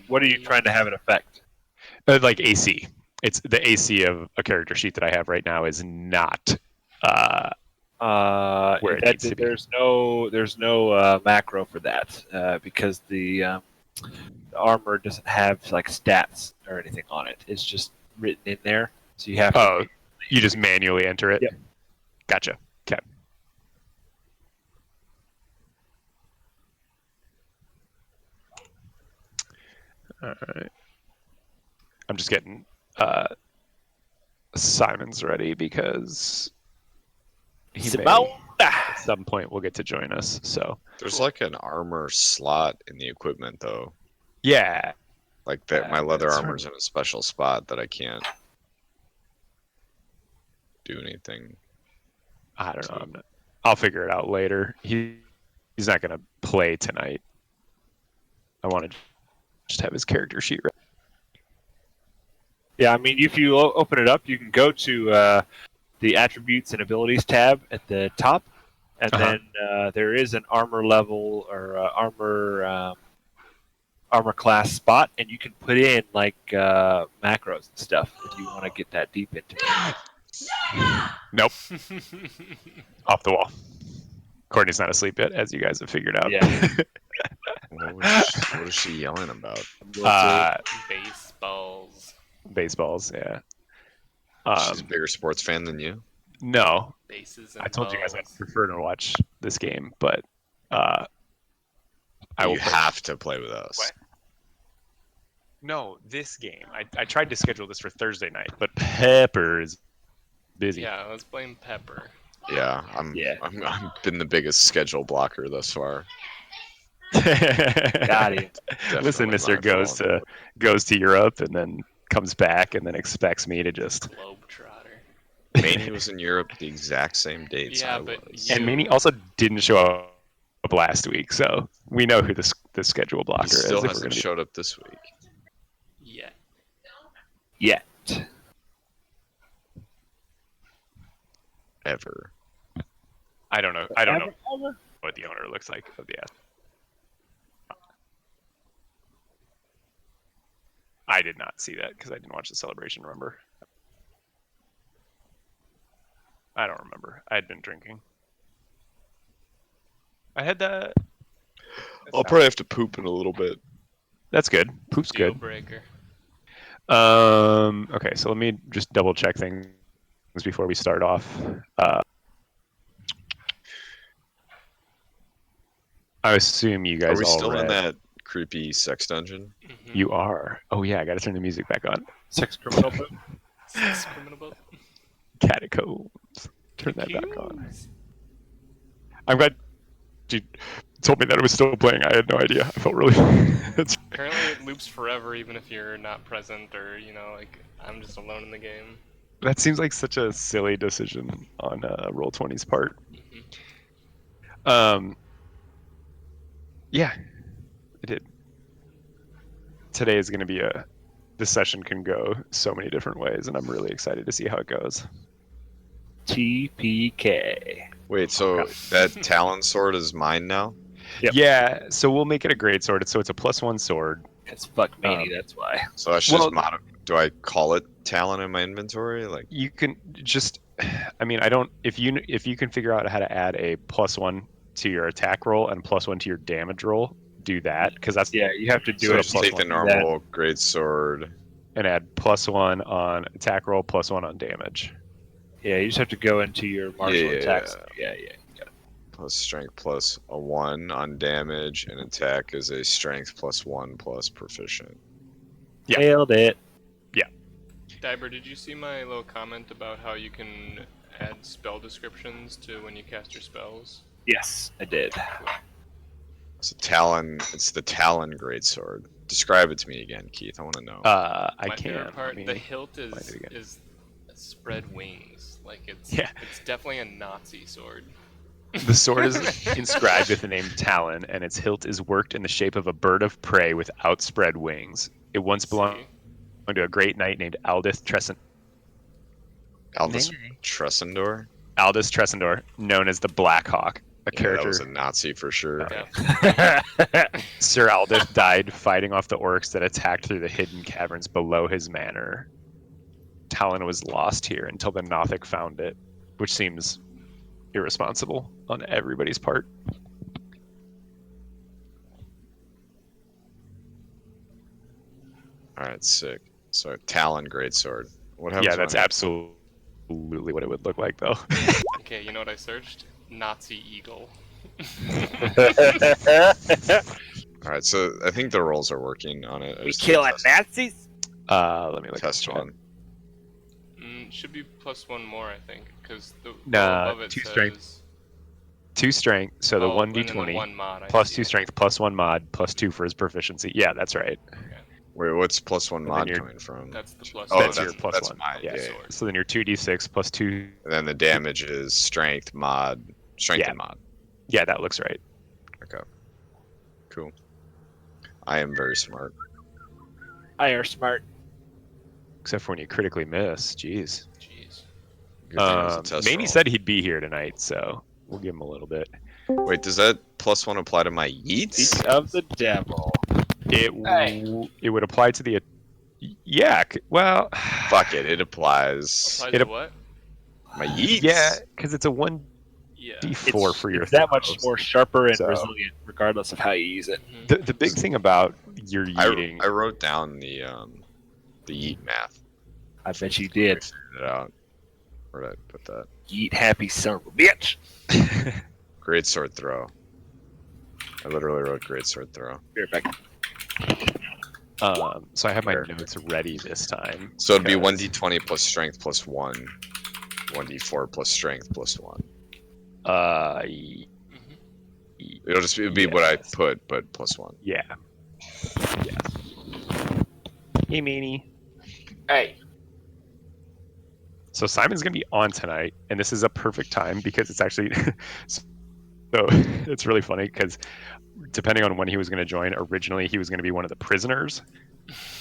What are you trying to have an effect? Like AC. It's the AC of a character sheet that I have right now is not where it needs to be. There's no macro for that because the armor doesn't have like stats or anything on it. It's just written in there, so you have to. Oh, you just manually enter it. Yep. Gotcha. Okay. All right. I'm just getting Simon's ready because he may at some point will get to join us. So there's like an armor slot in the equipment though. Yeah. Like that, my leather armor's in a special spot that I can't do anything. I don't know. I'll figure it out later. He's not going to play tonight. I want to just have his character sheet ready. Yeah, I mean, if you open it up, you can go to the attributes and abilities tab at the top, and then there is an armor level or armor class spot, and you can put in like macros and stuff if you want to get that deep into it. Nope. Off the wall. Courtney's not asleep yet, as you guys have figured out. Yeah. What is she yelling about? Baseballs. Baseballs, yeah. She's a bigger sports fan than you? No. Bases and I told balls. you guys I'd prefer to watch this game, but you have to play with us. What? No, this game. I tried to schedule this for Thursday night, but Pepper is busy. Yeah, let's blame Pepper. Yeah, I'm been the biggest schedule blocker thus far. Got it. Listen, Mr. goes to Europe and then comes back and then expects me to just Globetrotter. Manny was in Europe the exact same dates. Yeah, I but was. And Manny also didn't show up last week, so we know who the schedule blocker He still is. hasn't showed up this week. Yet. Ever. I don't know. I don't know what the owner looks like of the app. I did not see that because I didn't watch the celebration. Remember? I don't remember. I had been drinking. I had that. I'll probably have to poop in a little bit. That's good. Poop's good. Breaker. Okay, so let me just double check things before we start off. I assume you guys Are we all still read. in that creepy sex dungeon? Mm-hmm. You are. Oh yeah, I gotta turn the music back on. Sex criminal boat. Sex criminal boat. Catacombs. Turn that back on. I'm glad you told me that it was still playing. I had no idea. I felt really. Apparently it loops forever even if you're not present or, like, I'm just alone in the game. That seems like such a silly decision on Roll20's part. Mm-hmm. Yeah, it did. Today is going to be this session can go so many different ways, and I'm really excited to see how it goes. TPK. Wait, so that Talon sword is mine now? Yep. Yeah, so we'll make it a great sword. So it's a +1 sword. It's fuck Manny, that's why. So I should do I call it Talon in my inventory? Like you can just, I mean, I don't. If you can figure out how to add a +1 to your attack roll and +1 to your damage roll, do that because that's you have to do so it. just take the normal great sword and add +1 on attack roll, +1 on damage. Yeah, you just have to go into your martial attacks. Yeah. Plus strength plus a 1 on damage, and attack is a strength +1 plus proficient. Yeah. Nailed it. Yeah. Diber, did you see my little comment about how you can add spell descriptions to when you cast your spells? Yes, I did. It's a Talon. It's the Talon greatsword. Describe it to me again, Keith. I want to know. I My can. favorite part, the hilt is spread wings. Like it's definitely a Nazi sword. The sword is inscribed with the name Talon, and its hilt is worked in the shape of a bird of prey with outspread wings. It once belonged to a great knight named Aldous Tresendor. Aldous Tresendor? Aldous Tresendor, known as the Black Hawk. A Yeah, character. that was a Nazi for sure. Yeah. Sir Aldith died fighting off the orcs that attacked through the hidden caverns below his manor. Talon was lost here until the Nothic found it, which seems irresponsible on everybody's part. All right, sick. So Talon greatsword. What happens? Yeah, when that's I- absolutely what it would look like, though. Okay, you know what I searched? Nazi eagle. All right, so I think the rolls are working on it. I We just need to killing test- Nazis? Let me look. Test at one. Should be +1 more, I think, because the Nah, above it 2 says... strength. 2 strength, so the Oh, and then the 1d20 1 mod, I plus see 2 it. strength plus 1 mod plus 2 for his proficiency. Yeah, that's right. Wait, what's +1 then mod you're- coming from? That's the plus Oh, that's one. your plus that's 1. my- yeah. yeah. Sword. So then your 2d6 plus 2. And then the damage is strength mod, strength Yeah. and mod. Yeah, that looks right. Okay. Cool. I am very smart. I are smart. Except for when you critically miss. Jeez. Jeez. Good thing it was a test Manny roll. said he'd be here tonight, so we'll give him a little bit. Wait, does that +1 apply to my yeets? Seat of the devil. It would apply to the yeah. Well, Fuck it, it applies. Applies It to ap- what? My yeets. yeah, because it's a 1d4 Yeah. for your It's that much throws. more sharper and So- resilient, regardless of how you use it. Mhm. The big thing about your yeeting, I wrote down the yeet math. I bet you I did. figured it out. Where'd I put that? Yeet happy son of a bitch. Great sword throw. I literally wrote great sword throw. Be right back. so I have my Fair. notes ready this time. So it'd be because- 1d20 plus strength plus 1. 1d4 plus strength plus 1. Y- Mhm. It'll just be, it'd be what I Yes. put, but plus 1. yeah. Hey, Manny. Hey. So Simon's gonna be on tonight, and this is a perfect time because it's actually so it's really funny because depending on when he was gonna join, originally he was gonna be one of the prisoners,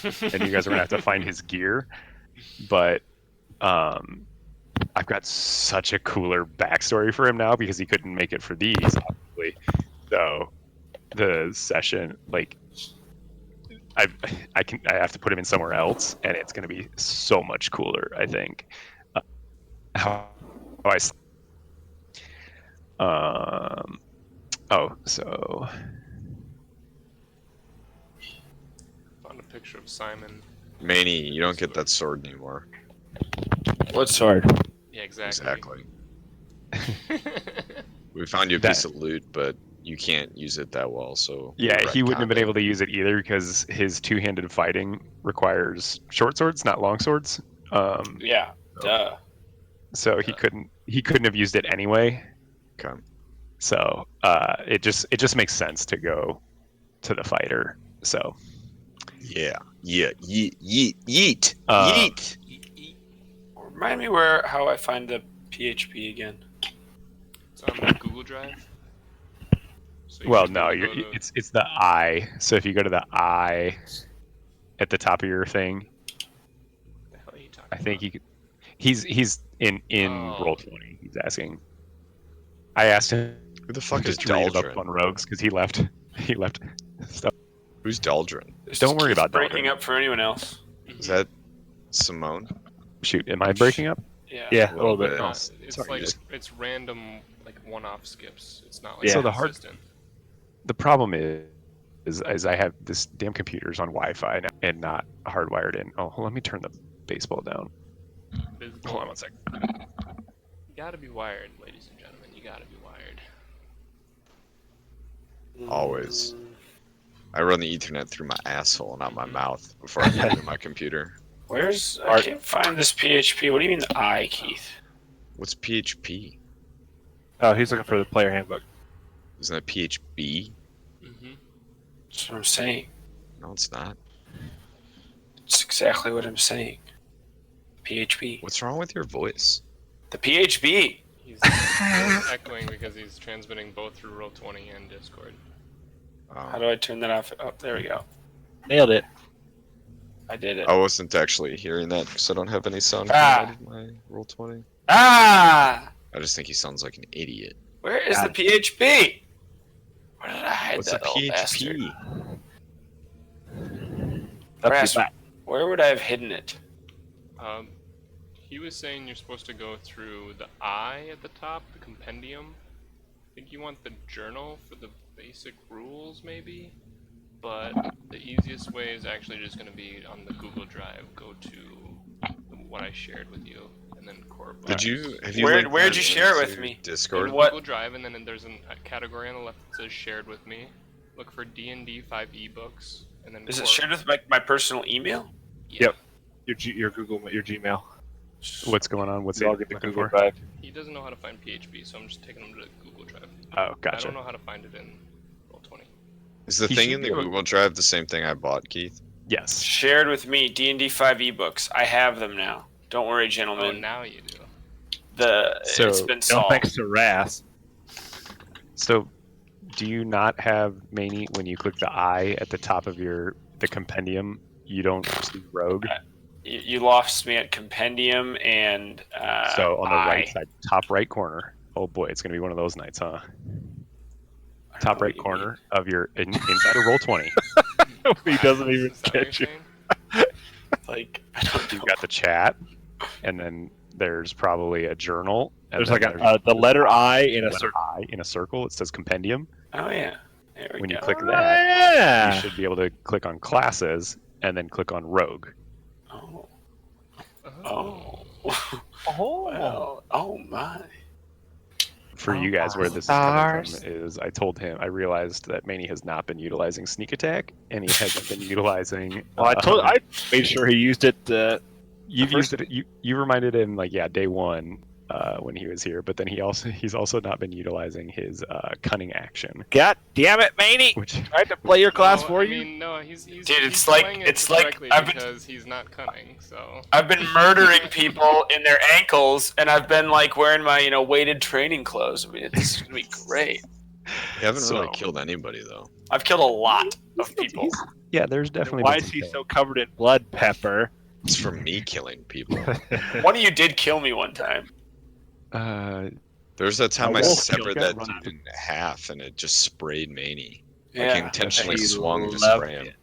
and you guys are gonna have to find his gear. But I've got such a cooler backstory for him now because he couldn't make it for these, obviously. So the session, like, I have to put him in somewhere else, and it's gonna be so much cooler, I think. How I so Found a picture of Simon. Manny, you don't get that sword anymore. What sword? Yeah, exactly. We found you a That- piece of loot, but you can't use it that well, so... yeah, we he wouldn't have been retconned it. able to use it either because his two-handed fighting requires short swords, not long swords. Yeah. Duh. So he couldn't have used it anyway. Okay. So it just makes sense to go to the fighter. So Yeah. Yeet. Yeet. Uh, Yeet. Remind me how I find the PHP again. It's on the Google Drive. So you well, just no, gotta you're, go to- it's the I. So if you go to the I at the top of your thing, the hell are you talking I think about? you could. He's in Oh. Roll20. He's asking. I asked him Who the fuck is to read about Daldrin? Fun Rogues because he left stuff. Who's Daldrin? Don't worry about breaking Daldrin. up for anyone else. Is that Simone? Shoot, am I breaking up? Yeah. Yeah, a little little bit. bit. No, Oh, it's sorry, like just- it's random, like one-off skips. It's not like Yeah. So the hard- consistent. The problem is I have this damn computer's on Wi-Fi now and not hardwired in. Oh, let me turn the baseball down. Baseball. Hold on one sec. You gotta be wired, ladies and gentlemen. You gotta be wired. Always. I run the Ethernet through my asshole, not my mouth, before I get into my computer. Where's I can't find this PHP. What do you mean the I, Keith? What's PHP? Oh, he's looking for the player handbook. Isn't that PHB? Mm-hmm. That's what I'm saying. No, it's not. It's exactly what I'm saying. PHP. What's wrong with your voice? The PHP. He's echoing because he's transmitting both through Roll20 and Discord. How do I turn that off? Oh, there we go. Nailed it. I did it. I wasn't actually hearing that because I don't have any sound Ah. coming out of my Roll20. Ah! I just think he sounds like an idiot. Where is Got the PHP? Where did I hide What's a that little bastard? PHP? Up Brass, your back. where would I have hidden it? He was saying you're supposed to go through the I at the top, the compendium. I think you want the journal for the basic rules, maybe? But the easiest way is actually just going to be on the Google Drive. Go to what I shared with you, and then core Did blocks. you? Have you? Where'd linked you that share it with into me? Discord. In what? Google Drive, and then there's a category on the left that says shared with me. Look for D&D 5 ebooks, and then Is it core- shared with my personal email? Yeah. Yep. Your Gmail. What's going on? What's he Log into looking Google for? Drive. He doesn't know how to find PHP, so I'm just taking him to Google Drive. Oh, I gotcha. don't know how to find it in Roll20. Is the He thing should in the be able- Google Drive the same thing I bought, Keith? Yes. Shared with me, D&D 5 ebooks. I have them now. Don't worry, Oh, gentlemen. now you do. So- It's been No solved. thanks to Ras. So, do you not have Maney when you click the I at the top of the compendium? You don't see Rogue. You lost me at compendium and So on the right I. side, top right corner. Oh boy, it's gonna be one of those nights, huh? I don't Top know right what you corner of your inside of Roll20. He doesn't even Is that what catch you're you. saying? mean. Like, I don't know. You've got the chat, and then there's probably a journal. And There's then like there's the letter I in a letter circle. I in a circle. It says compendium. Oh, yeah. There we When go. you click Oh, that, yeah. you should be able to click on classes and then click on Rogue. Oh. Oh. Oh. Well, oh, my. For you guys, where this is coming from is I told him, I realized that Maney has not been utilizing sneak attack, and he hasn't been utilizing. Well, I made sure he used it. You've used it. You reminded him day one when he was here, but then he's also not been utilizing his cunning action, God damn it, Maney! which I had to play your class No, for I you. mean, no, he's Dude, he's it's like- playing it it's like correctly I've been- because he's not cunning. So I've been murdering people in their ankles, and I've been, like, wearing my, weighted training clothes. I mean, it's going to be great. You haven't really So- killed anybody though. I've killed a lot of people. yeah, there's definitely. Why been is some he killing. so covered in blood, Pepper? It's from me killing people. One of you did kill me one time. There's that time A I wolf severed killed that Run. dude in half, and it just sprayed Maney. Like Yeah. he intentionally He swung to loved spray him. it.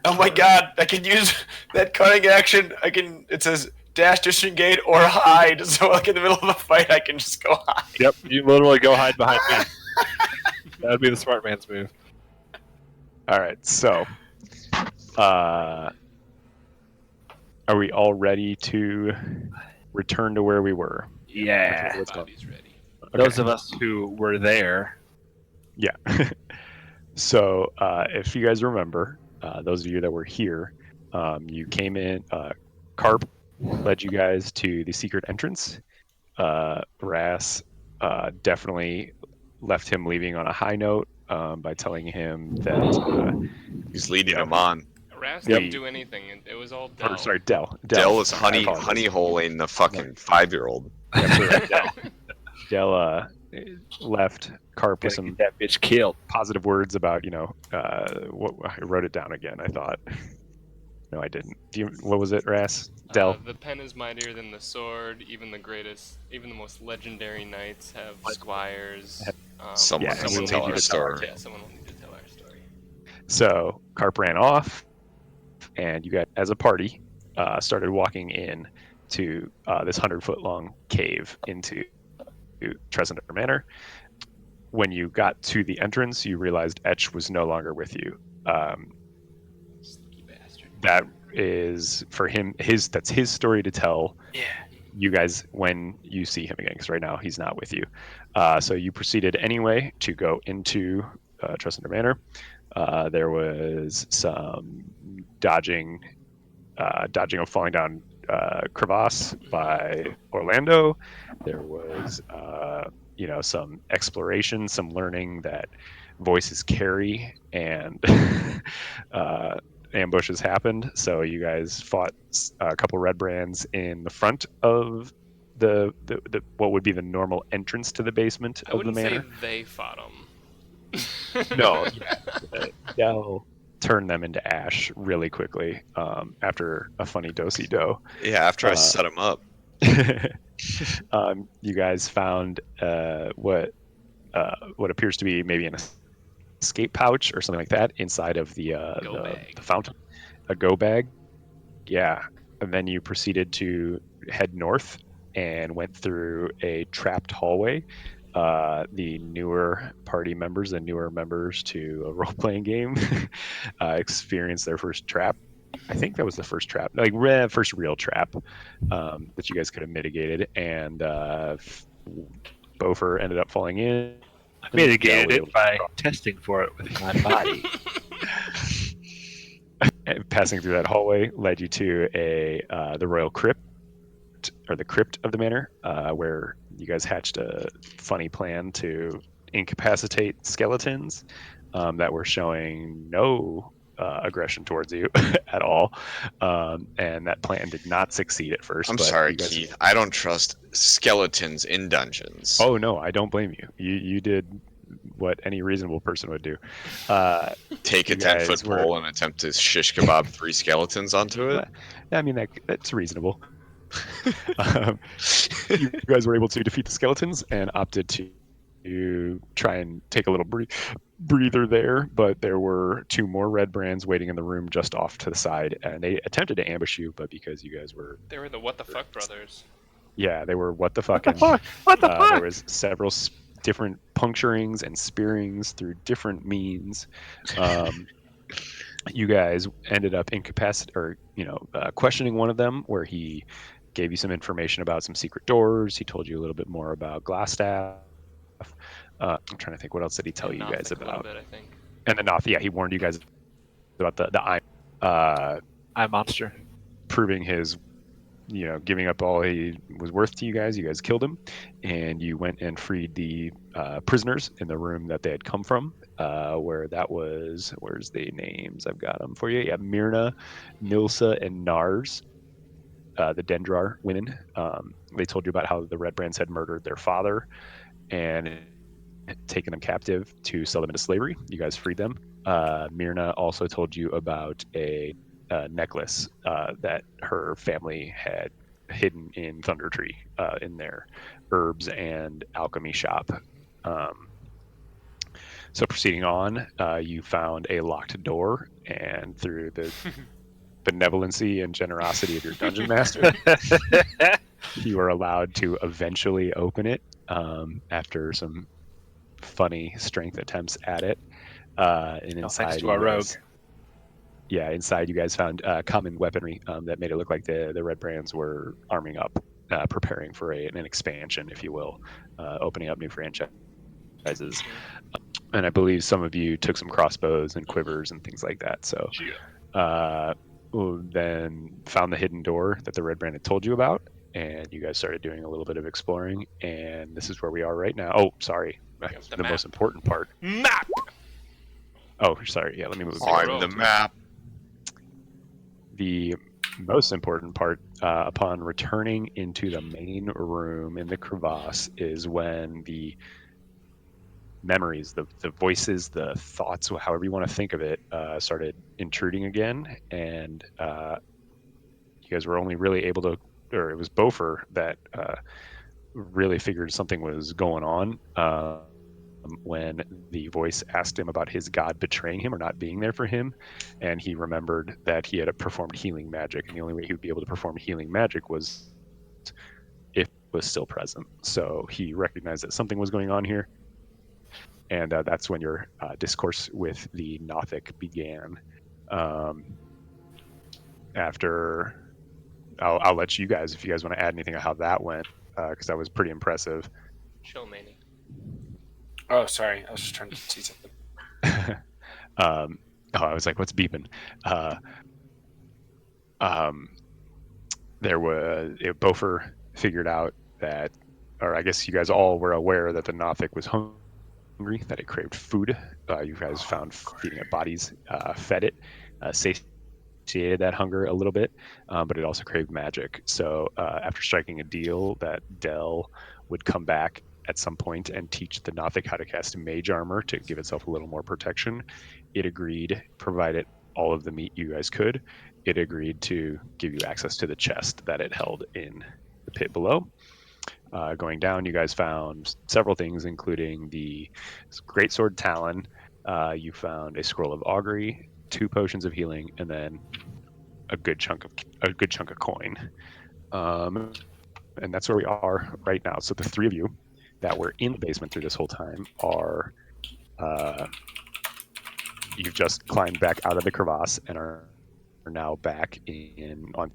Oh my god, I can use that cutting action. It says dash, disengage, or hide. So, like, in the middle of a fight, I can just go hide. Yep, you literally go hide behind me. That would be the smart man's move. All right, so are we all ready to return to where we were? Yeah. Let's go. Bobby's ready. Those of us who were there. Yeah. So if you guys remember, those of you that were here, you came in. Carp led you guys to the secret entrance. Ras definitely left him leaving on a high note by telling him that. He's leading him on. Ras Yep. didn't do anything. It was all Del. Or, sorry, Del. Dell was I honey apologize. holing the fucking 5-year-old. Del left Carp with Gotta some get that bitch killed. positive words about what I wrote it down again. I thought. No, I didn't. What was it, Ras? Del. The pen is mightier than the sword. Even the most legendary knights have squires. Someone Yeah, has someone to tell will need our to tell our story. Yeah, someone will need to tell our story. So Carp ran off, and you guys, as a party, started walking in to this 100-foot-long cave into Tresender Manor. When you got to the entrance, you realized Etch was no longer with you. Sneaky bastard. That is for him. That's his story to tell. Yeah. You guys when you see him again, because right now he's not with you. So you proceeded anyway to go into Tresender Manor. There was some dodging of falling down crevasse by Orlando. There was some exploration, some learning that voices carry, and ambushes happened. So you guys fought a couple red brands in the front of the what would be the normal entrance to the basement I of the wouldn't say manor. they fought him. No, Del turned them into ash really quickly after a funny do-si-do. Yeah, after I Uh, set him up. You guys found what appears to be maybe an escape pouch or something like that inside of the bag. the fountain, a go bag. Yeah, and then you proceeded to head north and went through a trapped hallway. The newer party members, the newer members to a role-playing game, experienced their first trap. I think that was the first trap, like first real trap that you guys could have mitigated, and Bofer ended up falling in. I mitigated Dell was able it to by cross- testing for it with my body. and passing through that hallway led you to the royal crypt, or the crypt of the manor, where you guys hatched a funny plan to incapacitate skeletons that were showing no aggression towards you at all, and that plan did not succeed at first. I'm but sorry, you guys- Keith. I don't trust skeletons in dungeons. Oh no, I don't blame you. You did what any reasonable person would do. Take a you guys 10-foot were- pole and attempt to shish kebab 3 skeletons onto it. I mean, that's reasonable. You guys were able to defeat the skeletons and opted to try and take a little breather there, but there were 2 more red brands waiting in the room just off to the side, and they attempted to ambush you, but because you guys were, They were the what the fuck brothers. yeah, they were what the fuck. What the fuck? What the fuck? There was several different puncturings and spearings through different means. You guys ended up questioning one of them, where he gave you some information about some secret doors. He told you a little bit more about Glassstaff. I'm trying to think, what else did he tell And you guys Nothic a little about? bit, I think. And the Noth, yeah, he warned you guys about the eye, I'm monster. proving his, giving up all he was worth to you guys. You guys killed him, and you went and freed the prisoners in the room that they had come from. Where that was, where's the names? I've got them for you. Yeah, Myrna, Nilsa, and Nars, the Dendrar women. They told you about how the Red Brands had murdered their father and taken them captive to sell them into slavery. You guys freed them. Myrna also told you about a necklace that her family had hidden in Thunder Tree in their herbs and alchemy shop. So proceeding on, you found a locked door, and through the benevolency and generosity of your dungeon master, you were allowed to eventually open it after some funny strength attempts at it. And inside, thanks to our rogue. Inside you guys found common weaponry that made it look like the Red Brands were arming up, preparing for an expansion, if you will, opening up new franchises. And I believe some of you took some crossbows and quivers and things like that. So then found the hidden door that the Red Brand had told you about, and you guys started doing a little bit of exploring, and this is where we are right now. Oh, sorry. The The map. most important part. Map! Oh, sorry. Yeah, let me move. On the map. The most important part upon returning into the main room in the crevasse is when the memories, the voices, the thoughts, however you want to think of it, started intruding again. And you guys were only really able to, or it was Bofer that really figured something was going on when the voice asked him about his god betraying him or not being there for him. And he remembered that he had performed healing magic, and the only way he would be able to perform healing magic was if it was still present. So he recognized that something was going on here. And that's when your discourse with the Nothic began. After, I'll let you guys, if you guys want to add anything on how that went, because that was pretty impressive. Chill, Manny. Oh, sorry. I was just trying to see something. I was like, what's beeping? Bofer figured out that, or I guess you guys all were aware that the Nothic was hungry, that it craved food. You guys found feeding it bodies, fed it, satiated that hunger a little bit, but it also craved magic. So after striking a deal that Dell would come back at some point and teach the Nothic how to cast mage armor to give itself a little more protection, it agreed, provided all of the meat you guys could, it agreed to give you access to the chest that it held in the pit below. going down, you guys found several things, including the Greatsword Talon. You found a scroll of augury, 2 potions of healing, and then a good chunk of coin. And that's where we are right now. So the 3 of you that were in the basement through this whole time are you've just climbed back out of the crevasse and are now back in on.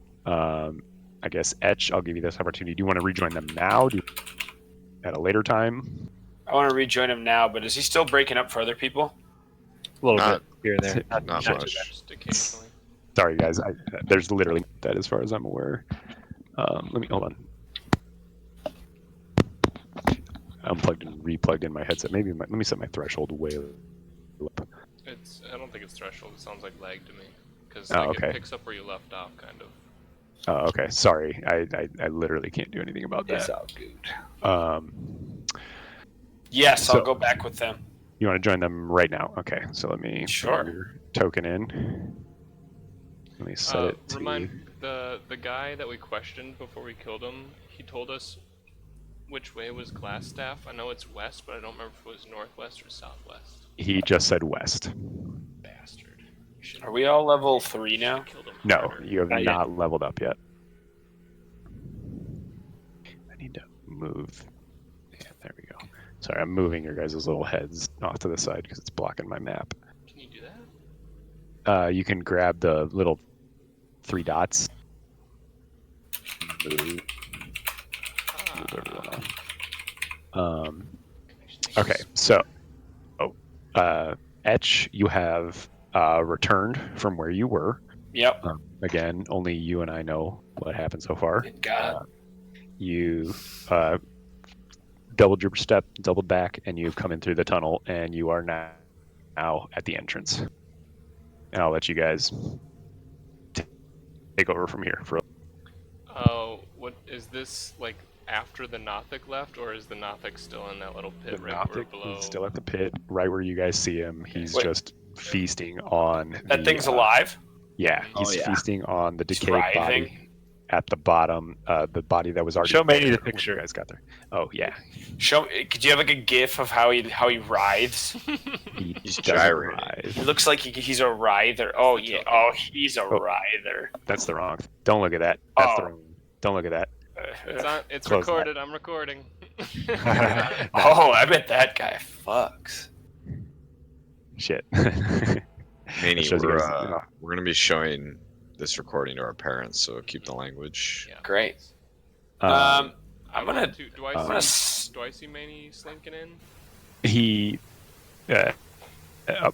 I guess Etch, I'll give you this opportunity. Do you want to rejoin them now? At a later time? I want to rejoin him now, but is he still breaking up for other people? A little Not- bit here and there. Not too much. bad. Just occasionally. Sorry, guys. There's literally that as far as I'm aware. Let me hold on. Unplugged and replugged in my headset. Let me set my threshold way up. I don't think it's threshold. It sounds like lag to me. Because Oh, okay. it picks up where you left off, kind of. Oh, okay. Sorry. I literally can't do anything about It's that. all good. Yes, So- I'll go back with them. You want to join them right now? Okay. So let me Sure. put your token in. Let me set it to... Remind the guy that we questioned before we killed him. He told us which way was Glassstaff. I know it's west, but I don't remember if it was northwest or southwest. He just said west. Bastard. You should Are we all level 3 now? killed him No, harder. you have Not yet. not leveled up yet. I need to move. Yeah, there we go. Sorry, I'm moving your guys' little heads off to the side because it's blocking my map. Can you do that? You can grab the little 3 dots. Move everyone off. Okay, so Etch, you have returned from where you were. Yep. Again, only you and I know what happened so far. Good God. You doubled your step, doubled back, and you've come in through the tunnel, and you are now at the entrance. And I'll let you guys take over from here. Oh, what is this like after the Nothic left, or is the Nothic still in that little The pit right where Nothic below? is still at the pit, right where you guys see him. He's Wait. just feasting on That the, thing's alive? Yeah, Oh, he's yeah. feasting on the It's decayed writhing? body at the bottom. The body that was already Show Manny there the when picture. You guys got there. Oh yeah, Could you have like a gif of how he writhes? he He's doesn't gyrating. writhe. He looks like he's a writher. Oh the yeah. token. Oh, he's a Oh. writher. That's the wrong. Don't look at that. That's the Oh. wrong. Don't look at that. It's Close that. recorded. I'm recording. Oh, I bet that guy fucks. Shit. Manny, That shows you we're, guys- we're gonna be showing this recording to our parents, so keep the language. Yeah. Great. Um, I'm gonna. Do I I'm see? gonna s- Do I see Manny slinking in? he.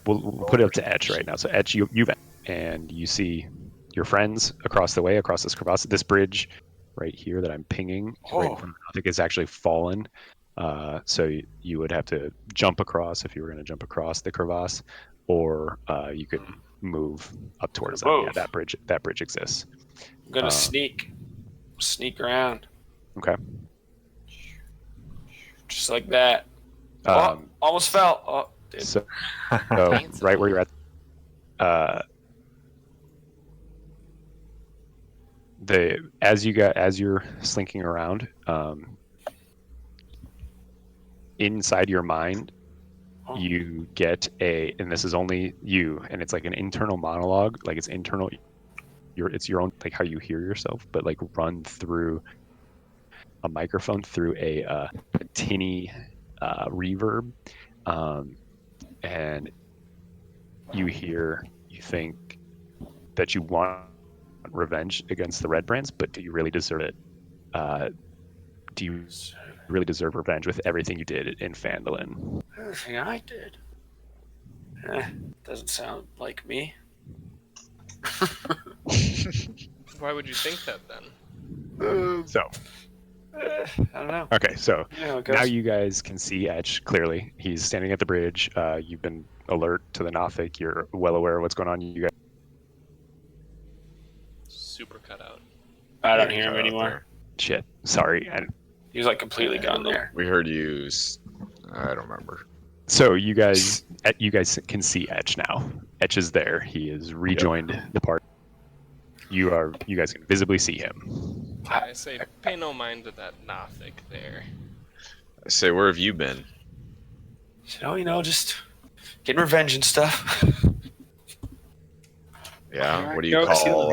We'll put it up to Etch right now. So Etch, you've and you see your friends across the way, across this crevasse. This bridge right here that I'm pinging, right in Oh. front of, I think it's actually fallen. So you would have to jump across if you were going to jump across the crevasse, or you could move up towards that. Move. Yeah, that bridge exists. I'm gonna Uh, sneak around, Okay. just like that. Um, Almost fell. Oh, dude. so right where you're at, as you're slinking around, inside your mind, Oh. you get and this is only you, and it's like an internal monologue, like it's internal. It's your own, like how you hear yourself, but like run through a microphone through a tinny reverb, and you think that you want revenge against the Red Brands, but do you really deserve it? Do you really deserve revenge with everything you did in Phandalin? Everything I did. Doesn't sound like me. Why would you think that then? So, I don't know. okay, so You know how it goes. now you guys can see Etch clearly. He's standing at the bridge. You've been alert to the Nothic. You're well aware of what's going on. You guys, Super cut out. I don't hear him Out anymore. there. shit. Sorry. And He was like completely gone there. We heard you. I don't remember. so you guys can see Etch now. Etch is there. He has rejoined the party. You guys can visibly see him. I say, pay no mind to that Nothic there. I say, where have you been? So, just getting revenge and stuff. Yeah. What do Go you see call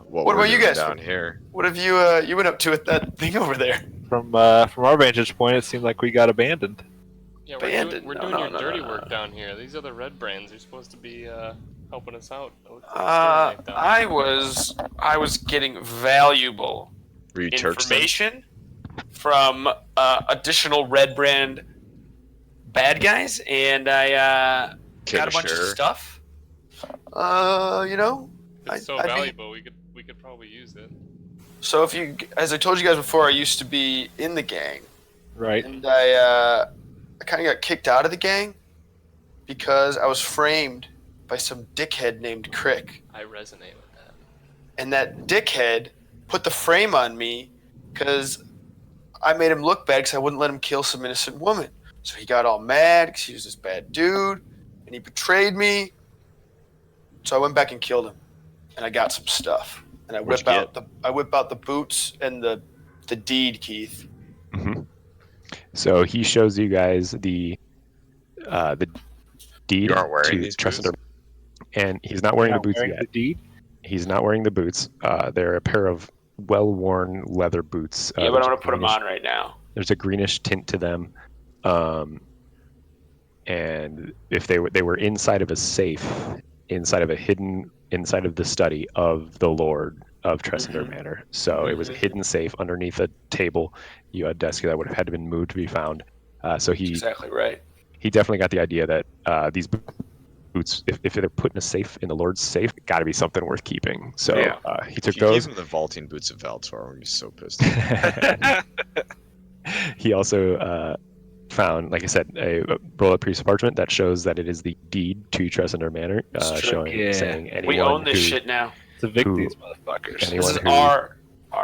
What we're about you doing guys? down here? What have you been up to with that thing over there? From our vantage point, it seemed like we got abandoned. Yeah, Abandoned. we're No, doing no, your no, dirty no, work no. down here. These are the Red Brands. You're supposed to be helping us out. I was getting valuable Were you Turkston? information from additional Red Brand bad guys, and I got a bunch of stuff. It's so I'd be- valuable. We could probably use it. So if you, as I told you guys before, I used to be in the gang, Right. and I kind of got kicked out of the gang because I was framed by some dickhead named Crick. I resonate with that. And that dickhead put the frame on me because I made him look bad because I wouldn't let him kill some innocent woman. So he got all mad because he was this bad dude, and he betrayed me. So I went back and killed him, and I got some stuff. And I What'd whip you out the boots and the deed, Keith. hmm So he shows you guys the deed You aren't wearing to these Tressender, boots? and he's not wearing the boots Wearing yet. the deed. He's not wearing the boots. They're a pair of well-worn leather boots. Yeah, but there's I'm a gonna put them greenish- on right now. There's a greenish tint to them, and if they were inside of a safe, inside of the study of the Lord of Tressender Manor. So it was a hidden safe underneath a table. You had a desk that would have had to been moved to be found. So That's exactly right. he definitely got the idea that these boots, if they're put in a safe, in the Lord's safe, got to be something worth keeping. So Yeah. he If took you gave those. him the vaulting boots of Valtor, I'm be so pissed. He also found, like I said, a roll-up piece of parchment that shows that it is the deed to Tressender Manor, It's true. showing, Yeah. saying anyone We own this who, shit now. To evict Who- these motherfuckers. This anyone is who- our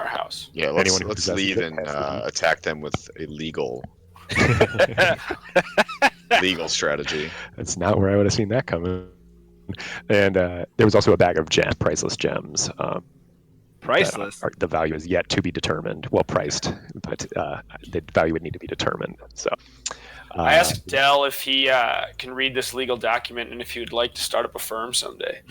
house. Yeah, let's Anyone who possesses leave it and has to be- attack them with a legal strategy. That's not where I would have seen that coming. And there was also a bag of priceless gems. Priceless. The value is yet to be determined. Well, priced, but the value would need to be determined. So I asked Dell if he can read this legal document and if he would like to start up a firm someday.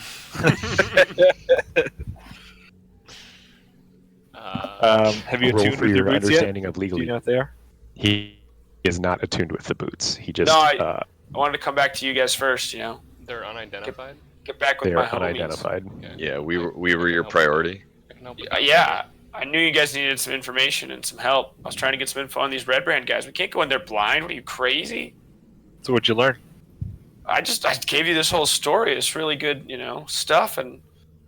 Have you roll attuned for with your your boots yet? understanding of Do legally. you know what they are? He is not attuned with the boots. He just No, I wanted to come back to you guys first, They're unidentified. get back with they my are homies. unidentified. Okay. Yeah, we were your priority. I can help with Yeah, I knew you guys needed some information and some help. I was trying to get some info on these Red Brand guys. We can't go in there blind. What are you, crazy? So what'd you learn? I gave you this whole story. It's really good, stuff, and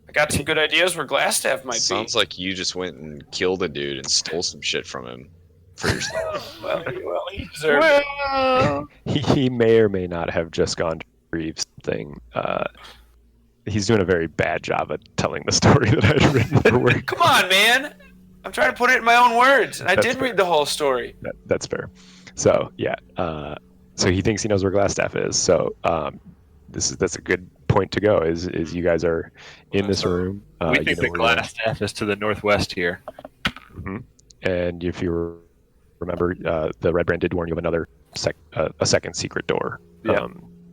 I got some good ideas where Glassstaff might Sounds be. like you just went and killed a dude and stole some shit from him for yourself. Well, he deserved it. He may or may not have just gone to Reeves thing. He's doing a very bad job at telling the story that I'd written for work. Come on, man. I'm trying to put it in my own words, and I That's did fair. read the whole story. That's fair. So yeah, so he thinks he knows where Glassstaff is. So that's a good point to go. Is you guys are in this room. we you think know the where you are. glass staff is to the northwest here. And if you remember, the Red Brand did warn you of another a second secret door. Yeah.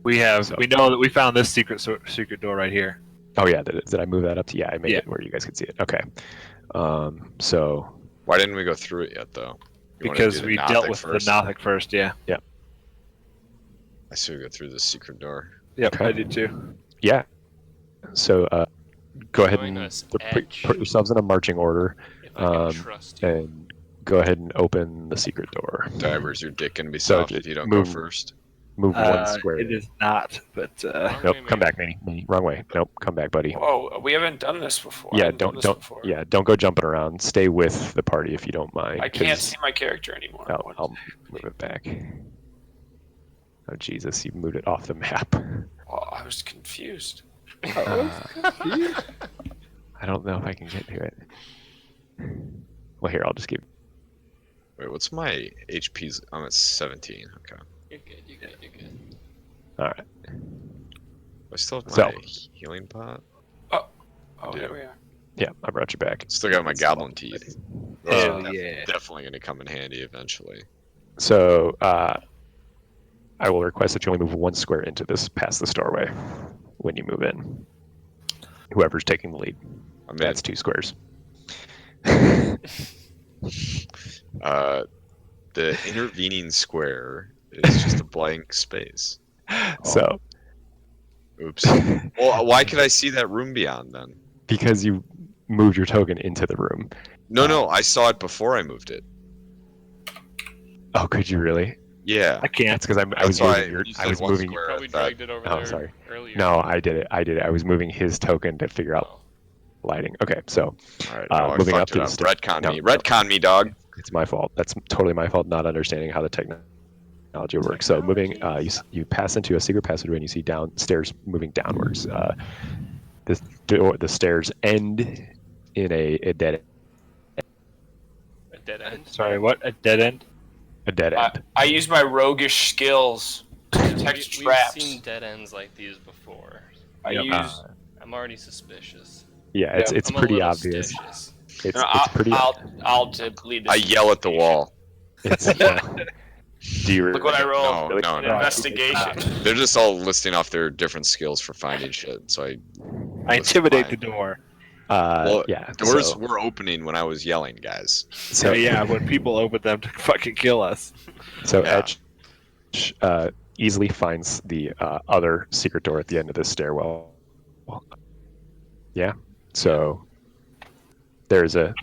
We know that we found this secret door right here. Oh yeah, did I move that up to? Yeah, I made Yeah. it where you guys could see it. Okay. So Why didn't we go through it yet, though? You wanna Because do the we Nothic dealt with first? the Nothic first, yeah. I say we go through the secret door. Yep, Okay. I did too. yeah, so go ahead Showing and us put edge. yourselves in a marching order If I can Um, trust you. and go ahead and open the secret door. Divers, your dick gonna be So soft just if you don't move- go first. Move one square. It is not, but Wrong Nope, way, come man. back, Manny. Wrong way. Nope, come back, buddy. Whoa, we haven't done this before. I Yeah, haven't done don't this before. don't go jumping around. Stay with the party if you don't mind. I can't 'cause see my character anymore. I'll move it back. Oh Jesus, you moved it off the map. Oh, I was confused. I don't know if I can get to it. Well, here, I'll just give. Wait, what's my HP's? I'm at 17. Okay. You're good. You're good. You're good. All right. I still have So- my healing pot. Oh, Dude. there we are. Yeah, I brought you back. Still got my goblin teeth. Those Hell are yeah. definitely going to come in handy eventually. So I will request that you only move 1 square into this past the doorway when you move in. Whoever's taking the lead. I mean, That's 2 squares. the intervening square is just a blank space. So, Oops. Well, why could I see that room beyond then? because you moved your token into the room. No, I saw it before I moved it. Oh, could you really? Yeah. I can't. That's because I was That's why moving your. you I said was 1 moving. square. Probably I thought- dragged it over Oh, there sorry. earlier. No, I did it. I was moving his token to figure out Oh. lighting. Okay, so All right, Uh, no, I moving fucked up to it the up. step- Retcon no, me. no. Retcon me, dog. it's my fault. That's totally my fault not understanding how the technology works. So moving, you pass into a secret passageway and you see downstairs moving downwards. The stairs end in a dead A dead end. Sorry, what? A dead end? end. I use my roguish skills to detect We've traps. seen dead ends like these before. I Yep. use. I'm already suspicious. Yeah, it's Yeah, it's I'm a pretty little obvious. suspicious. It's No, pretty. I'll lead this. I yell at the wall. It's, do you Look what I rolled. No, An no. investigation. They're just all listing off their different skills for finding shit. So I intimidate fine. the door. Well, yeah. doors So, were opening when I was yelling, guys. so yeah, when people open them to fucking kill us. So Yeah. Etch easily finds the other secret door at the end of this stairwell. Yeah. So there's the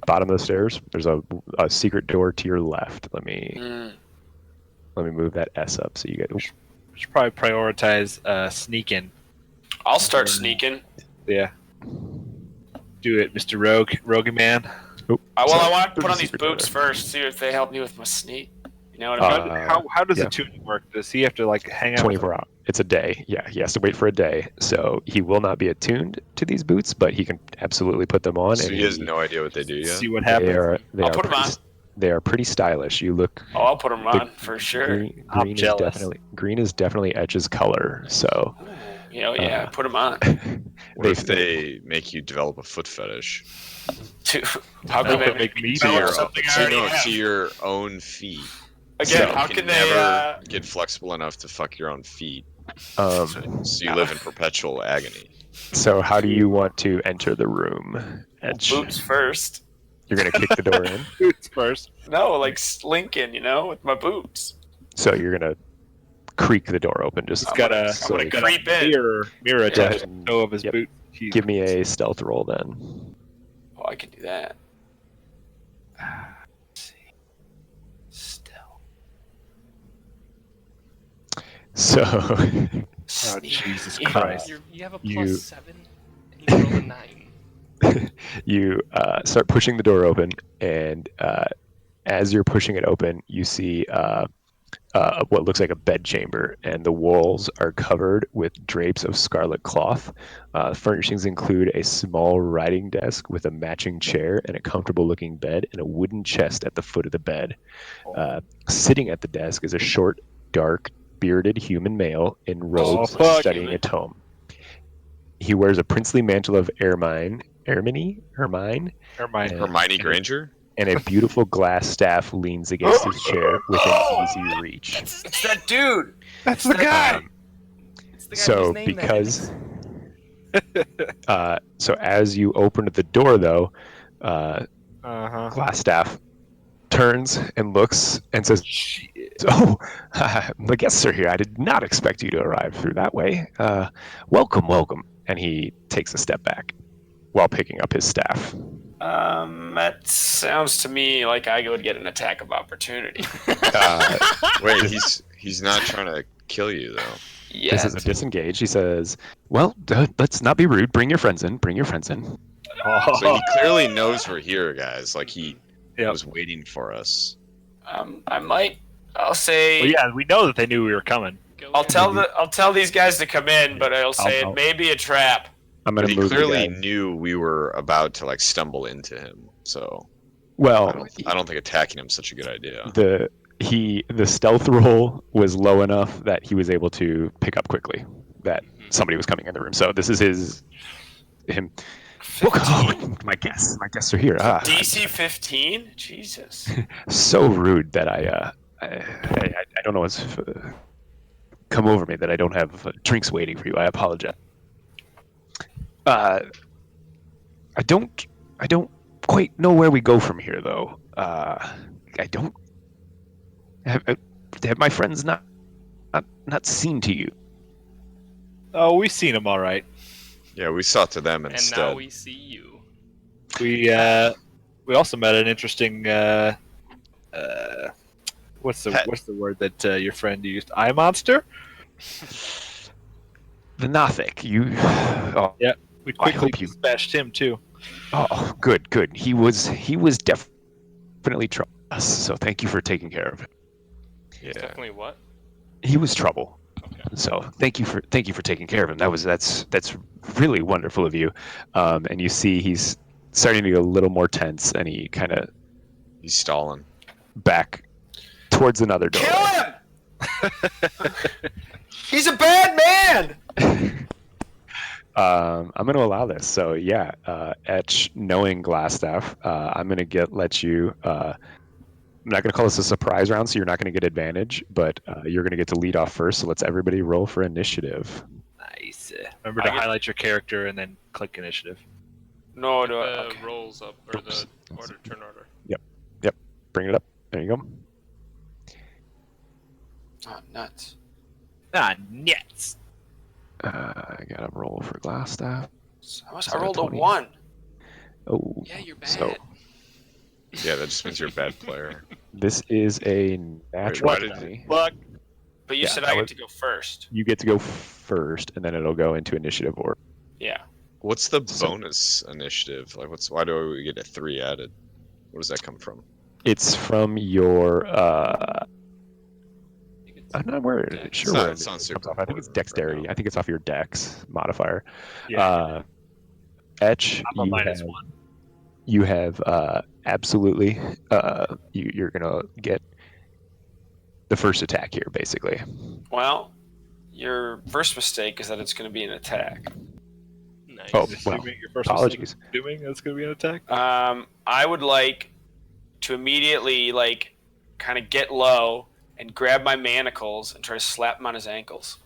bottom of the stairs. There's a secret door to your left. Let me move that S up so you get. We should probably prioritize sneaking. I'll start sneaking. Yeah. Do it, Mr. Rogue Man. I Sorry, want to there's put a on these secret door boots there. first. See if they help me with my sneak. You know what I mean? How does yeah. the tuning work? Does he have to like hang out? 24 hours. It's a day. Yeah, he has to wait for a day. So he will not be attuned to these boots, but he can absolutely put them on. So and he has no idea what they do yet. See what They happens. I'll put 'em on. They are pretty stylish. You look. Oh, I'll put them on for sure. Green is jealous. green is definitely Edge's color. So You know, yeah, put them on. What if they make you develop a foot fetish Dude, how That'll can they make me to develop your, something I to, already no, have? to your own feet? Again, So how you can never they? get flexible enough to fuck your own feet? um, So you live in perpetual agony. so how do you want to enter the room, Edge? Boots first. You're gonna kick the door in. Boots first. No, like slinking, you know, with my boots. So you're gonna creak the door open. Just It's got a, I'm gonna got creep a in. mirror attached to and- the toe of his yep. boot. give me a stealth roll then. Oh, I can do that. Let's see. Still. So Oh, Sneak. Jesus Yeah. Christ. You have a You- +7, and you roll a 9. you start pushing the door open, and as you're pushing it open, you see what looks like a bed chamber, and the walls are covered with drapes of scarlet cloth. Furnishings include a small writing desk with a matching chair and a comfortable-looking bed, and a wooden chest at the foot of the bed. Sitting at the desk is a short, dark, bearded human male in robes fuck. studying a tome. He wears a princely mantle of ermine, Never mind. Yeah. Hermione Granger? and a beautiful glass staff leans against his chair within easy reach. It's that dude. That's the guy. Um, so because so as you open the door though, Uh-huh. glass staff turns and looks and says, "Oh, the guests are here. I did not expect you to arrive through that way. Welcome." And he takes a step back while picking up his staff. That sounds to me like I would get an attack of opportunity. Wait, he's not trying to kill you though. Yeah. This is a disengage. He says, "Well, let's not be rude. Bring your friends in. So he clearly knows we're here, guys. Like he Yep. was waiting for us. I'll say. Well, yeah, we know that they knew we were coming. I'll tell these guys to come in, but I'll say I'll- it may be a trap. I'm But going he to move you clearly guys." knew we were about to like stumble into him. So I Well, don't think attacking him's such a good idea. the stealth roll was low enough that he was able to pick up quickly that somebody was coming in the room. So this is him. 15? My guests are here. DC 15? Jesus. So rude that I don't know what's come over me that I don't have drinks waiting for you. I apologize. I don't quite know where we go from here, though. I don't have my friends not seen to you. Oh, we've seen him all right. Yeah, we saw to them And instead. now we see you. We also met an interesting what's the word that your friend used? Eye monster? The Nothic. You. Oh, Yeah. We I quickly hope you- dispatched him too. oh, good. He was definitely trouble us. So thank you for taking care of it. Yeah. Definitely what? He was trouble. Okay. So thank you for taking care of him. That's really wonderful of you. And you see he's starting to get a little more tense, and he kind of He's stalling. back towards another door. Kill him! He's a bad man! I'm going to allow this. So yeah, Etch, knowing Glassstaff, I'm going to let you. I'm not going to call this a surprise round, so you're not going to get advantage, but you're going to get to lead off first. So let's everybody roll for initiative. Nice. Remember to highlight your character and then click initiative. No, The no. Okay. rolls up, or Oops. the order, turn order. Bring it up. There you go. Oh, nuts. Ah, nets. I got to roll for Glassstaff. I rolled a 20. 1. Oh, Yeah, you're bad. So Yeah, that just means you're a bad player. this is a natural why did 20. Fuck. But you Yeah, said that I get was- to go first. You get to go first, and then it'll go into inititive order. Yeah. What's the So- bonus initiative? Like, why do we get a 3 added? Where does that come from? It's from your. I think it's- I'm not where. Dex. Sure, It's not- where it's not it comes super off. I think it's important right dexterity. now. I think it's off your dex modifier. Yeah. Etch. I'm a you minus have- 1. You have absolutely. You're gonna get the first attack here, basically. Well, your first mistake is that it's going to be an attack. Nice. Oh, Assuming well, your first apologies. mistake, assuming that's going to be an attack. I would like to immediately, kind of get low and grab my manacles and try to slap him on his ankles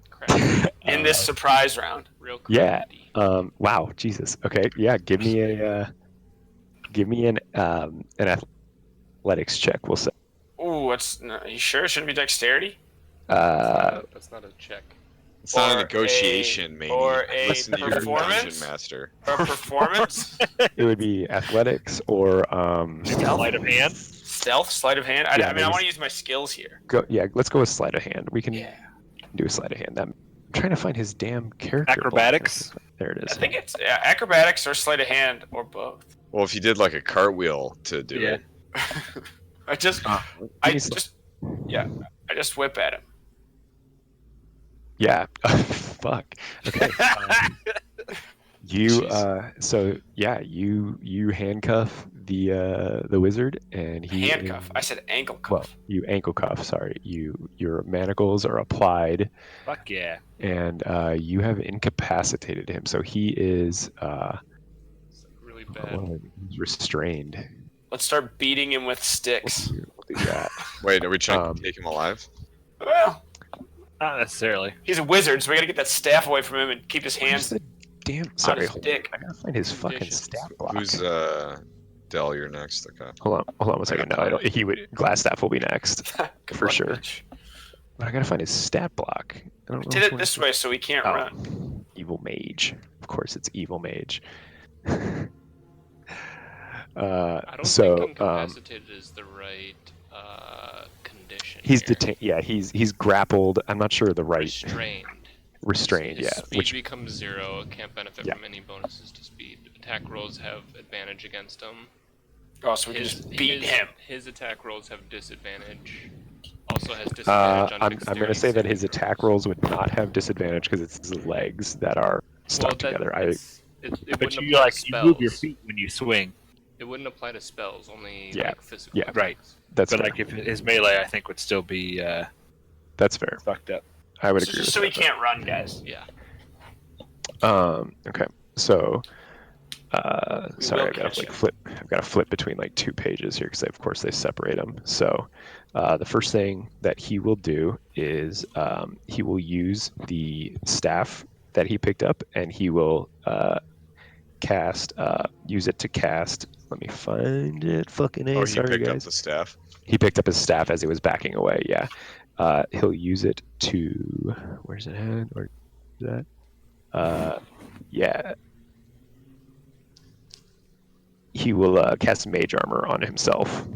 Crap. in this surprise round. Real Yeah. crafty. Wow. Jesus. Okay. Yeah. Give me an athletics check. We'll say. Ooh, are you sure it shouldn't be dexterity? That's not a check. It's not Or a negotiation, maybe. or a Listen to your performance? dungeon master. Or performance? It would be athletics or Sleight of hand. Stealth? Sleight of hand? Yeah, I maybe want to use my skills here. let's go with sleight of hand. We can Yeah. do a sleight of hand. I'm trying to find his damn character. Acrobatics? block. There it I is. think it's acrobatics or sleight of hand or both. Well, if you did like a cartwheel to do Yeah. it. I just whip at him. Yeah. Fuck. Okay. You Jeez. you handcuff the wizard and he Handcuff. I said ankle cuff. well, you ankle cuff, sorry. Your manacles are applied Fuck yeah. and you have incapacitated him. So he is It's really bad. he's restrained. Let's start beating him with sticks. We'll do that. Wait, are we trying Um, to take him alive? Well, Not necessarily. he's a wizard, so we gotta get that staff away from him and keep his Where's hands. the damn on sorry, his hold on. dick. I gotta find his fucking Conditions. stat block. Who's Del? You're next. Okay. Hold on 1 second. No, I don't, he would Glassstaff will be next. Good for luck, sure. bitch. But I gotta find his stat block. I don't know Did which it this way so he can't Oh. run. Evil mage. Of course, it's evil mage. I don't so think incapacitated is the right condition. he's here. detained. Yeah, he's grappled. I'm not sure the right Restrained. restrained. His Yeah, Speed which becomes 0. Can't benefit Yeah. from any bonuses to speed. Attack rolls have advantage against him. Oh, so we can just beat him. His attack rolls have disadvantage. Also has disadvantage on I'm gonna say that his dexterity attack saving rolls would not have disadvantage because it's his legs that are stuck throws. together. It But wouldn't you apply to you move your spells. feet when you swing. It wouldn't apply to spells, only Yeah, physical. yeah, right. attacks. That's But fair. like if his melee, I think would still be That's fair. fucked up. I would So agree. just with so he that. can't run, guys. Yeah. Okay, so Sorry, will I've got catch to like him. flip. I've got to flip between like 2 pages here because of course they separate them. So the first thing that he will do is he will use the staff that he picked up, and he will use it to cast. Let me find it. Fucking A. Oh, he Sorry, picked up guys. the staff. He picked up his staff as he was backing away. Yeah. He'll use it to. Where's it at? Where's that? Yeah. He will cast Mage Armor on himself.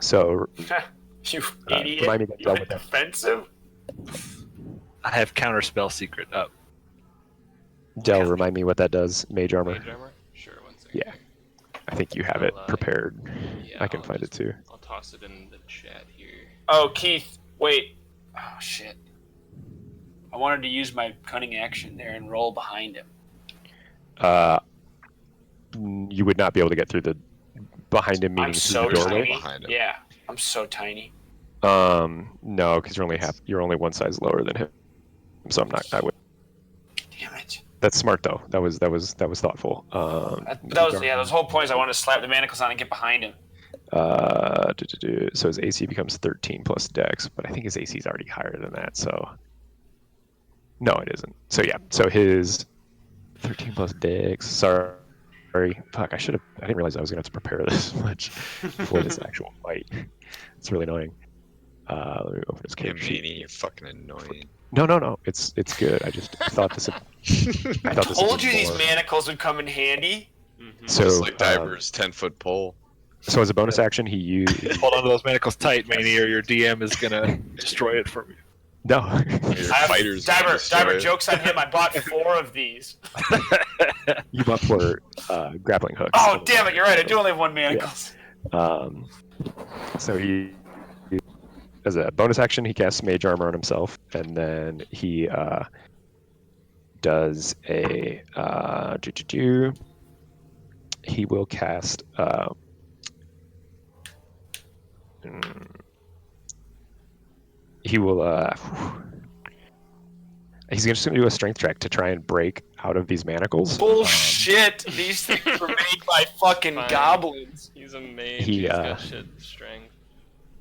So You idiot. remind me that You dealt went with that. defensive? I have Counterspell Secret up. Del, remind me what that does. Mage Armor. Mage armor? Sure, one second. Yeah. I think you have it I'll, prepared. Yeah, I can I'll find it just- too. I'll toss it in the chat here. Oh, Keith, wait. Oh, shit. I wanted to use my cunning action there and roll behind him. You would not be able to get through the behind him, meaning I'm through so the doorway. tiny. Behind him. Yeah, I'm so tiny. No, because you're only one size lower than him. So I'm not. I would. Damn it. That's smart though. That was thoughtful. That was those whole points. I wanted to slap the manacles on and get behind him. So his AC becomes 13 plus Dex, but I think his AC is already higher than that. So no, it isn't. So yeah. So his 13 plus Dex. Sorry. Fuck. I didn't realize I was gonna have to prepare this much for this actual fight. It's really annoying. Let me open his Damn, character sheet. Manny, you're fucking annoying. No. It's good. I thought this. I thought this would Told be you these more- manacles would come in handy. Mm-hmm. So Just like Diver's 10-foot pole. So as a bonus action, he used. Hold on to those manacles tight, Manny, or your DM is gonna destroy it for you. No. Your fighters Diver, destroy it. jokes on him. I bought 4 of these. You bought for grappling hooks. Oh, damn it! You're right. I do only have 1 manacles. So he, as a bonus action, he casts Mage Armor on himself, and then he does a. He will cast. He will. He's just going to do a strength check to try and break out of these manacles. Bullshit! These things were made by fucking Fine. goblins. He's a mage. He, He's got shit strength.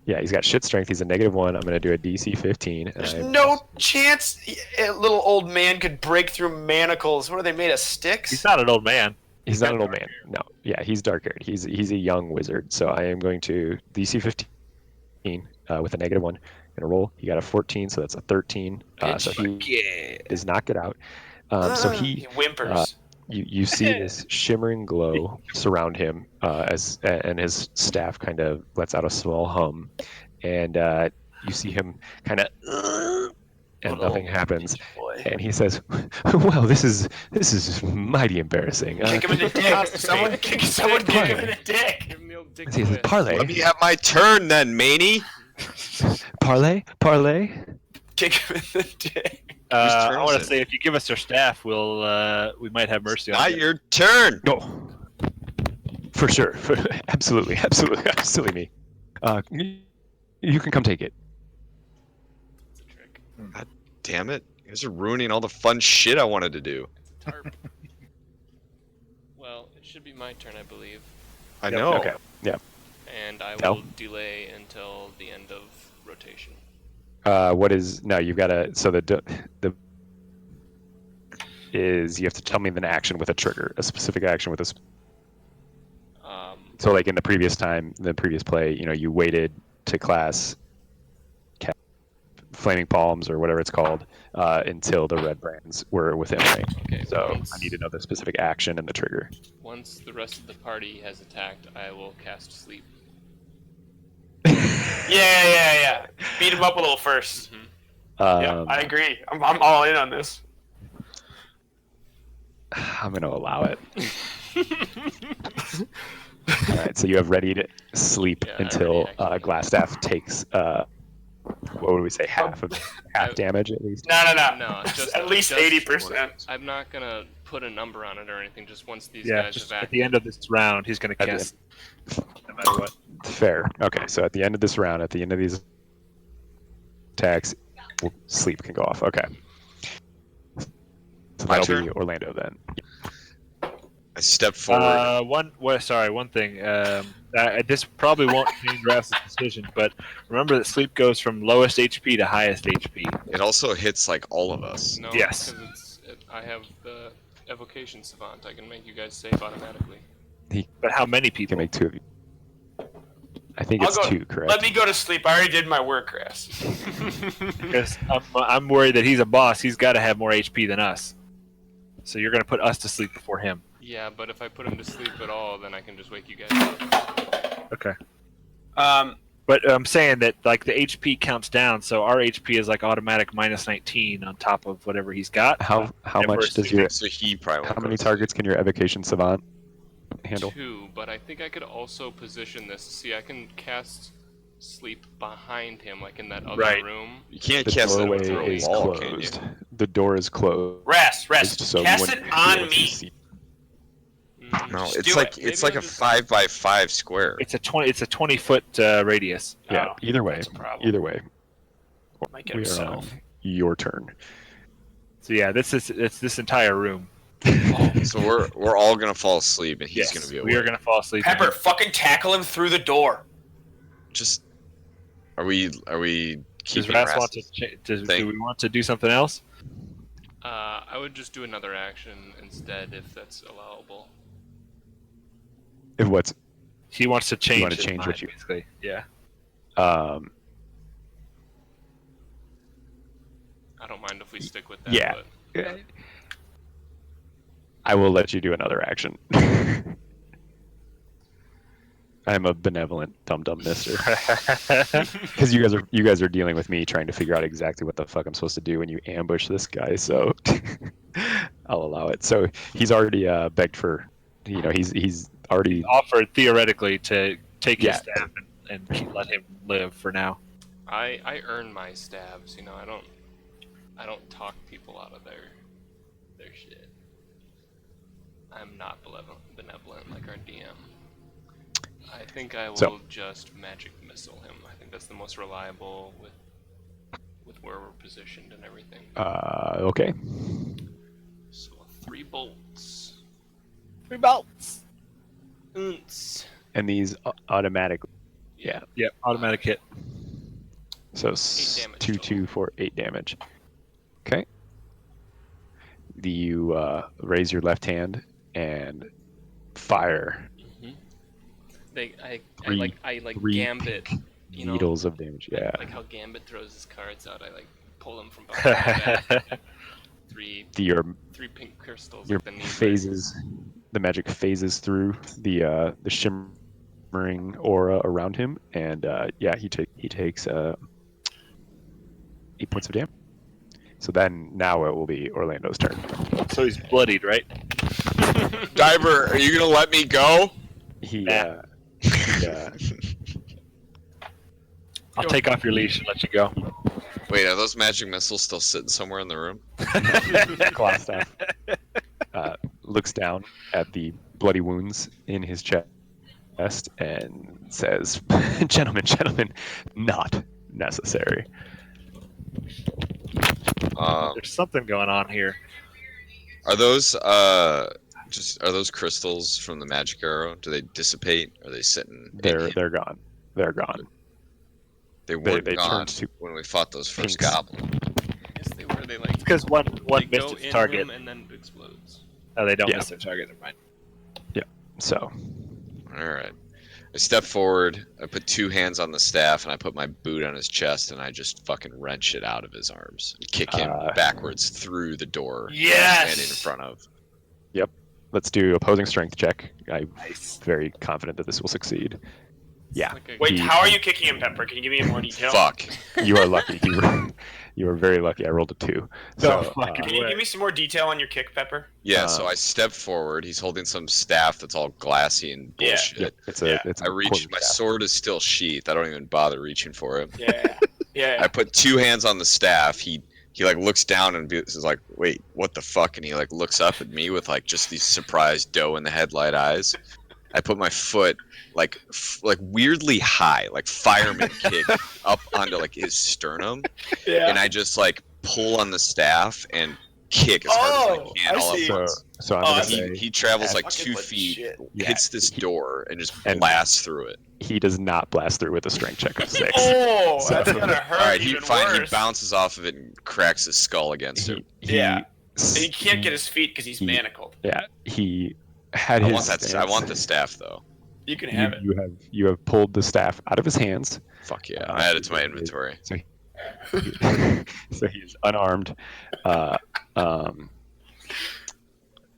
Yeah, he's got shit strength. He's a -1. I'm going to do a DC 15. and There's I- no chance a little old man could break through manacles. What are they made of? Sticks? He's not an old man. He's not an old man. No. Yeah, he's dark-haired. He's a young wizard. So I am going to DC 15 with a -1. Gonna roll. He got a 14, so that's a 13. So he Yeah. does not get out. So he whimpers. you see this shimmering glow surround him and his staff kind of lets out a small hum, and you see him kind of and nothing happens, and he says, "Well, this is mighty embarrassing." Kick him in the dick. Someone kick him in the dick. Give him the old dick he says, twist. "Parlay, Let me have my turn then, Manny. parlay." Kick him in the dick. I want is to it? say, if you give us your staff, we might have mercy on Not you. your turn. No, for sure, absolutely, silly me. You can come take it. It's a trick. Damn it. You guys are ruining all the fun shit I wanted to do. It's a tarp. Well, it should be my turn, I believe. I Yep, know. Okay. Yeah. And I Del? will delay until the end of rotation. What is no? You've got to. So the is you have to tell me an action with a trigger, a specific action with a. So like in the previous play, you waited to class Flaming Palms or whatever it's called until the red brands were within range. Okay, So once, I need to know the specific action and the trigger. once the rest of the party has attacked, I will cast sleep. Yeah. Beat him up a little first. Yeah, I agree. I'm all in on this. I'm going to allow it. All right, so you have ready to sleep Yeah, until ready, actually. Glassstaff takes what would we say, half damage at least. No. No, just At least just- 80%. I'm not gonna put a number on it or anything. Just once these Yeah, guys just have at acted. the end of this round, he's going to At the cast no matter what. Fair. Okay, so at the end of this round, at the end of these attacks, sleep can go off. Okay. So My that'll turn? be Orlando then. I step forward. One thing. This probably won't change Rass's decision, but remember that sleep goes from lowest HP to highest HP. It also hits like all of us. No, Yes. because I have the evocation savant. I can make you guys save automatically. But how many You people? can make 2 of you. I think I'll it's go- 2, correct? Let me go to sleep. I already did my work, Rass. Because I'm worried that he's a boss. He's got to have more HP than us. So you're going to put us to sleep before him. Yeah, but if I put him to sleep at all, then I can just wake you guys up. Okay. Um, But I'm saying that like the HP counts down, so our HP is like automatic minus 19 on top of whatever he's got. How And we're much does your So he probably. how won't many go to targets can your evocation savant handle? 2, but I think I could also position this. See, I can cast sleep behind him, like in that other Right. room. sleep. You can't The cast it doorway through a is wall, can you? closed. The door is closed. Rass, So you cast wouldn't it be on able to me. see. Mm, No, Just it's do like it. it's Maybe like I'll a just- 5x5 square. It's a 20-foot radius. Yeah. Oh, Either way. that's a problem. Either way. Might get We are himself. on your turn. So yeah, it's this entire room. So we're all gonna fall asleep, and he's Yes, gonna be awake. we are going to fall asleep. Pepper, fucking tackle him through the door. Just are we Does keeping Rass want Rass's to? Do thing? we want to do something else? I would just do another action instead, if that's allowable. If what's He wants to change. wanna his change what mind, you- basically. Yeah. I don't mind if we stick with that. Yeah. But I will let you do another action. I'm a benevolent dum mister. Because you guys are dealing with me trying to figure out exactly what the fuck I'm supposed to do when you ambush this guy, so I'll allow it. So he's already begged for, he's already Offered theoretically to take Yeah. his staff and let him live for now. I earn my stabs. I don't talk people out of their shit. I'm not benevolent like our DM. I think I will So- just magic missile him. I think that's the most reliable with where we're positioned and everything. okay. So 3 bolts. 3 bolts. Unts. And these automatic. Yeah. Yep. Automatic hit. So 8 damage 2, total. 2 for 8 damage. Okay. You raise your left hand and fire I Three- like three Gambit. needles of damage. Yeah. Like how Gambit throws his cards out. I like pull them from behind my back. Three pink crystals. Your like the knee phases, the magic phases through the shimmering aura around him, and he takes 8 points of damage. So then now it will be Orlando's turn. So he's bloodied, right? Diver, are you gonna let me go? He Nah. he, I'll take off your leash and let you go. Wait, are those magic missiles still sitting somewhere in the room? Glassstaff looks down at the bloody wounds in his chest and says, "Gentlemen, not necessary." There's something going on here. Are those are those crystals from the magic arrow? Do they dissipate? Or are they sitting? They're gone. They're gone. They weren't they gone turned to when we fought those first pinks. goblins. Yes, they were. They like Because one they missed go its in target. them and then it explodes. Oh, they don't Yeah. miss their target. Never mind. So All right. I step forward. I put 2 hands on the staff, and I put my boot on his chest, and I just fucking wrench it out of his arms and kick him backwards through the door. Yes! Standing in front of. let's do opposing strength check. I'm Nice. very confident that this will succeed. Yeah. Like a- Wait, He- how are you kicking him, Pepper? Can you give me more detail? Fuck. You are lucky. You were very lucky. I rolled a 2. No, So, fucking Can you give me some more detail on your kick, Pepper? Yeah, so Uh, I step forward. He's holding some staff that's all glassy and Yeah. bullshit. yep, it's Yeah. a I reach. important My staff. sword is still sheathed. I don't even bother reaching for it. Yeah. Yeah. I put 2 hands on the staff. He like looks down and is like, "Wait, what the fuck?" And he like looks up at me with like just these surprised doe in the headlight eyes. I put my foot like weirdly high, like fireman kick up onto like his sternum, yeah. and I just like pull on the staff and kick as hard as I can I all see. at once. So I'm Oh, gonna that's- say He travels like Fucking 2 what feet, shit. Yeah, hits this door, and just and- blasts through it. he does not blast through with a strength check of 6. Oh, So- that's gonna hurt All right, he even fine. He worse. bounces off of it and cracks his skull against it. Yeah. He can't get his feet because he's he- manacled. Yeah, he had I his. want that. I stance. want the staff though. You can have it. You have pulled the staff out of his hands. Fuck yeah! I add it to my inventory. So he's unarmed.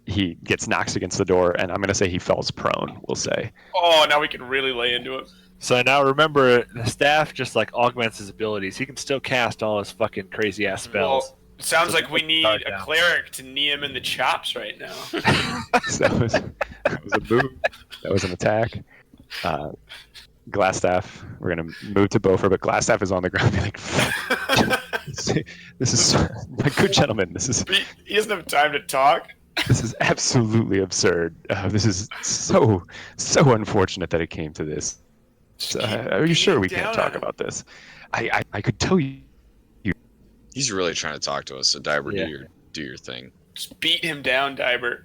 He gets knocked against the door, and I'm gonna say he falls prone. We'll say. Oh, now we can really lay into him. So now remember, the staff just like augments his abilities. He can still cast all his fucking crazy ass spells. Well, it sounds So like we put the need guard a down. cleric to knee him in the chops right now. So that was a move. That was an attack. Glassstaff. We're gonna move to Beaufort, but Glassstaff is on the ground. Be like, this is my good gentleman. This is he doesn't have time to talk. this is absolutely absurd. This is so unfortunate that it came to this. Are you sure we down can't on talk him. about this? I could tell you. He's really trying to talk to us. So Diver, Yeah. do your thing. Just beat him down, Diber.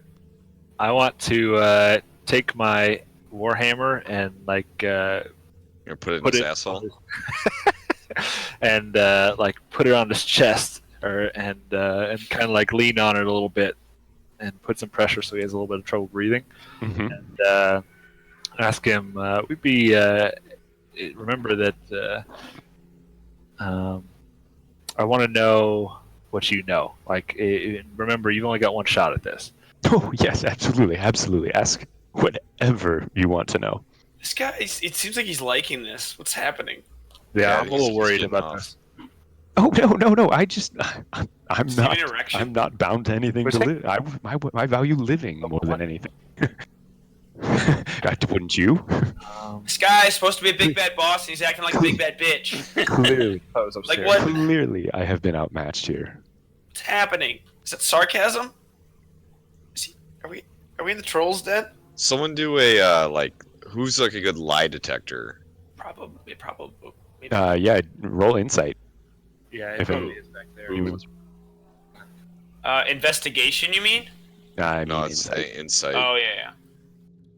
I want to take my warhammer and like You're gonna put it in put his it asshole. and like put it on his chest, and kind of like lean on it a little bit, and put some pressure so he has a little bit of trouble breathing. Mhm. And ask him. We'd be remember that. I want to know what you know. Like, remember, you've only got one shot at this. Oh yes, absolutely. Ask whatever you want to know. This guy, it seems like he's liking this. What's happening? Yeah, Yeah, I'm a little he's worried getting about off. this. Oh no! I'm Does he have not. an erection? I'm not bound to anything What's to that? live. I value living more than anything. Wouldn't you? This guy is supposed to be a big bad boss, and he's acting like a big bad bitch. Clearly, I was Like upstairs. what? clearly, I have been outmatched here. What's happening? Is that sarcasm? Are we in the trolls den? Someone do a who's like a good lie detector? Probably. Yeah. Roll insight. Yeah, If it it- probably is back there. Investigation, you mean? I mean, No, it's insight. insight. Oh yeah.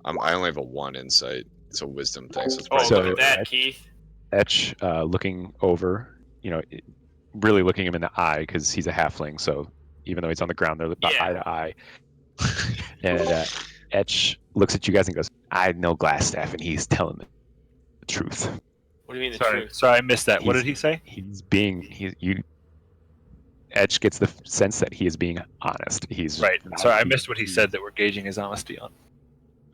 I only have a 1 insight. It's a wisdom thing. So it's Oh, probably So- look at that, Keith. Etch, looking over, really looking him in the eye because he's a halfling. So even though he's on the ground, they're about Yeah. eye to eye. And Etch looks at you guys and goes, "I know Glassstaff, and he's telling the truth. What do you mean the Sorry, truth? I missed that. What He's- did he say? Etch gets the sense that he is being honest. He's Right. Sorry, I missed what he said that we're gauging his honesty on.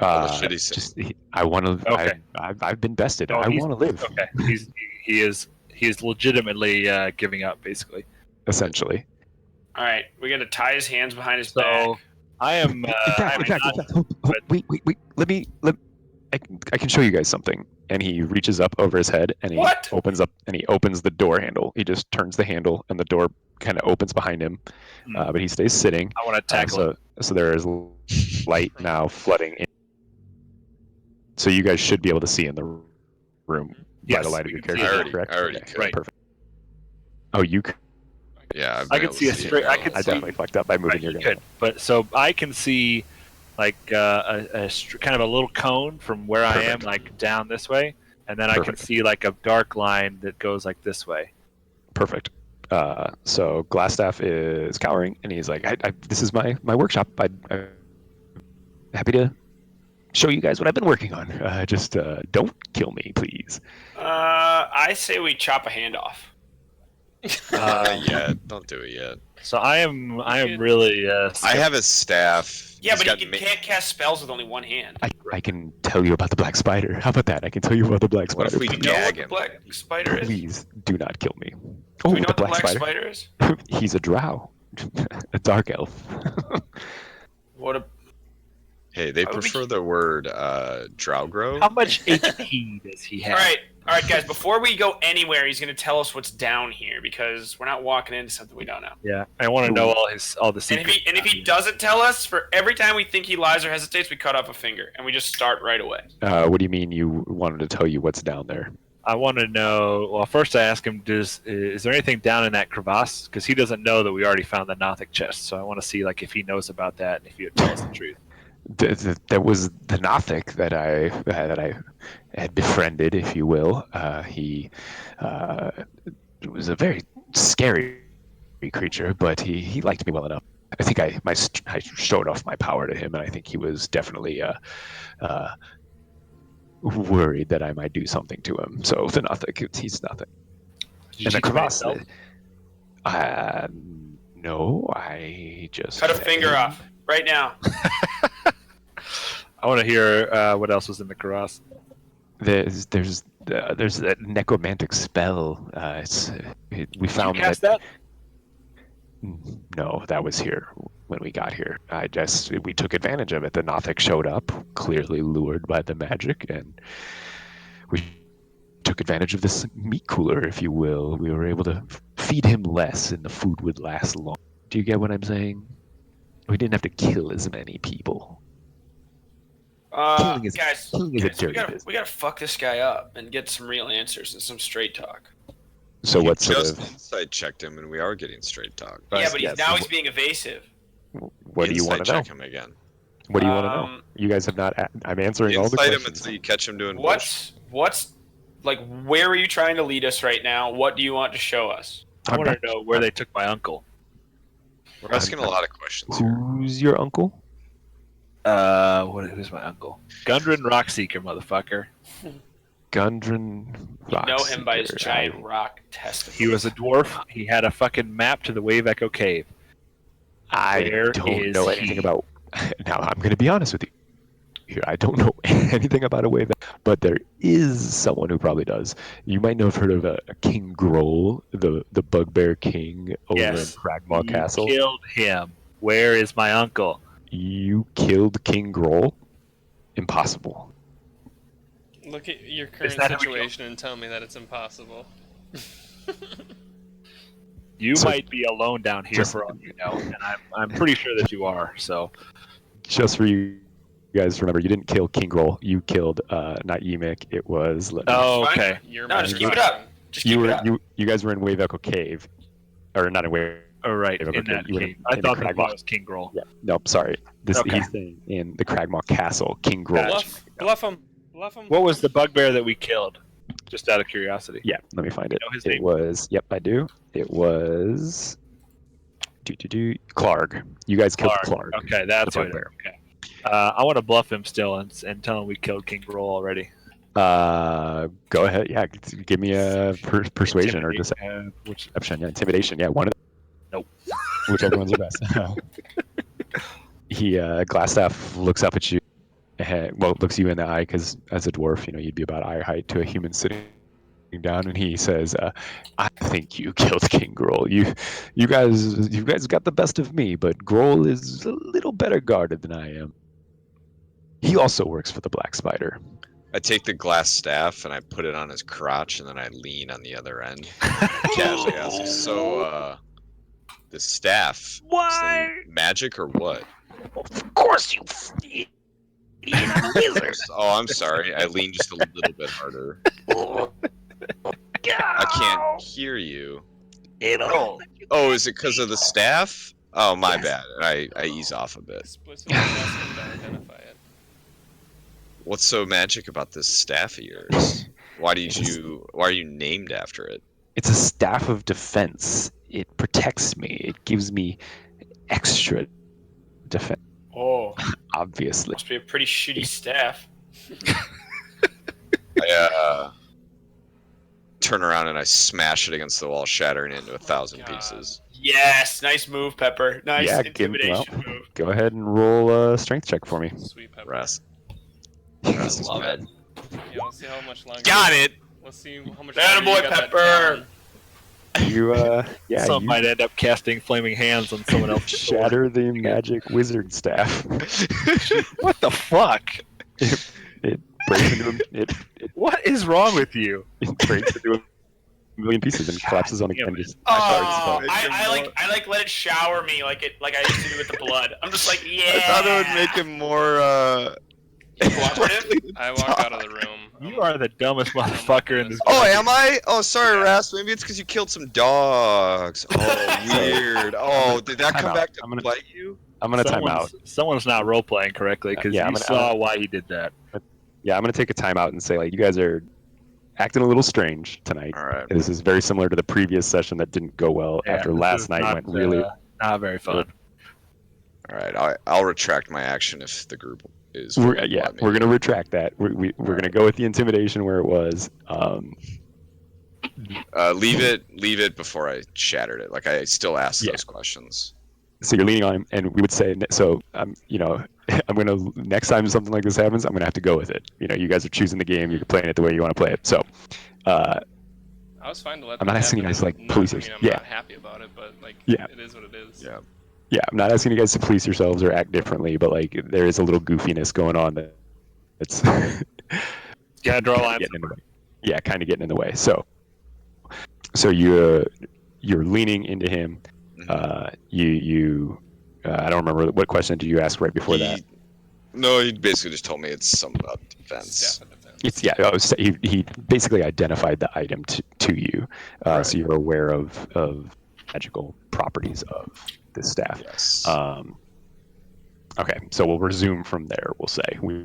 Oh, the shit he said. I want to. Okay. I've been bested. No, I he's- want to live. Okay, he is legitimately giving up, basically. Essentially. All right, we got to tie his hands behind his back. So I am. I'm not- Wait. I can show you guys something. And he reaches up over his head and he What? opens the door handle. He just turns the handle and the door kind of opens behind him. But he stays sitting. I want to tackle it. So there is light now flooding in. So you guys should be able to see in the room by Yes, the light of we your can see character. it. Correct? I already Okay, could. Right. Perfect. Oh, you could. Yeah, I've I been can able to see a it straight- I now. can I see- definitely fucked up by moving Right, your you gun. could, but so I can see like kind of a little cone from where I am, Perfect. like down this way, and then I can Perfect. see like a dark line that goes like this way. Perfect. So Glassstaff is cowering, and he's like, "This is my workshop. I'm happy to show you guys what I've been working on. Just don't kill me, please." I say we chop a hand off. Not yet. Don't do it yet. So I am could- really. I have a staff. Yeah, He's but got you ma- can't cast spells with only one hand. I can tell you about the black spider. How about that? I can tell you about the black What spider. if we Do you know what gag the him? black spider is? Please do not kill me. Do Oh, we know the what the black black spider. spider is? He's a drow, a dark elf. What a Hey, they Why would we- prefer the word Draugro. How much HP does he have? All right, guys. Before we go anywhere, he's gonna tell us what's down here because we're not walking into something we don't know. Yeah, I want to know all the And secrets. if he doesn't tell us, for every time we think he lies or hesitates, we cut off a finger and we just start right away. What do you mean you wanted to tell you what's down there? I want to know. Well, first I ask him, is there anything down in that crevasse? Because he doesn't know that we already found the Nothic chest. So I want to see like if he knows about that and if he would tell us the truth. That was the Nothic that I had befriended, if you will. He was a very scary creature, but he liked me well enough. I think I showed off my power to him, and I think he was definitely worried that I might do something to him. So the Nothic, he's nothing. Did you And the teach him crevasse. yourself? No, I just Cut a finger off right now. I want to hear what else was in the crevasse. There's that necromantic spell. We Did you found cast that? No, that was here when we got here. We took advantage of it. The Nothic showed up, clearly lured by the magic, and we took advantage of this meat cooler, if you will. We were able to feed him less, and the food would last long. Do you get what I'm saying? We didn't have to kill as many people. Killing is a dirty business. We gotta fuck this guy up and get some real answers and some straight talk. So what sort just of? inside checked him, and we are getting straight talk. Yeah, but yes, he's being evasive. What do you want to know? Check him again. What do you want to know? You guys have not. I'm answering all the Inside him questions. until you catch him doing What's like? Where are you trying to lead us right now? What do you want to show us? I want to know where they took my uncle. We're asking a lot of questions here. Who's your uncle? Who's my uncle? Gundren Rockseeker, motherfucker. Gundren. You know him by his Rockseeker. giant rock testicle. He was a dwarf. He had a fucking map to the Wave Echo Cave. I Where don't is know he? anything about. Now I'm going to be honest with you. Here, I don't know anything about a wave, but there is someone who probably does. You might have heard of a King Grohl, the Bugbear King over Yes. in Cragmaw You Castle. killed him. Where is my uncle? You killed King Grohl? Impossible. Look at your current that who we situation and tell me that it's impossible. You So- might be alone down here Just- for all you know, and I'm pretty sure that you are. So Just for you guys, remember, you didn't kill King Grohl. You killed not Yemic. It was. oh, Fine. okay. You're No, my just keep it friend. up. Just keep it up. You guys were in Wave Echo Cave, or not in Wave. All right, Okay, in that you were cave. in I the thought that Cragmaw. was King Grohl. Yeah. Nope. Sorry. Okay. He's saying in the Cragmaw Castle, King Grohl. Bluff him. Bluff him. What was the bugbear that we killed? Just out of curiosity. Yeah, let me find it. know his It name? was. Yep, I do. It was. Clarg. You guys killed Clarg. Okay, that's The what. bugbear. Okay. I want to bluff him still and tell him we killed King Grohl already. Go ahead. Yeah, give me a persuasion or Intimidate. deception. Yeah, intimidation. Yeah, one of them. Nope. Whichever one's your best. He Glassstaff looks up at you. Looks you in the eye because as a dwarf, you'd be about eye height to a human sitting down, and he says, "I think you killed King Grohl. You guys got the best of me, but Grohl is a little better guarded than I am. He also works for the Black Spider." I take the glass staff and I put it on his crotch, and then I lean on the other end. Casually ask, so, the staff, Why? is it magic or what? Of course you. Oh, I'm sorry. I lean just a little bit harder. I can't hear you. Oh, is it because of the staff? Oh, my bad. I ease off a bit. Explicitly ask him to identify it. What's so magic about this staff of yours? Why are you named after it? It's a staff of defense. It protects me. It gives me extra defense. Oh, Obviously. must be a pretty shitty staff. I turn around and I smash it against the wall, shattering it into 1,000 God. pieces. Yes, nice move, Pepper. Nice Yeah, intimidation move. Go ahead and roll a strength check for me. Sweet pepper. Rest. I love it. Yeah, let's see how much longer. Got it. Let's see how much. Attaboy, longer you got that Pepper. down. Some You might end up casting flaming hands on someone else. shatter the magic wizard staff. What the fuck? It breaks into it What is wrong with you? breaks into a million pieces and collapses on the damn and it. just Oh, thought- I like let it shower me like I used to do with the blood. I'm just like, yeah. I thought it would make him more Cooperative? I walk out of the room. You are the dumbest motherfucker in this. Oh, am I? Oh, sorry, Rast. Maybe it's because you killed some dogs. Oh, weird. Oh, did that Time come out. back to I'm gonna- bite you? I'm gonna time out. Someone's not role playing correctly because Yeah, I'm you gonna- saw why he did that. Yeah, I'm gonna take a time out and say like you guys are acting a little strange tonight. All right. This is very similar to the previous session that didn't go well Yeah, after this last is night not, went really. not very fun. All right. I'll retract my action if the group is. We're, willing to yeah, let me. we're gonna retract that. We're gonna go with the intimidation where it was. Leave it before I shattered it. Like I still ask Yeah. those questions. So you're leaning on him, and we would say so. You know, I'm gonna next time something like this happens, I'm gonna have to go with it. You know, you guys are choosing the game. You're playing it the way you want to play it. So, I was fine to let. I'm that not asking you happen. guys, like, Not- police I us. mean, I'm Yeah. not happy about it, but like, Yeah. it is what it is. Yeah. yeah, I'm not asking you guys to police yourselves or act differently, but like there is a little goofiness going on that it's Gotta draw lines. getting in the way. Yeah, kind of getting in the way. So you're leaning into him. Mhm. I don't remember what question did you ask right before that. No, he basically just told me it's some about defense. Staff of defense. It's he basically identified the item to you, Right. so you're aware of magical properties of this staff. Yes. Okay, so we'll resume from there. We'll say we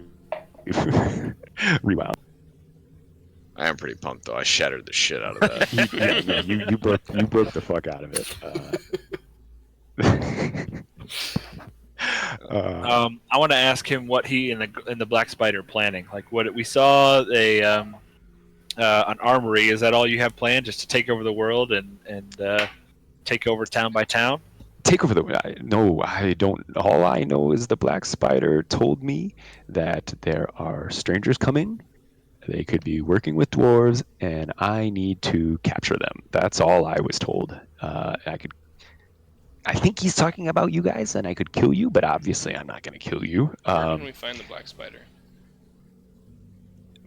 rewound. I am pretty pumped though. I shattered the shit out of that. You broke the fuck out of it. I want to ask him what he and the Black Spider planning. Like what we saw an armory. Is that all you have planned? Just to take over the world and take over town by town? Take over no, I don't. All I know is the Black Spider told me that there are strangers coming. They could be working with dwarves, and I need to capture them. That's all I was told. I think he's talking about you guys, and I could kill you, but obviously I'm not going to kill you. Where can we find the Black Spider?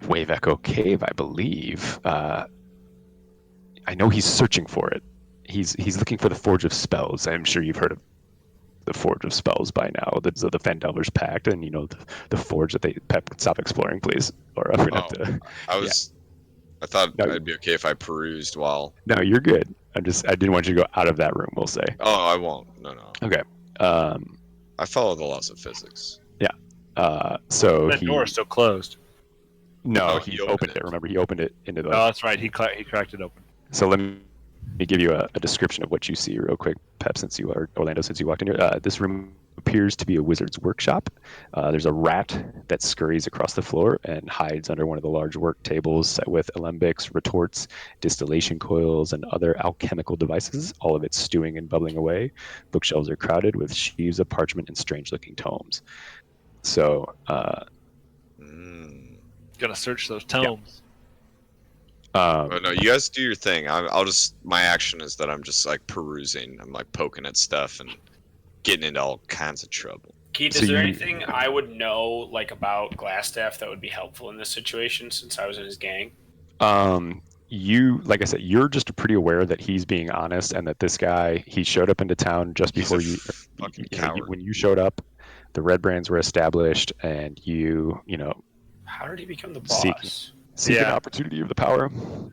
Wave Echo Cave, I believe. I know he's searching for it. He's looking for the Forge of Spells. I'm sure you've heard of the Forge of Spells by now. The Fendelver's Pact, and you know the forge that they. Pep, stop exploring, please, or I'm gonna have to. I thought No. it'd be okay if I perused while. No, you're good. I didn't want you to go out of that room. We'll say. Oh, I won't. No. Okay. I follow the laws of physics. So That door is still closed. No, Oh, he he opened opened it. it. Remember, he opened it into the. Oh, that's right. He cracked it open. So let me give you a description of what you see real quick, Pep, since you are Orlando, since you walked in here. This room appears to be a wizard's workshop. There's a rat that scurries across the floor and hides under one of the large work tables set with alembics, retorts, distillation coils, and other alchemical devices, all of it stewing and bubbling away. Bookshelves are crowded with sheaves of parchment and strange-looking tomes. So, Gonna search those tomes. But no, you guys do your thing. I'll just. My action is that I'm just like perusing. I'm like poking at stuff and getting into all kinds of trouble. Keith, So is there you- anything I would know like about Glassstaff that would be helpful in this situation since I was in his gang? You, like I said, you're just pretty aware that he's being honest and that this guy, he showed up into town just He's a before you, fucking you know, coward. when you showed up, the Red Brands were established, and you know, How did he become the Seeking. boss? seek an Yeah. opportunity of the power.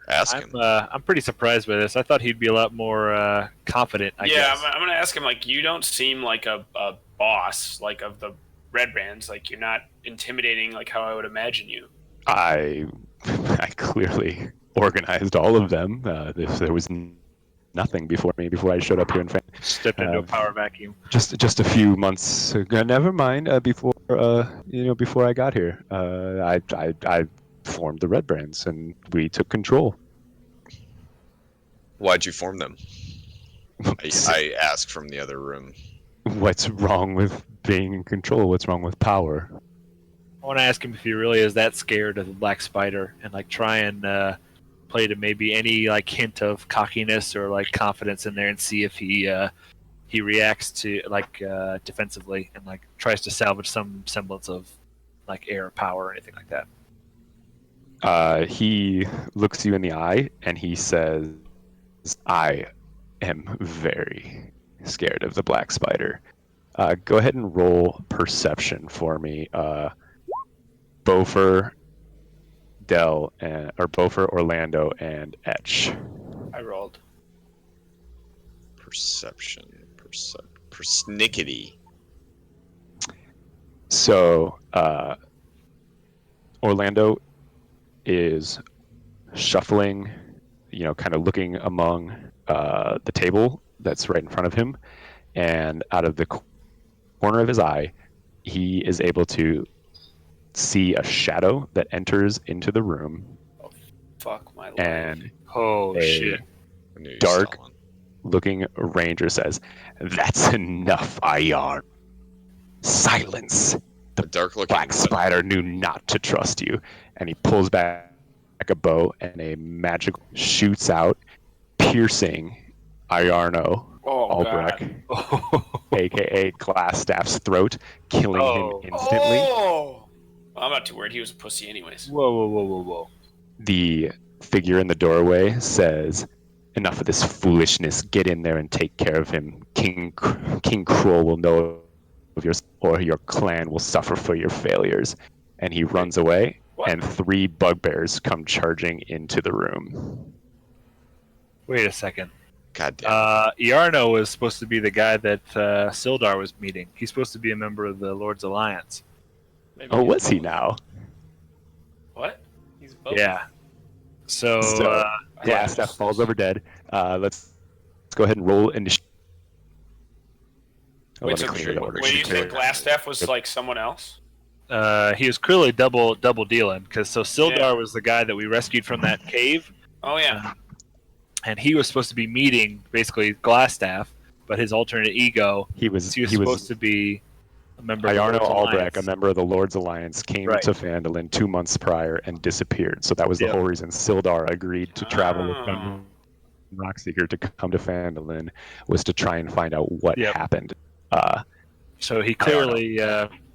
Ask him. I'm pretty surprised by this. I thought he'd be a lot more confident. I yeah, guess. I'm gonna ask him like, you don't seem like a boss like of the Red Brands. Like you're not intimidating like how I would imagine you. I clearly organized all of them. There was nothing before me before I showed up here in France. Stepped into a power vacuum. Just a few months ago. Never mind. Before before I got here, I formed the Red Brands and we took control. Why'd you form them? I asked from the other room. What's wrong with being in control? What's wrong with power? I want to ask him if he really is that scared of the Black Spider, and like try and play to maybe any like hint of cockiness or like confidence in there, and see if he reacts to like defensively and like tries to salvage some semblance of like air power or anything like that. He looks you in the eye and he says, "I am very scared of the Black Spider." Go ahead and roll perception for me. Bofer, Dell, or Bofer, Orlando, and Etch. I rolled. Perception. Persnickety. So Orlando is shuffling, kind of looking among the table that's right in front of him, and out of the corner of his eye, he is able to see a shadow that enters into the room, Fuck my life. and Oh a shit! I knew you Dark. saw one. looking ranger says, "That's enough, Ayarn. Silence. A dark looking. Black Spider knew not to trust you." And he pulls back a bow, and a magic shoots out, piercing Ayarno Oh, Albrecht, God. aka Glassstaff's throat, killing Oh. him instantly. Oh! I'm not too worried. He was a pussy anyways. Whoa! The figure in the doorway says, "Enough of this foolishness. Get in there and take care of him. King Cruel will know of yours, or your clan will suffer for your failures." And he runs away, What? and 3 bugbears come charging into the room. Wait a second. God damn. Iarno was supposed to be the guy that Sildar was meeting. He's supposed to be a member of the Lord's Alliance. Maybe Oh, he's was he both. now? What? He's both. Yeah. So, So, Glassstaff falls over dead. Let's go ahead and roll initiative. Wait, so you said Glassstaff was like someone else? he was clearly double dealing because Sildar was the guy that we rescued from that cave, Oh, yeah. and he was supposed to be meeting basically Glassstaff, but his alternate ego, He was supposed to be a member of the Ayarno Lord's Albrecht, a Alliance. member of the Lord's Alliance, came Right. to Phandalin 2 months prior and disappeared. So that was the Yep. whole reason Sildar agreed to travel with Oh. them. Rockseeker to come to Phandalin was to try and find out what Yep. happened. So he clearly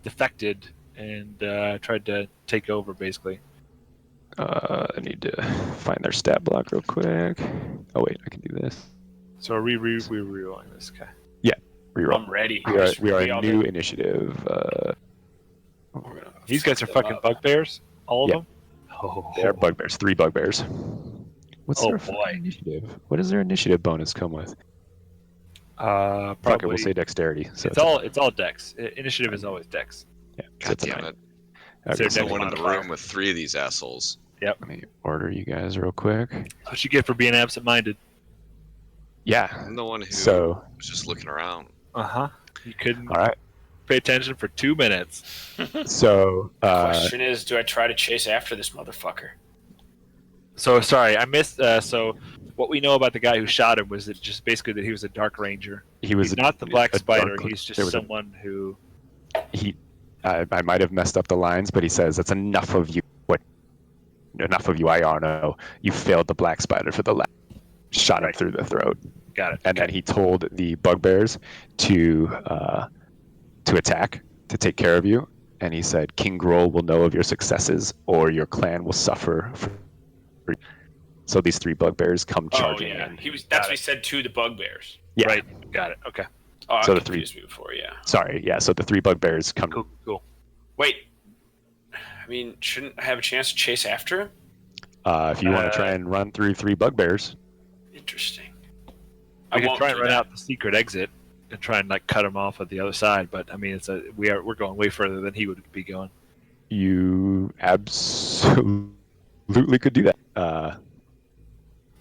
defected and tried to take over, basically. I need to find their stat block real quick. Oh wait, I can do this. So are we re-rolling this guy? Reroll. I'm ready. We are all a new did. initiative. We're gonna These guys are fuck them fucking up. bugbears, all of Yeah. them. Oh, They are bugbears. 3 bugbears. What's Oh, their boy. fucking initiative? What does their initiative bonus come with? Fuck it, probably. we'll say dexterity. So It's all dex. Initiative is always dex. yeah. so God it's a damn 9. it. It's Okay, their So dex one in the modifier. room with 3 of these assholes. let me order you guys real quick. That's what you get for being absent-minded. Yeah. I'm the one who So, was just looking around. You couldn't all right. pay attention for 2 minutes. So, Question is, do I try to chase after this motherfucker? So sorry, I missed. So what we know about the guy who shot him was that just basically that he was a Dark Ranger. he was He's not the Black a Spider. dark- He's just there was a- someone who. I might have messed up the lines, but he says, "That's enough of you. Enough of you, Ayarno. You failed the Black Spider for the last." Shot him through the throat, Got it. and then he told the bugbears to attack, to take care of you. And he said, "King Grohl will know of your successes, or your clan will suffer." So these 3 bugbears come Oh, charging yeah. in. That's what he said to the bugbears. Yeah. Right. Got it. Okay. Oh, So I the 3 confused me before, yeah. Sorry, yeah. So the 3 bugbears come. Cool. Wait. I mean, shouldn't I have a chance to chase after him? If you want to try and run through 3 bugbears, Interesting. We could won't try and do run that. out the secret exit and try and cut him off at the other side. But I mean, we're going way further than he would be going. you absolutely could do that.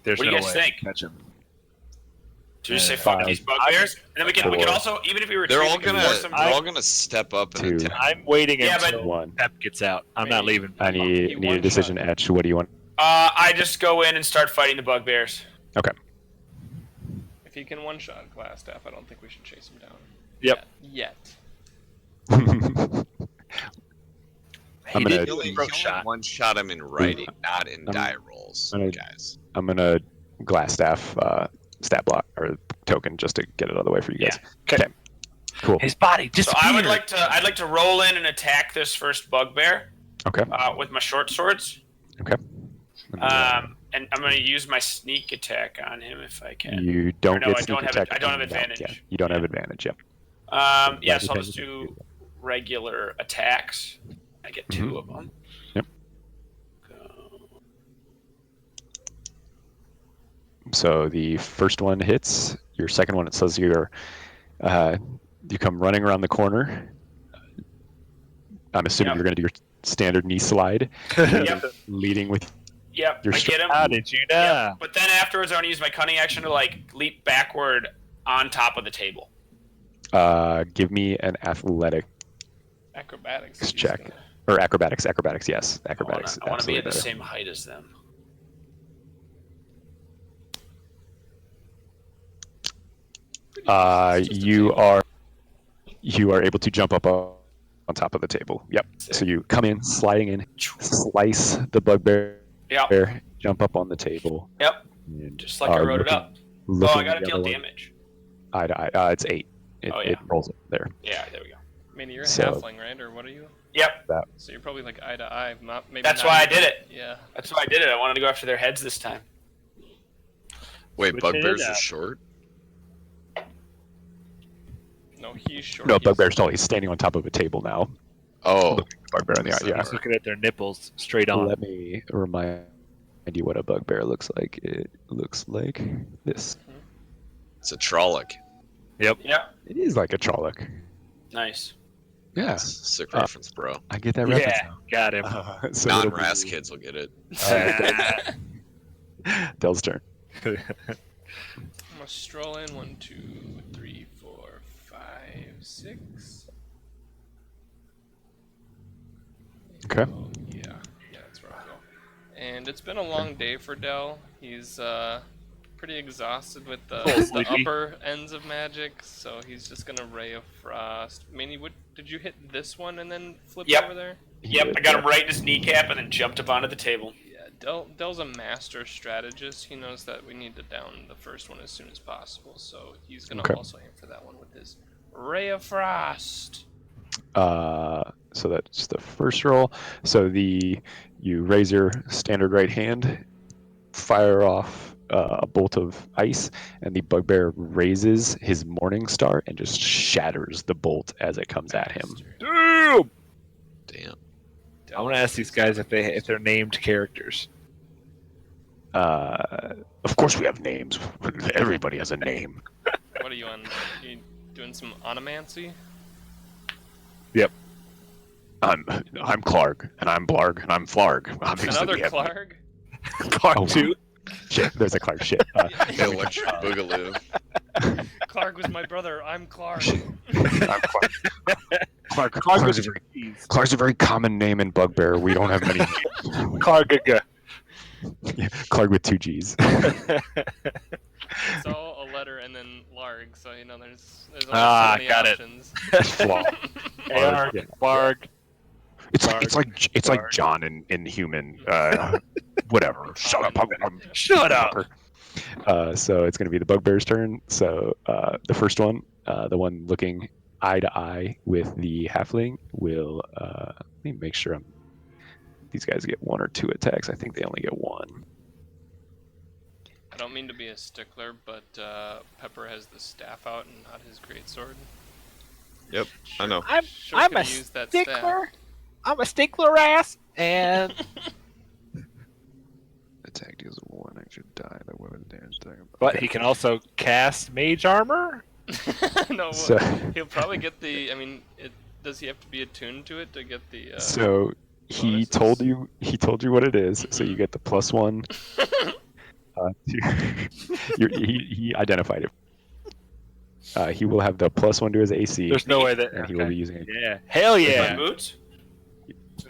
There's What do no you guys way think? to catch him. To just say Yeah. fuck these bugbears, and then we can 4. also, even if we were They're all retreating, we can gonna force them. they're all gonna step up and 2. attack. I'm waiting Yeah, but- until 1. Pep gets out. I'm not Maybe. leaving. I need a one decision, shot. Etch. What do you want? I just go in and start fighting the bugbears. Okay. If he can one-shot Glassstaff, I don't think we should chase him down. Yep. Yet. He I'm gonna- did He only broke shot. one shot him in writing, not in die rolls, I'm gonna- guys. I'm gonna Glassstaff stat block or token just to get it out of the way for you guys. Okay. Cool. His body So disappeared. I'd like to roll in and attack this first bugbear Okay. with my short swords. Okay. And I'm going to use my sneak attack on him if I can. You don't Or no, get I sneak don't have attack. I don't have on that advantage. yet. You don't have advantage. Yep. Yeah, Yeah, so I'll just do regular attacks, I get 2 of them. Yep. Go. So the first one hits. Your second one, it says you come running around the corner. I'm assuming Yep. you're going to do your standard knee slide, Yep. leading with Yep. Your I get him. How did you know? Yep. But then afterwards, I want to use my cunning action to like leap backward on top of the table. give me an athletics Acrobatics. he's check. gonna- Or acrobatics, yes. Acrobatics. I want to be absolutely at the better. same height as them. It's just a You table. are able to jump up on top of the table. Yep. So you come in, sliding in, slice the bugbear, Yep. jump up on the table. Yep. and Just like I are wrote it looking- up. Oh, looking I gotta the deal other way. damage. Eye to eye. It's 8. It Oh, yeah. rolls it there. Yeah, there we go. I mean, you're a So- halfling, right? Or what are you? Yep. So you're probably like eye to eye, not maybe. That's not why I even- did it. Yeah. That's why I did it. I wanted to go after their heads this time. Wait, Switch bugbears it are up. short? No, he's short. No, he's- bugbear's tall. He's standing on top of a table now. Oh, Looking at bugbear in the eye. So- Yeah. Just looking at their nipples straight on. Let me remind you what a bugbear looks like. It looks like this. it's a Trolloc. Yep. It is like a Trolloc. Nice. Yeah, That's a sick reference, bro. I get that reference Yeah, got him. now. So it'll Non-RAS be, kids will get it. Dell's turn. I'm gonna stroll in 1, 2, 3, 4, 5, 6. Okay. Oh, yeah, that's where I'll go. And it's been a long day for Dell. He's pretty exhausted with the Sleepy. upper ends of magic, so he's just gonna Ray of Frost. Manny, did you hit this one and then flip Yep. over there? Yep. I got him right in his kneecap and then jumped up onto the table. Yeah, Dell's a master strategist. He knows that we need to down the first one as soon as possible, so he's gonna Okay. also aim for that one with his Ray of Frost. So that's the first roll. So you raise your standard right hand, fire off a bolt of ice, and the bugbear raises his morning star and just shatters the bolt as it comes at him. Damn! Damn. I want to ask these guys if they're named characters. Of course, we have names. Everybody has a name. What are you on? You doing some onomancy? I'm Clark, and I'm Blarg, and I'm Flarg. Obviously, Another we have- Clark? Clark Oh, too. Shit, there's a Clark. Shit. The electric boogaloo. Clark was my brother. I'm Clark. I'm Clark. Clark Clark's, a with very, cheese. Clark's a very common name in Bugbear. We don't have many. Clargaga. Yeah, Clark with 2 G's. It's all a letter and then Larg, so you know there's only Ah, so many got it. options. Flaw. Clark. Yeah. Clark. It's Clark. it's like Clark. John in Human. Whatever. Shut up. I'm Shut up. So it's going to be the Bugbear's turn. So the first one, the one looking eye to eye with the halfling, will. Let me make sure these guys get 1 or 2 attacks. I think they only get 1. I don't mean to be a stickler, but Pepper has the staff out and not his greatsword. Yep, I know. Sure I'm could've a used that stickler. I'm a stickler ass, and Attack deals 1 extra die. That weapon damage. but he can also cast mage armor. staff. No, So, he'll probably get the. I mean, does he have to be attuned to it to get the? so he bonuses? told you what it is. So you get the +1. He identified it. He will have the +1 to his AC, There's no way that. and he will okay. be using it. Yeah. Hell My yeah. boots?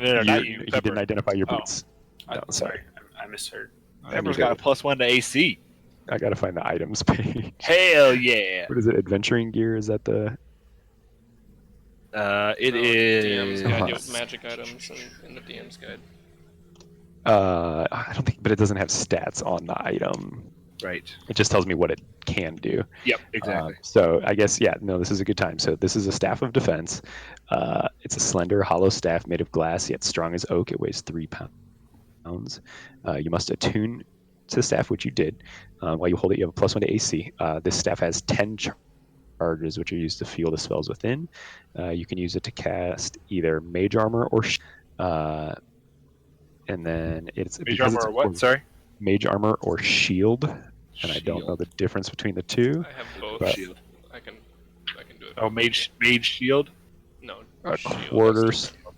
No, not you. He Pepper. didn't identify your Oh. boots. I'm No, sorry. I misheard. Pepper's got a +1 to AC. I gotta find the items page. Hell yeah. What is it? Adventuring gear? Is that the? It No, is. DM's guide you with magic items in the DM's guide. I don't think, but it doesn't have stats on the item. Right. It just tells me what it can do. Yep. Exactly. So I guess this is a good time. So this is a staff of defense. It's a slender, hollow staff made of glass, yet strong as oak. It weighs 3 pounds. You must attune to the staff, which you did. While you hold it, you have a +1 to AC. This staff has 10 charges, which are used to fuel the spells within. You can use it to cast either mage armor or And then it's Mage because armor it's or what? Sorry. mage armor or shield, and I don't know Shield. the difference between the two. I have both. But- Shield. I can do it. Oh, mage shield. No. A shield, quarter that's different.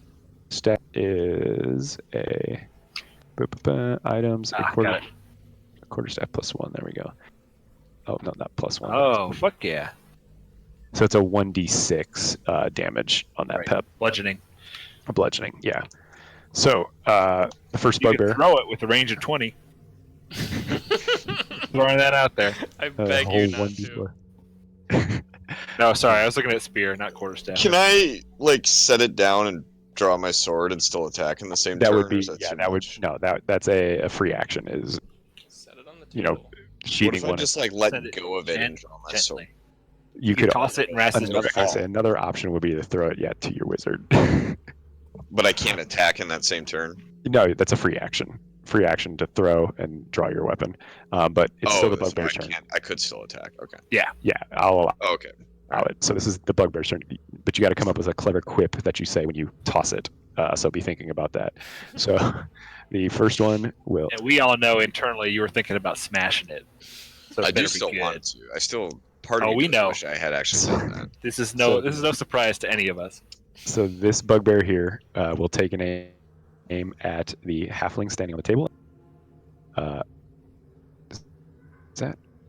Stat is a items Ah, got it. a quarter staff +1. There we go. Oh no, not +1. Oh, fuck yeah! So it's a 1d6 damage on that Right. pep. Bludgeoning. Bludgeoning, yeah. So the first You can bugbear. throw it with a range of 20. Throwing that out there. I beg you not to. 1d4. No, sorry, I was looking at spear, not quarterstaff. Can I like set it down and draw my sword and still attack in the same That turn? would or be is too much? that's a free action. Is Set it on the table. you know What cheating if I one. just like let Send it go of it and draw my sword? Gently. You You could toss it and Rasmus another, will I fall. say another option would be to throw it to your wizard. But I can't attack in that same turn. No, that's a free action. Free action to throw and draw your weapon. But it's still the so bugbear's I turn. can't. I could still attack. Okay. Yeah, I'll allow Oh, okay. it. So this is the bugbear's turn. But you got to come up with a clever quip that you say when you toss it. So be thinking about that. So the first one will. And we all know internally you were thinking about smashing it. So I it do better be still good. want to. I still. Part of Oh, me we does know. wish I had actually done that. This is So- no surprise to any of us. So this bugbear here will take an aim at the halfling standing on the table.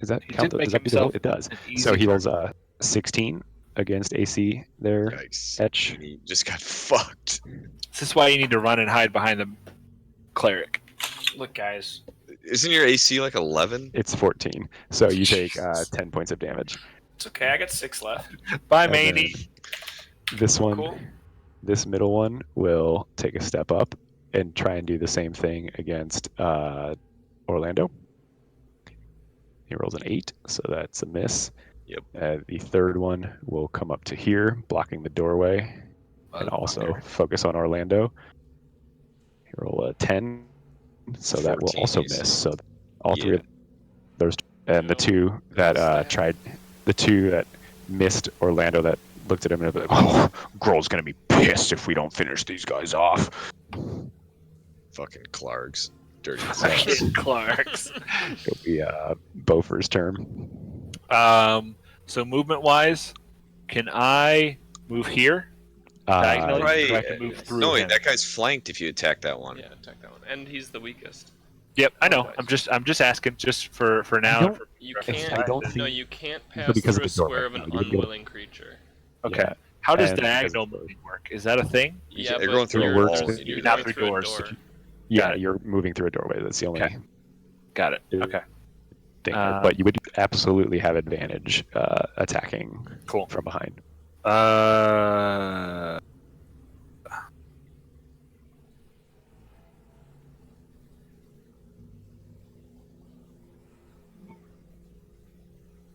Is that He count? did Does make that do the roll? himself It does. an easy So he rolls target. 16 against AC there. Yikes. Etch. And he just got fucked. This is why you need to run and hide behind the cleric. Look, guys. Isn't your AC like 11? It's 14. So you take Jesus. 10 points of damage. It's okay. I got 6 left. Bye, And then Maney. This one, Cool. this middle one will take a step up and try and do the same thing against Orlando. He rolls an 8, so that's a miss. Yep. The third one will come up to here, blocking the doorway, and also focus on Orlando. He roll a 10, so that will 14 also AC. miss. So all three Yeah. of those, and the two that tried, the two that missed Orlando that looked at him and was like, "Oh, Grohl's gonna be pissed if we don't finish these guys off." Fucking Clarks. Dirty Fucking Clarks. It'll be Beaufort's turn. So movement wise, can I move here diagonally? right. Or I can move through No, him? that guy's flanked if you attack that one. Yeah, attack that one. And he's the weakest. Yep, I know. Otherwise. I'm just asking, just for now. don't- You I can't. don't No, think- you can't So pass because through of a the doorway, square of an no, you wouldn't be able- unwilling creature. Okay. Yeah. How does And diagonal because of moving work? Is that a thing? Yeah, You're but going through you're, walls, you're, but you're not going through a doors. door. Yeah, Got it. you're moving through a doorway. That's the only Okay. Got it. Yeah. Okay. thing. Uh, But you would absolutely have advantage attacking Cool. from behind.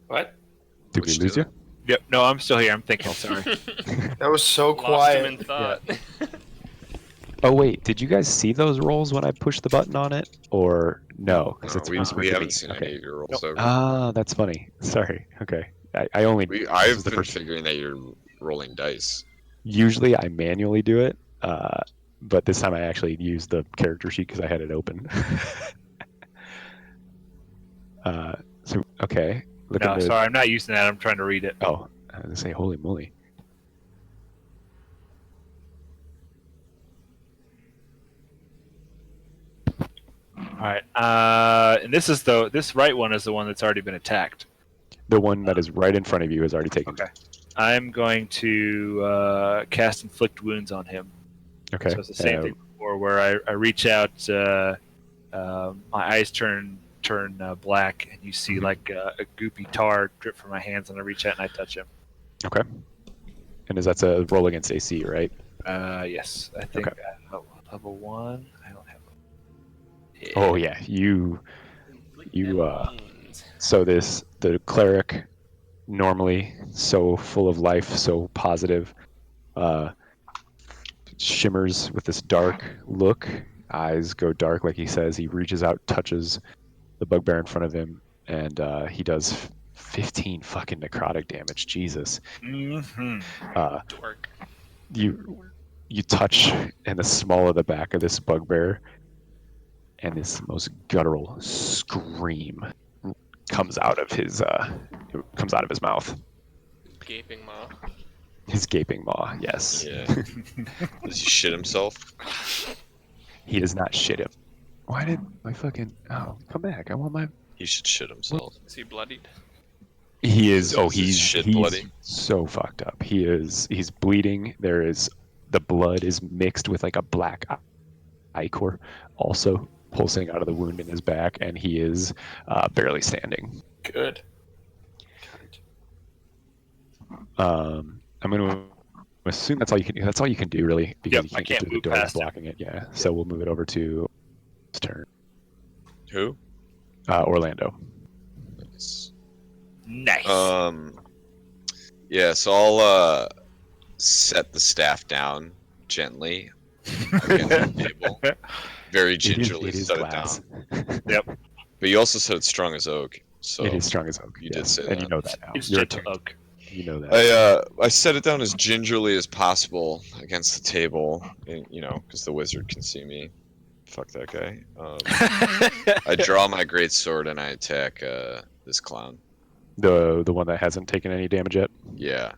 What? Did What we you lose you? doing? Yep. No, I'm still here. I'm thinking. Sorry. That was so Lost him in quiet. thought. Oh wait, did you guys see those rolls when I pushed the button on it, or no? Because No, it's we whispered we to haven't me. seen Okay. any of your rolls over. Ah, that's funny. Sorry. Okay. I only. this I've is the been first- figuring that you're rolling dice. Usually I manually do it, but this time I actually used the character sheet because I had it open. So okay. Look No, at the. sorry. I'm not using that. I'm trying to read it. Oh, I was gonna say, holy moly. All right. And this right one is the one that's already been attacked. The one that is right in front of you is already taken. Okay. I'm going to cast Inflict Wounds on him. Okay. So it's the same thing before, where I reach out, my eyes turn black, and you see like a goopy tar drip from my hands, and I reach out and I touch him. Okay. And is that a roll against AC, right? Yes, I think Okay. level 1. I don't have. Yeah. Oh yeah, you. So the cleric, normally so full of life, so positive, shimmers with this dark look. Eyes go dark, like he says. He reaches out, touches the bugbear in front of him, and he does 15 fucking necrotic damage. Jesus. Mhm. Uh, Dork. you you touch in the small of the back of this bugbear, and this most guttural scream comes out of his mouth. Gaping maw. His gaping maw. Yes. Yeah. Does he shit himself? He does not shit him. Why did my fucking come back? I want my. He should shit himself. Is he bloodied? He is. Is Oh, his he's shit he's bloody? so fucked up. He's bleeding. There is the blood is mixed with like a black ichor, also pulsing out of the wound in his back, and he is barely standing. Good. I'm going to assume that's all you can. That's all you can do, really, because Yep, you I can't get can't through the move door past him. blocking it. Yeah. So we'll move it over to his turn. Who? Orlando. Nice. Yeah, so I'll set the staff down gently against the table. Very gingerly it is set glass. it down. But you also said it's strong as oak. So It is strong as oak. You did say and you that. know that now. It's You're gentle attuned. oak. You know that. I set it down as gingerly as possible against the table, and, because the wizard can see me. Fuck that guy. I draw my great sword and I attack this clown. The one that hasn't taken any damage yet. Yeah,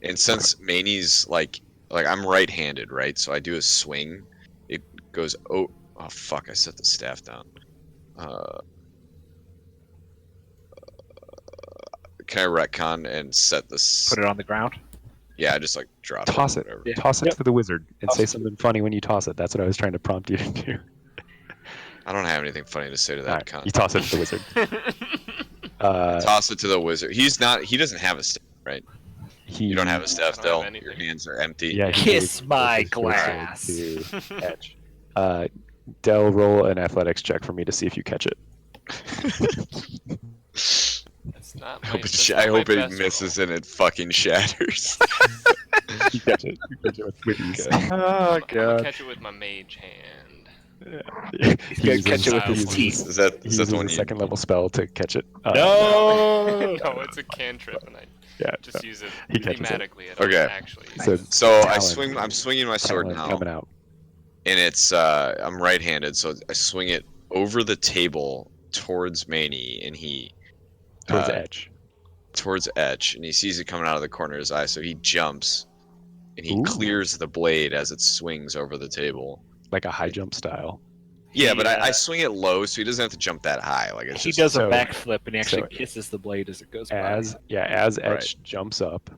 and since Maney's like I'm right-handed, right? So I do a swing. It goes oh fuck! I set the staff down. Can I retcon and set this? Put it on the ground. Yeah, I just like drop Toss it. it. Whatever. Yeah. Toss it Yep. to the wizard and Toss say it. something funny when you toss it. That's what I was trying to prompt you to do. I don't have anything funny to say to that Alright, con. you toss it to the wizard. Toss it to the wizard. He doesn't have a staff, right? He, You don't have a staff, I don't Del. have Your anything. hands are empty. Yeah, he Kiss gave my his sword glass. to Edge. Del, roll an athletics check for me to see if you catch it. That's not my. I hope that's it, not I my hope it best misses roll. and it fucking shatters. You catch it. You catch it with ease. Oh I'm gonna god. catch it with my mage hand. He's gonna catch it with his teeth. Is that He the uses one a you? second level spell to catch it. No. No, it's a cantrip, and I Yeah. just use it He catches it. thematically. I don't Okay. actually. use So- it. So Talon. I'm swinging my sword Talon now, coming out. and it's I'm right-handed, so I swing it over the table towards Maney, and he Towards Edge. towards Etch, and he sees it coming out of the corner of his eye, so he jumps, and he Ooh. clears the blade as it swings over the table. Like a high jump style. Yeah, but I Yeah. swing it low, so he doesn't have to jump that high. Like it's He just does So- a backflip and he actually so- kisses the blade as it goes by. As Edge Right. jumps up,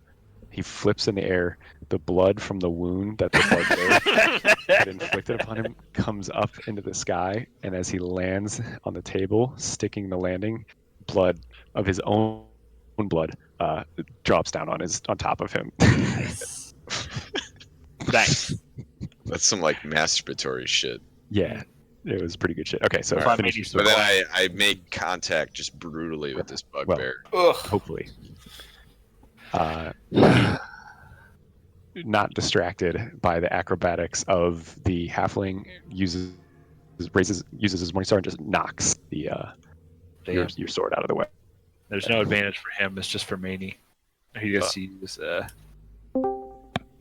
he flips in the air. The blood from the wound that the bugbear had inflicted upon him comes up into the sky, and as he lands on the table, sticking the landing, blood of his own blood drops down on top of him. Nice. Nice. that's some like masturbatory shit. Yeah, it was pretty good shit. Okay, so Alright. finish Maybe your so. But sword, then I make contact just brutally with this bugbear. Ugh. hopefully. Not distracted by the acrobatics of the halfling, uses his morning star and just knocks the your sword out of the way. There's no advantage for him. It's just for Maney. He just sees.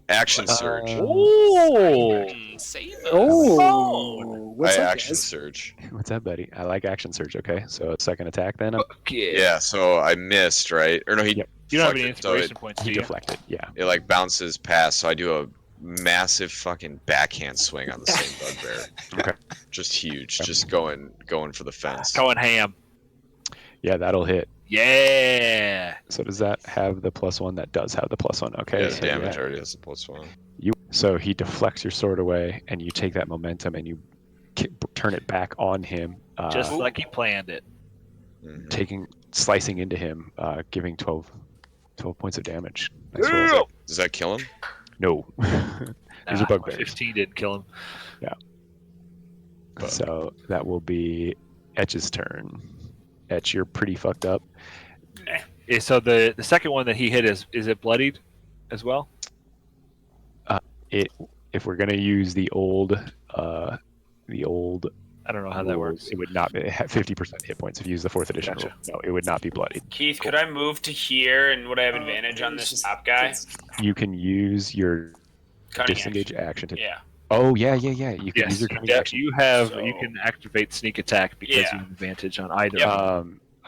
Action surge. Oh. Save us. Oh. I action surge. What's that, buddy? I like action surge. Okay, so second attack then. Yeah, so I missed, right? Or no, he Yep. You don't have any deflected, so inspiration points, do He you? deflected. Yeah. it like bounces past, so I do a massive fucking backhand swing on the same bugbear. Okay. Just huge, just going for the fence. Going ham. Yeah, that'll hit. Yeah. So does that have the +1? That does have the +1. Okay. Yeah, so the damage yeah. already has a +1. So he deflects your sword away, and you take that momentum and you turn it back on him, Just like he planned it. Mhm. slicing into him, giving 12 points of damage. Nice roll. Does that kill him? No. These are bugbears. 15 didn't kill him. So that will be Etch's turn. Etch, you're pretty fucked up. Yeah, so the second one that he hit is it bloodied as well? If we're gonna use the old I don't know how that rules, works. it would not be 50% hit points if you use the 4th edition Gotcha. rule. No, it would not be bloodied. Keith, could I move to here, and would I have advantage on this top guy? You can use your Cunning disengage action. action. To... Yeah. Oh yeah. You can use Yes, your cunning yeah, action. you So- can activate sneak attack because Yeah. you have advantage on either. Yep.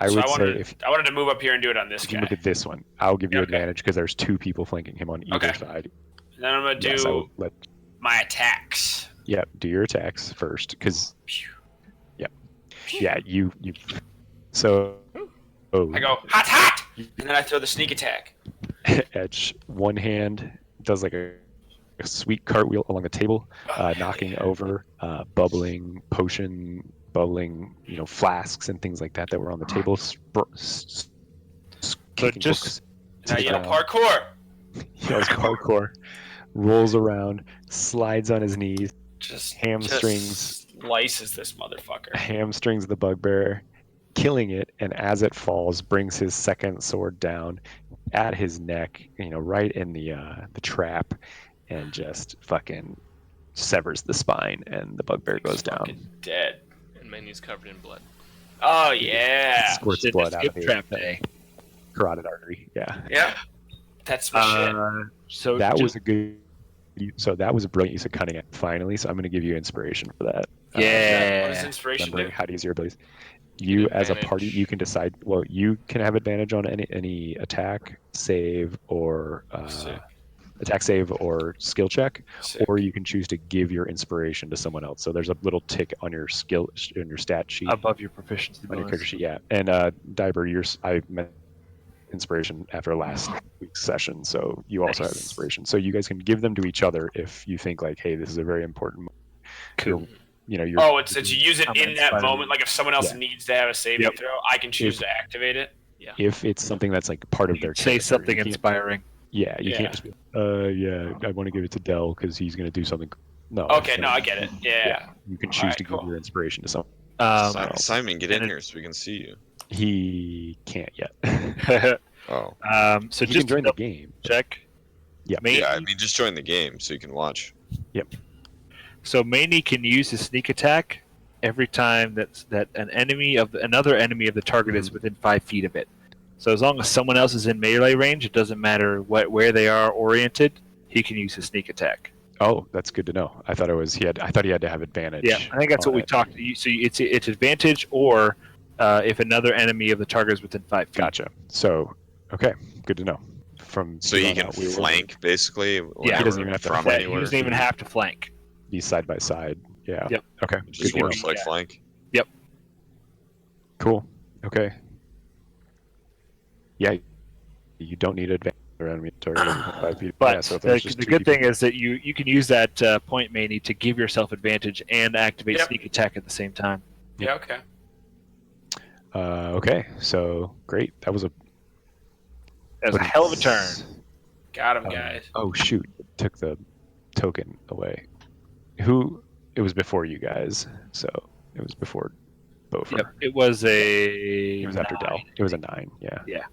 I So would I say wanted, if I wanted to move up here and do it on this you guy. look at this one, I'll give you Okay. advantage because there's 2 people flanking him on either Okay. side. And then I'm gonna Yes, I do would let. my attacks. Yeah, do your attacks first, because yeah, you. So. Oh. I go hot, and then I throw the sneak attack. Etch one hand does like a sweet cartwheel along the table, knocking over bubbling flasks and things like that were on the table. Kicking just- books. And I to the yell ground. parkour. Yells parkour, rolls around, slides on his knees, Just Hamstrings. just slices this motherfucker. hamstrings the bugbear, killing it, and as it falls, brings his second sword down at his neck, right in the trap, and just fucking severs the spine, and the bugbear goes down. Fucking dead. And Manny's covered in blood. Oh yeah. Squirts Shit, blood it's out of skip the trap day. carotid artery. Yeah, Yeah. That's my shit. So that just- was a good. So that was a brilliant use of cunning it. Finally, so I'm going to give you inspiration for that. Yeah. What does inspiration do? Remembering how to use your abilities. get You, as a party, advantage. you can decide. Well, you can have advantage on any attack, save, or Sick. attack, save, or skill check, Sick. or you can choose to give your inspiration to someone else. So there's a little tick on your stat sheet above your proficiency on your bonus. character sheet. Yeah, and Diber, I meant inspiration after last week's session, so you also have Nice. inspiration. So you guys can give them to each other if you think like, hey, this is a very important moment. Cool. You're Oh, it's that you use it I'm in that inspired. moment. Like if someone else Yeah. needs to have a saving Yep. throw, I can choose If- to activate it. if it's something that's like part of You their say character, something you can't- inspiring. Yeah, you Yeah. can't just be, yeah, I want to give it to Dell because he's going to do something. No. Okay, it's no, gonna- I get it. Yeah. You can choose Alright, to cool. give your inspiration to someone. Simon, get and in it- here so we can see you. He can't yet. Oh. So he just can join to the game. check. Yeah. Manny, Yeah, I mean, just join the game so you can watch. So Manny can use his sneak attack every time that another enemy of the target is within 5 feet of it. So as long as someone else is in melee range, it doesn't matter where they are oriented. He can use his sneak attack. Oh, that's good to know. I thought I thought he had to have advantage. Yeah, I think that's on what we it. talked. So it's advantage, or if another enemy of the target is within 5 feet. Gotcha. So, okay, good to know. From So here he on can out, we will flank, basically. Yeah. whenever He doesn't even have to from flank. He anywhere. doesn't even have to flank. be side by side. Yeah. Yep. Okay. It just Good to works know. like Yeah. flank. Cool. Okay. Yeah. You don't need advantage or enemy target within 5 feet. But yeah, so if there's the just good two people- thing is that you can use that point, Manny, to give yourself advantage and activate Yep. sneak attack at the same time. Yeah. Okay. Okay. So great. That was a. That was a hell of a turn. Got him, Um, guys. Oh shoot! Took the token away. Who? It was before you guys, so it was before Bofer. Yep, it was a. It was after 9. Dell. It was a 9. Yeah. Yeah.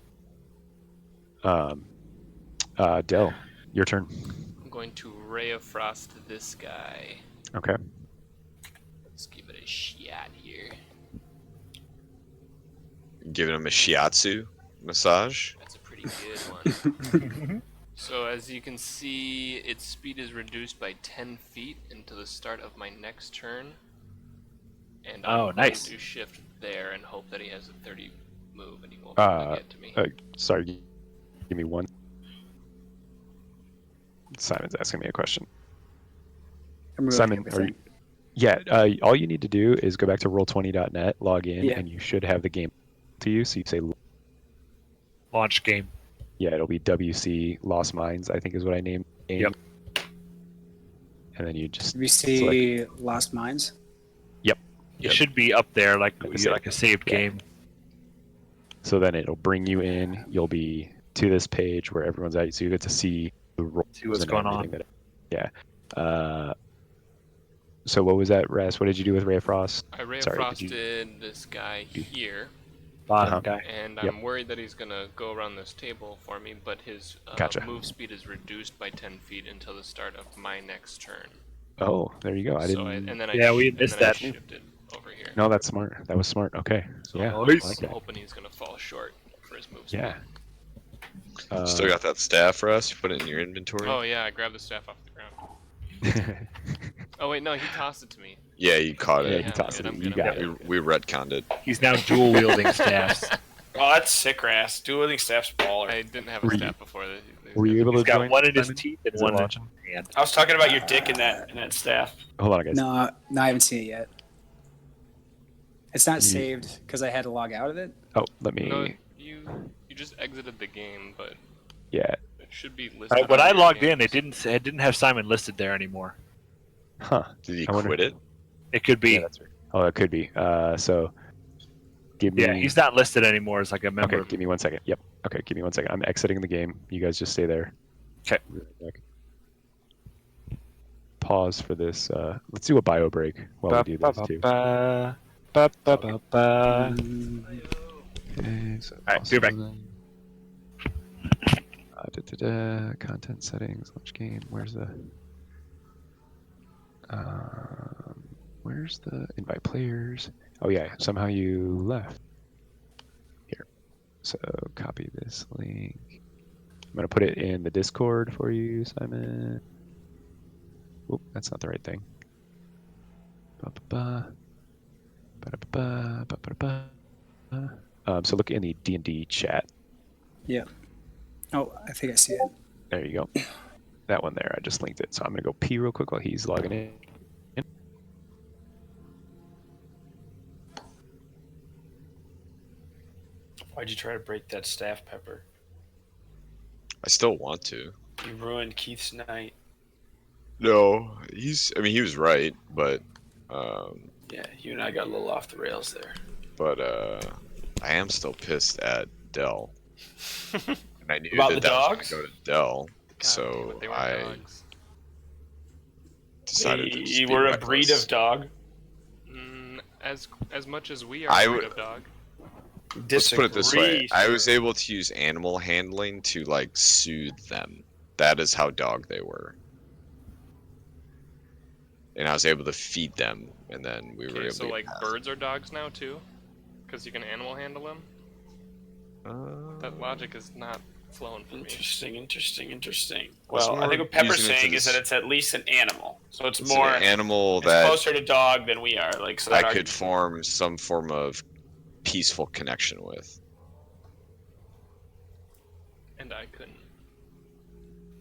Dell, your turn. I'm going to Ray of Frost this guy. Okay. Let's give it a shot here. Giving him a shiatsu massage. That's a pretty good one. So as you can see, its speed is reduced by 10 feet until the start of my next turn. And Oh, I'm nice. going to shift there and hope that he has a 30 move and he won't get to me. Sorry. Give me one. Simon's asking me a question. I'm really Simon, are you? Yeah. All you need to do is go back to roll20.net, log in, Yeah. and you should have the game to you. So you say, Launch game. yeah, it'll be WC Lost Mines, I think is what I named. the game. Yep. And then you just Did we see Lost Mines? It should be up there like Like a a saved Yeah. game. So then it'll bring you in. You'll be to this page where everyone's at. So you get to see the rolls See what's and going on. everything yeah. So what was that, Ras? What did you do with Ray of Frost? I Ray of sorry, did you- Frosted this guy here, Bottom Uh-huh. guy. and Yep. I'm worried that he's gonna go around this table for me, but his Gotcha. move speed is reduced by 10 feet until the start of my next turn. Oh, there you go. I So didn't. and then Yeah, we and missed then I that. shifted over here. No, that's smart. That was smart. Okay. So Yeah. I Nice. like I'm that. hoping he's gonna fall short for his move speed. Yeah. Still got that staff for us? You put it in your inventory? Oh yeah, I grabbed the staff off the ground. Oh wait, no, he tossed it to me. Yeah, you caught Yeah, it. he tossed good, it. I'm You good, got I'm it. We retconned it. He's now dual wielding staffs. Oh, that's sick, Ras. Dueling staff's baller. I didn't have a Were you- staff before. Were you able He's to got join? one in his Simon? teeth and Is it one in his launching? hand. I was talking about your dick in that staff. Hold on, guys. No, no, I haven't seen it yet. It's not You- saved because I had to log out of it. Oh, let me. No, you just exited the game, but Yeah. it should be listed. When on I your logged in, games. it didn't have Simon listed there anymore. Huh. Did he I wonder- quit it? It could be. Yeah, that's right. Oh, it could be. So, give me. Yeah, he's not listed anymore as like a member. Okay, give me 1 second. Yep. Okay, give me 1 second. I'm exiting the game. You guys just stay there. 'Kay. Pause for this. Let's do a bio break while we do this too. Ba-ba-ba, Uh, ba-ba-ba. Okay, so Alright, be right back. Content settings, launch game. Where's the invite players? Oh yeah, somehow you left. Here. So copy this link. I'm gonna put it in the Discord for you, Simon. Oop, that's not the right thing. Ba-ba-ba. Ba-da-ba-ba. Ba-ba-da-ba. So look in the D&D chat. Oh, I think I see it. There you go. That one there. I just linked it. So I'm gonna go pee real quick while he's logging in. Why'd you try to break that staff, Pepper? I still want to. You ruined Keith's night. No, he was right, but Yeah, you and I got a little off the rails there. I am still pissed at Dell. And I knew About that the was dogs? gonna go to Dell, God damn so it, they weren't I dogs. decided to just You be were a breed reckless. of dog. As much as we are I a breed would- of dog. Let's put it this way: Disagree, I was sir. able to use animal handling to like soothe them. That is how dog they were. And I was able to feed them, and then we were Okay, able so to like birds are dogs now too, because you can animal handle them. That logic is not flowing for me. Interesting. That's Well, I more think what Pepper's using it to saying is that this- it's at least an animal. So it's It's more an animal it's that closer to dog than we are. Like so I that could form some form of peaceful connection with. And I couldn't.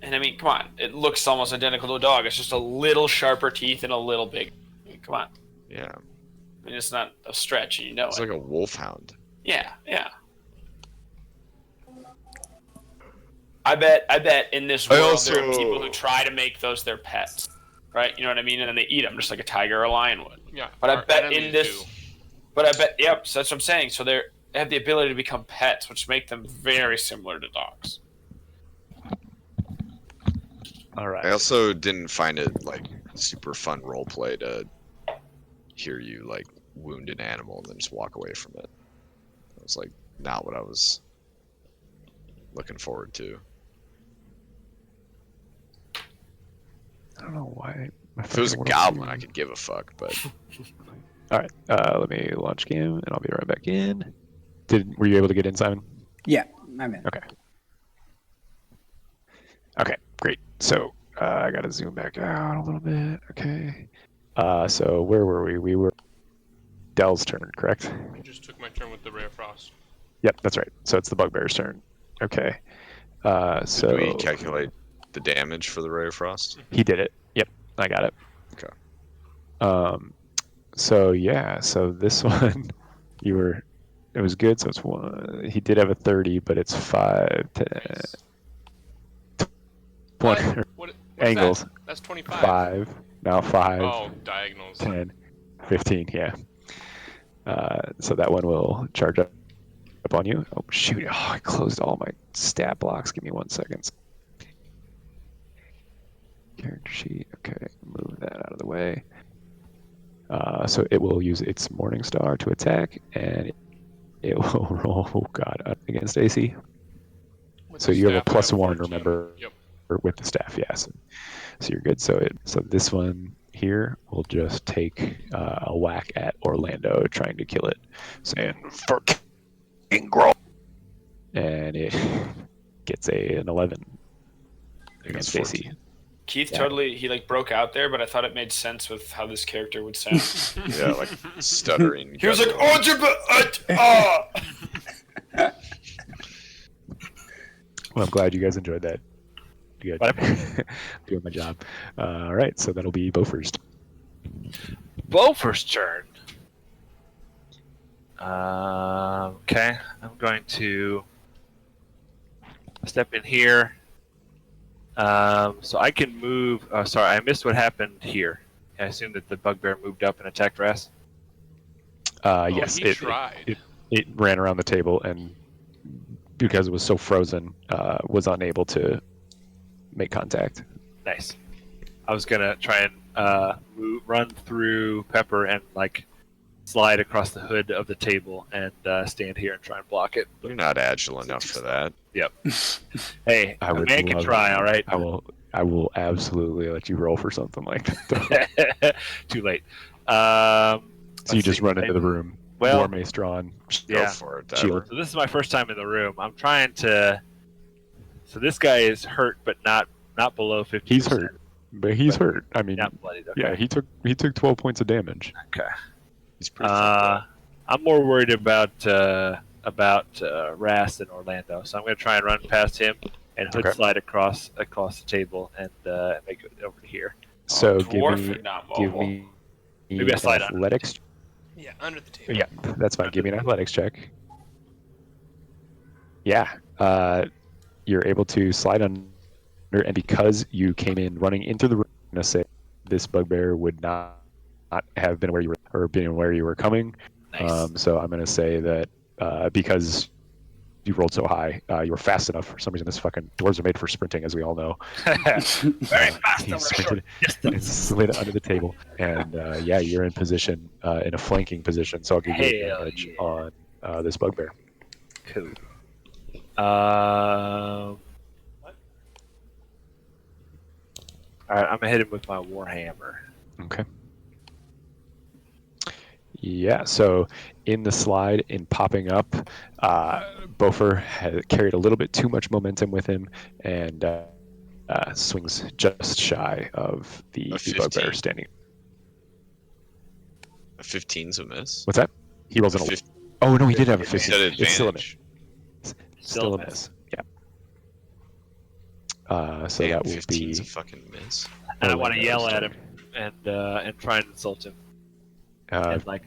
And I mean, come on, it looks almost identical to a dog. It's just a little sharper teeth and a little big. I mean, come on, Yeah, I mean, it's not a stretch, and you know it's it. like a wolfhound. Yeah. I bet in this I world there are also- people who try to make those their pets, right? You know what I mean? And then they eat them just like a tiger or a lion would. Yeah. But I our bet in enemies this, do. yep. So that's what I'm saying. So they have the ability to become pets, which make them very similar to dogs. All right. I also didn't find it like super fun roleplay to hear you like wound an animal and then just walk away from it. It was like not what I was looking forward to. I don't know why. If it was a goblin, I could give a fuck, but All right. Let me launch game, and I'll be right back in. Were you able to get in, Simon? Yeah, I'm in. Okay. Okay, great. So I got to zoom back out a little bit. Okay. So where were we? We were Dell's turn, correct? I just took my turn with the Ray of Frost. Yep, that's right. So it's the Bugbear's turn. Okay. So did we calculate the damage for the Ray of Frost? he did it. Yep, I got it. Okay. So yeah, so this one, it was good. So it's one. He did have a 30, but it's 5, 10, Nice. 20 What's angles. That? That's 25. 5. Now 5. Oh, diagonals. 10, 15, yeah. So that one will charge up on you. Oh, shoot. Oh, I closed all my stat blocks. Give me 1 second. Character sheet. Okay, move that out of the way. So it will use its Morning Star to attack, and it will roll, oh god, up against AC. With So the you have a staff, I plus have 1, 14. remember? Yep. With the staff, yes. So you're good. So this one here will just take a whack at Orlando, trying to kill it, saying "For King Grohl," and it gets an 11 I think it's against AC. 14. Keith Yeah. totally he like broke out there, but I thought it made sense with how this character would sound. Yeah, like stuttering. He was like, Well, I'm glad you guys enjoyed that. Good. Doing my job. All right, so that'll be Bo first. Bo first turn. Okay, I'm going to step in here. So I can move. Oh, sorry, I missed what happened here. I assume that the bugbear moved up and attacked Ras. Yes, he tried. It ran around the table and because it was so frozen, was unable to make contact. Nice. I was gonna try and run through Pepper and like slide across the hood of the table and stand here and try and block it. You're not agile enough for that. Yep. Hey, I a would man can love try. it. All right. I will absolutely let you roll for something like that. Too late. So you Let's just see. run into the room, Well, war mace drawn. Go Yeah. for it, Shield. Diver. So this is my first time in the room. I'm trying to. So this guy is hurt, but not below 50. He's hurt, but he's hurt. I mean, Not bloodied. Okay. yeah, he took 12 points of damage. Okay. He's pretty fucked up. I'm more worried about Rast and Orlando, so I'm going to try and run past him and hood Okay. slide across the table and make it over to here. So dwarf give me and not give mobile. me Maybe I slide an under. athletics. Yeah, under the table. Yeah, that's fine. Give me an athletics check. Yeah, you're able to slide under, and because you came in running into the room, I'm gonna say this bugbear would not have been where you were or been where you were coming. Nice. So I'm gonna say that because you rolled so high, you were fast enough. For some reason, this fucking doors are made for sprinting, as we all know. Very fast He over sprinted short and distance. slid under the table, and yeah, you're in position, in a flanking position. So I'll give you Hell advantage yeah. on this bugbear. Cool. All right, I'm gonna hit him with my warhammer. Okay. Yeah, so in the slide, in popping up, Bofer had carried a little bit too much momentum with him and swings just shy of the A bugbear 15. standing. A 15's a miss. What's that? He rolls an A 11. Oh, no, he did have a You 15. said It's still a miss. advantage. Still a miss. Yeah. So Damn, that will 15's be. a fucking miss. And I want to Orlando's yell at turn. him and try and insult him and like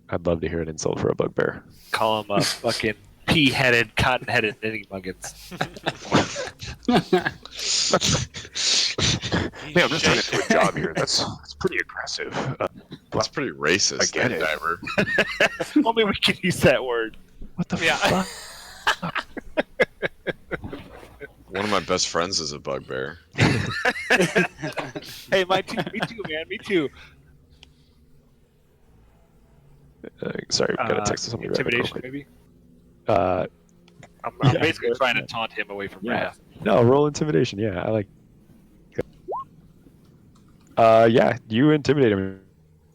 I'd love to hear an insult for a bugbear. call him a fucking pea-headed, cotton-headed ninny muggins. Yeah, I'm just trying to do a job here. That's pretty aggressive. That's pretty racist. I get then, it. Diver. Only we can use that word. What the Yeah. fuck? One of my best friends is a bugbear. Hey, me too, man. Me too. Sorry, we gotta text somebody right real Intimidation, quick. maybe. Uh, I'm Yeah. basically trying to taunt him away from Yeah. Wrath. no, roll intimidation. Yeah, I like. Yeah, you intimidate him.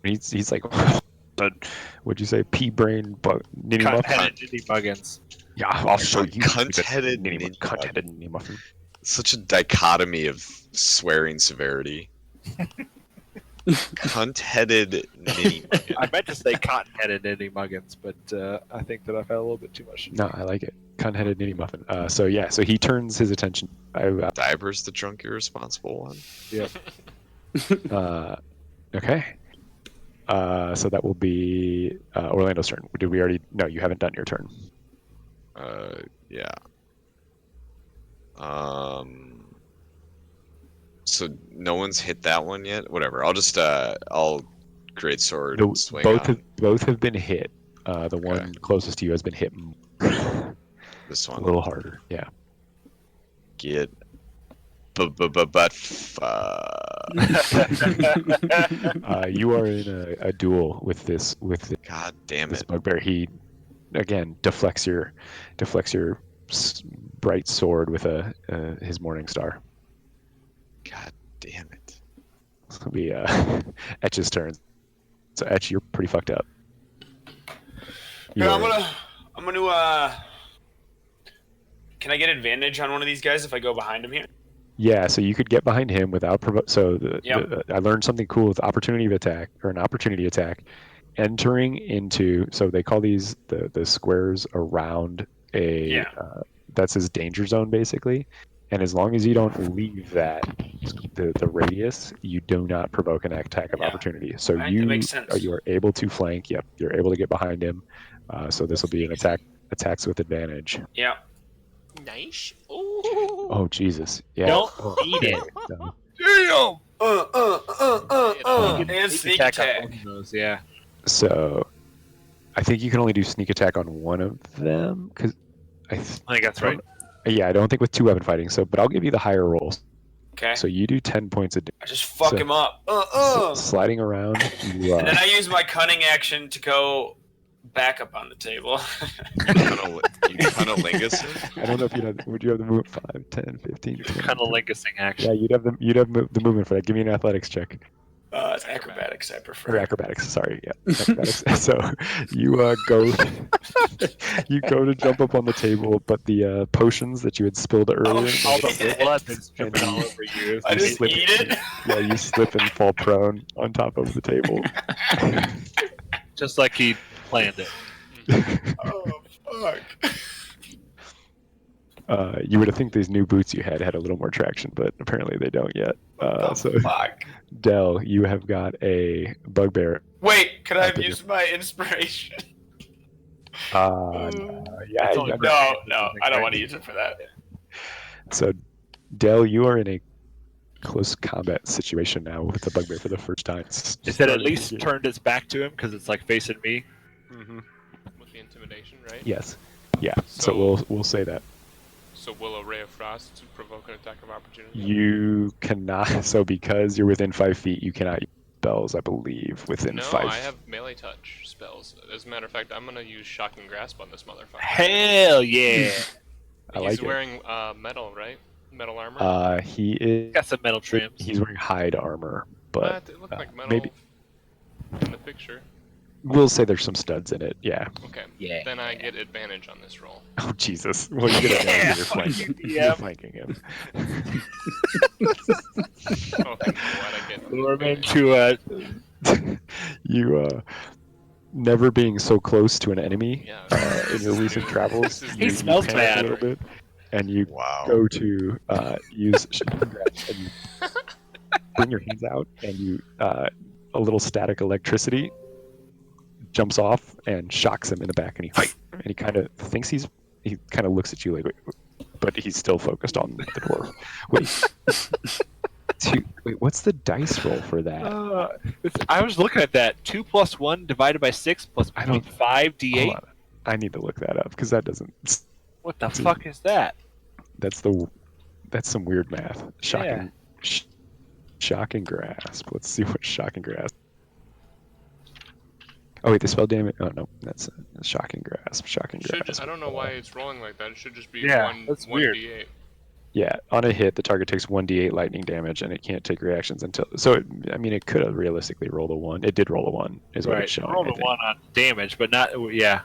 He's like, what'd you say? Pea brain, ninny muffin. Cotton-headed ninny muggins. Yeah, I'll show you. Cunt-headed ninny ninny cunt-headed ninny muffin. Such a dichotomy of swearing severity. Cunt-headed ninny muggin. I meant to say cotton-headed ninny muggins, but I think that I've had a little bit too much. No, I like it. Cunt-headed ninny muffin. So yeah, so he turns his attention. Diver's the drunk irresponsible one. Okay. So that will be Orlando's turn. Did we already? No, you haven't done your turn. Yeah. So no one's hit that one yet. Whatever. I'll just I'll great sword and swing on Both have been hit. The one Okay. closest to you has been hit this a one. little harder. Yeah. Get. But You are in a duel with this God damn this it. bugbear. He again deflects your bright sword with his morning star. God damn it. It'll be Etch's turn. So Etch, you're pretty fucked up. Yeah, You're- I'm gonna. Can I get advantage on one of these guys if I go behind him here? Yeah, so you could get behind him without I learned something cool with opportunity of attack or an opportunity attack. Entering into they call these the squares around Yeah. that's his danger zone basically. And as long as you don't leave the radius, you do not provoke an attack of Yeah. opportunity. So Right, that makes sense. you are able to flank. Yep, you're able to get behind him. So this will be an attacks with advantage. Yeah. Nice. Oh Jesus! Yeah. Don't Oh, eat okay. it. So- And sneak on attack. both of those, yeah. So, I think you can only do sneak attack on one of them because I think that's right. Yeah, I don't think with 2 weapon fighting. So, but I'll give you the higher rolls. Okay. So you do 10 points a day. I just fuck so- him up. Sliding around. You, And then I use my cunning action to go back up on the table. Cunnilingus him? I don't know if would you have the move 5, 10, 15, 20? Kind of linguisting Yeah, action. you'd have the movement for that. Give me an athletics check. It's acrobatics I Or prefer. acrobatics, sorry. Yeah. Acrobatics. So you go to jump up on the table, but the potions that you had spilled earlier. All the shit. blood that's dripping And all over you. I just slip- eat it. Yeah, you slip and fall prone on top of the table. Just like he planned it. Oh, fuck. You would have think these new boots you had a little more traction, but apparently they don't yet. So, Fuck. Dell, you have got a bugbear. Wait, could I have used my inspiration? Yeah, It's only I- No, I don't want to use it for that. So, Dell, you are in a close combat situation now with the bugbear for the first time. Is it at least turned its back to him because it's like facing me? Mm-hmm. With the intimidation, right? Yes. Yeah. So So- we'll say that So will a ray of frost provoke an attack of opportunity? you cannot. So because you're within 5 feet, you cannot use spells. I believe within No, 5. I have melee touch spells. As a matter of fact, I'm gonna use shock and grasp on this motherfucker. Hell yeah! I He's like it. wearing metal, right? Metal armor. He is. Got some metal trims. He's wearing hide armor, but What? It looked like metal maybe in the picture. we'll say there's some studs in it. Yeah. Okay. Yeah. Then I get advantage on this roll. Oh Jesus! Well, you get Yeah, you're flanking. fucking You're yep. flanking him. Oh, thank you. Why'd I get Lure him advantage? into You never being so close to an enemy Yeah. in your recent travels. This is He you smells panic bad. a little bit, and you Wow. go to use shotgun grasp, and you bring your hands out, and you a little static electricity jumps off and shocks him in the back, and he kind of thinks he kind of looks at you like, but he's still focused on the dwarf. Wait, what's the dice roll for that? I was looking at that. 2 + 1 divided by 6 plus I don't- 0.5 Hold d8. on. I need to look that up because that doesn't. What the fuck is that? That's some weird math. Shocking. Shocking grasp. Let's see what shocking grasp. Oh wait, the spell damage. Oh no, that's shocking grasp. Shocking grasp. I don't know why it's rolling like that. It should just be Yeah, one that's weird. 1d8. Yeah, on a hit, the target takes 1d8 lightning damage, and it can't take reactions until. So it could have realistically rolled a 1. It did roll a 1, is what Right. it's showing. Rolled I a think. 1 on damage, but not. Yeah.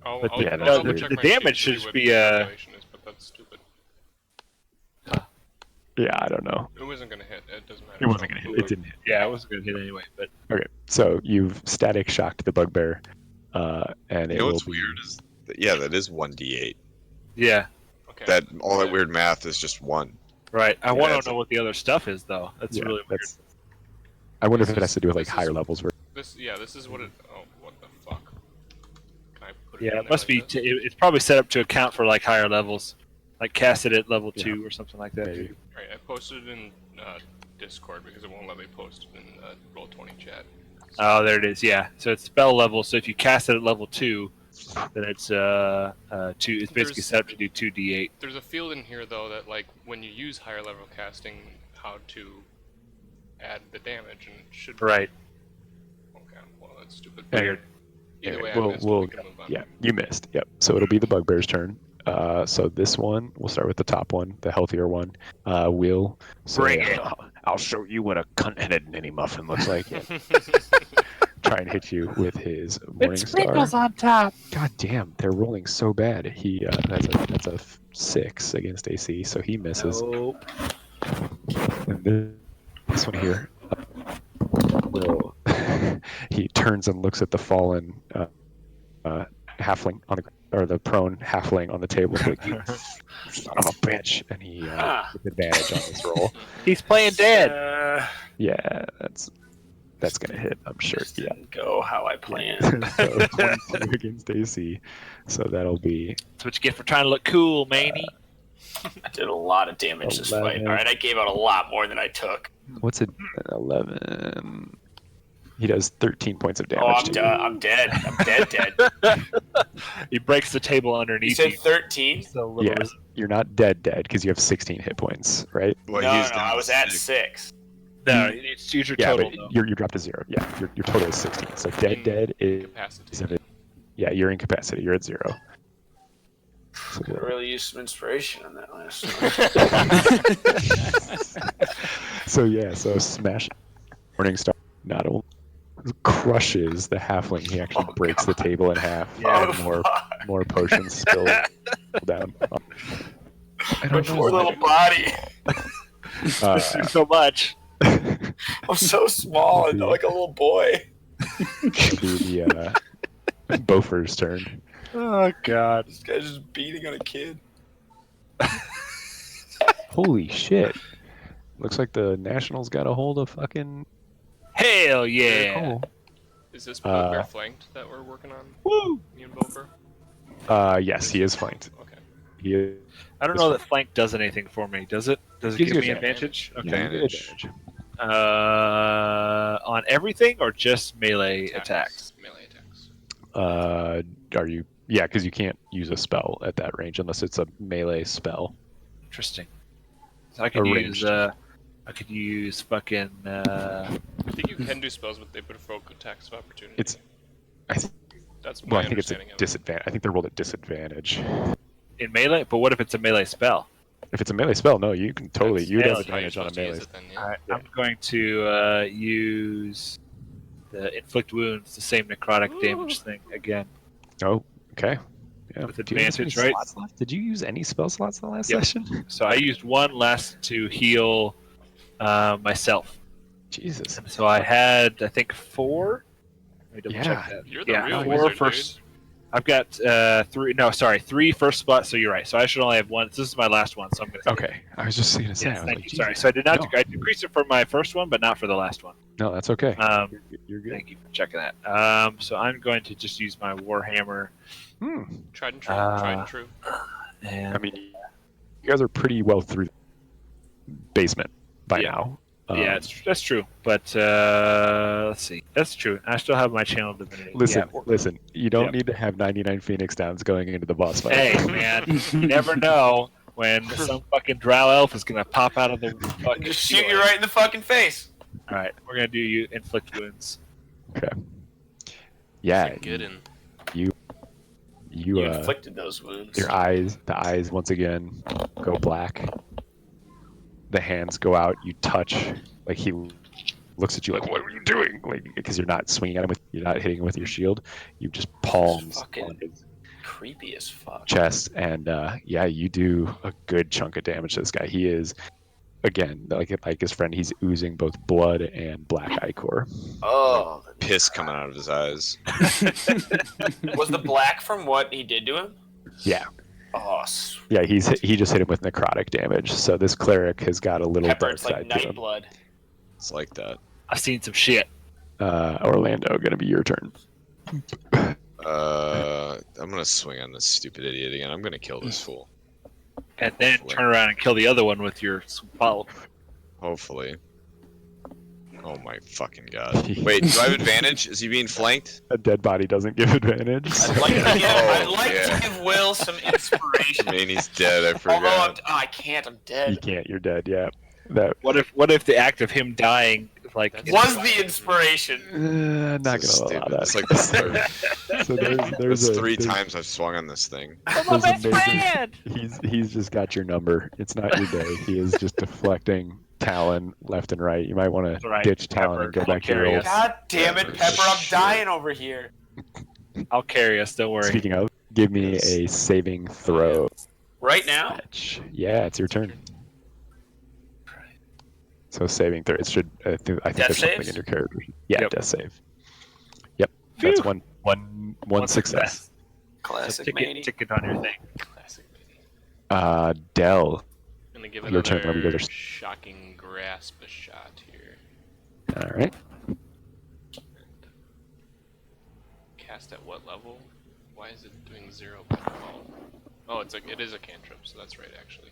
I'll, But I'll, yeah, I'll that's double weird. check The my damage sheet to should see what be, the calculation is, but that's stupid. Yeah, I don't know. It wasn't gonna hit. It doesn't matter. It wasn't gonna hit. It didn't hit. Yeah, I wasn't gonna hit anyway. But Okay, so you've static shocked the bugbear, and You it know will what's be. weird is that is 1d8. yeah, Okay. That all that Yeah. weird math is just 1. right. I Yeah, want it's to know what the other stuff is, though. That's Yeah, really weird. I wonder if This it has to do with like this higher is- levels. Where This is what it. Oh, what the fuck? Can I put it Yeah, in it there must like be. this? It's probably set up to account for like higher levels, like casted at level Yeah. 2 or something like that. Maybe. Right, I posted it in Discord because it won't let me post it in Roll20 chat. Oh, there it is. Yeah. So it's spell level. So if you cast it at level 2, then it's 2. It's basically There's- set up to do 2d8. There's a field in here though that like when you use higher level casting, how to add the damage, and it should. Right. Okay. Well, that's stupid. Weird. Either way, We'll- I missed. we'll- We can move on. yeah, you missed. Yep. So it'll be the bugbear's turn. So this one, we'll start with the top one, the healthier one. Will say, Bring it. I'll show you what a cunt-headed ninny muffin looks like. Try and hit you with his morning star. on top. God damn, they're rolling so bad. He that's a 6 against AC, so he misses. Nope. this one here will he turns and looks at the fallen halfling on the or the prone halfling on the table like you son of a bitch, and he with advantage on this roll. He's playing dead. Yeah, that's gonna hit, I'm sure. Yeah. Didn't go how I planned. So 22 against AC. So that'll be That's what you get for trying to look cool, maney. I did a lot of damage this fight. 11. All right, I gave out a lot more than I took. what's it? 11. He does 13 points of damage. Oh, I'm to done. I'm dead. I'm dead. He breaks the table You underneath said you. 13? So little Yeah, you're not dead because you have 16 hit points, right? Well, No, he's no, down I to was at 6. 6. No, it's your Yeah, total. but though. you're dropped to 0. Yeah, your total is 16. So dead is Incapacitated. yeah, you're incapacitated. You're at 0. So Could really use some inspiration on that last one. so Smash Morningstar not only crushes the halfling, he actually breaks the table in half. Yeah. and more potions spill down. I don't Poor know. little body. so much. I'm so small and like a little boy. the Beaufort's turn. Oh God. This guy's just beating on a kid. Holy shit! Looks like the Nationals got a hold of fucking. Hell yeah. Cool. Is this Bugbear flanked that we're working on? Woo. Me and Bofer? Yes, he is flanked. Okay. He is. I don't know that flank does anything for me. Does it? Does it Gives give you me advantage? Okay. Advantage. On everything or just melee attacks? Melee attacks. Are you? Yeah, because you can't use a spell at that range unless it's a melee spell. Interesting. So I could Arranged. I could use fucking. I think you can do spells, but they provoke attacks of opportunity. I think. That's my Well, I think it's a understanding of it. disadvantage. I think they're rolled at disadvantage. in melee. But what if it's a melee spell? If it's a melee spell, no, you can totally. That's- You would have that's how you're advantage on a supposed to use melee. it then, yeah. All right, I'm going to use the inflict wounds, the same necrotic damage thing again. Oh, okay. Yeah. With Do you have advantage, any right? slots left? Did you use any spell slots the last Yep. session? So I used one last to heal myself. Jesus. So I had, I think, 4. Let me double Yeah. check that. You're the Yeah, real 4 wizard, first. I've got 3. No, sorry, 3 first spots. So you're right. So I should only have 1. This is my last one. So I'm going to. Okay. I was just going to say. I Yes, was thank like, you. Sorry. Jesus. So I did not. No. I decreased it for my first one, but not for the last one. No, that's okay. You're good. Thank you for checking that. So I'm going to just use my Warhammer. Hmm. Tried and true. Tried and true. And I mean, you guys are pretty well through the basement by Yeah. now. yeah, that's true. But let's see. That's true. I still have my channel divinity. Listen, Yeah. listen. You don't Yep. need to have 99 Phoenix Downs going into the boss fight. Hey, man, you never know when some fucking drow elf is gonna pop out of the fucking. Just shoot you ceiling. right in the fucking face. All right, we're gonna do you inflict wounds. Okay. Yeah. Good and You You inflicted those wounds. the eyes once again go black. The hands go out. You touch. Like he looks at you like, "What are you doing?" Like because you're not swinging at him you're not hitting him with your shield. You just palms Fucking- on his Creepy as fuck. chest, and yeah, you do a good chunk of damage to this guy. He is, again, like his friend. He's oozing both blood and black ichor. Oh, Piss coming out of his eyes. was the black from what he did to him? Yeah, Oh, yeah. He just hit him with necrotic damage. So this cleric has got a little Pepper, dark it's like side to night him. blood. It's like that. I've seen some shit. Orlando, gonna be your turn. I'm gonna swing on this stupid idiot again. I'm gonna kill this fool. And then turn around and kill the other one with your follow. Hopefully. Oh my fucking god. Wait, do I have advantage? Is he being flanked? A dead body doesn't give advantage. I'd like, to give, I'd like yeah. to give Will some inspiration. I mean, he's dead. I Although forgot. I can't. I'm You dead. can't. You're dead. Yeah. That. What if the act of him dying like Was the inspiration? Not This is gonna allow stupid. that. It's like the third. So there's It's a, 3 there's- times I've swung on this thing. there's a major- He's just got your number. It's not your day. He is just deflecting Talon left and right. You might want to Right, ditch Talon and go Pepper, back to your carry old. us. God damn it, Yeah, Pepper! I'm shit. dying over here. I'll carry us. Don't worry. Speaking of, give me Yes. a saving throw. Right now? Yeah, it's your turn. So saving throw. It should. I think Death there's something saves? in your character. Yeah, Yep. death save. Yep. That's Phew. one success. So Classic tick Manny. it on your thing. Classic Manny. Dell. I'm gonna give Your turn, another whenever you guys are- shocking grasp a shot here. All right. Cast at what level? Why is it doing 0 by default? Oh, it is a cantrip, so that's right actually.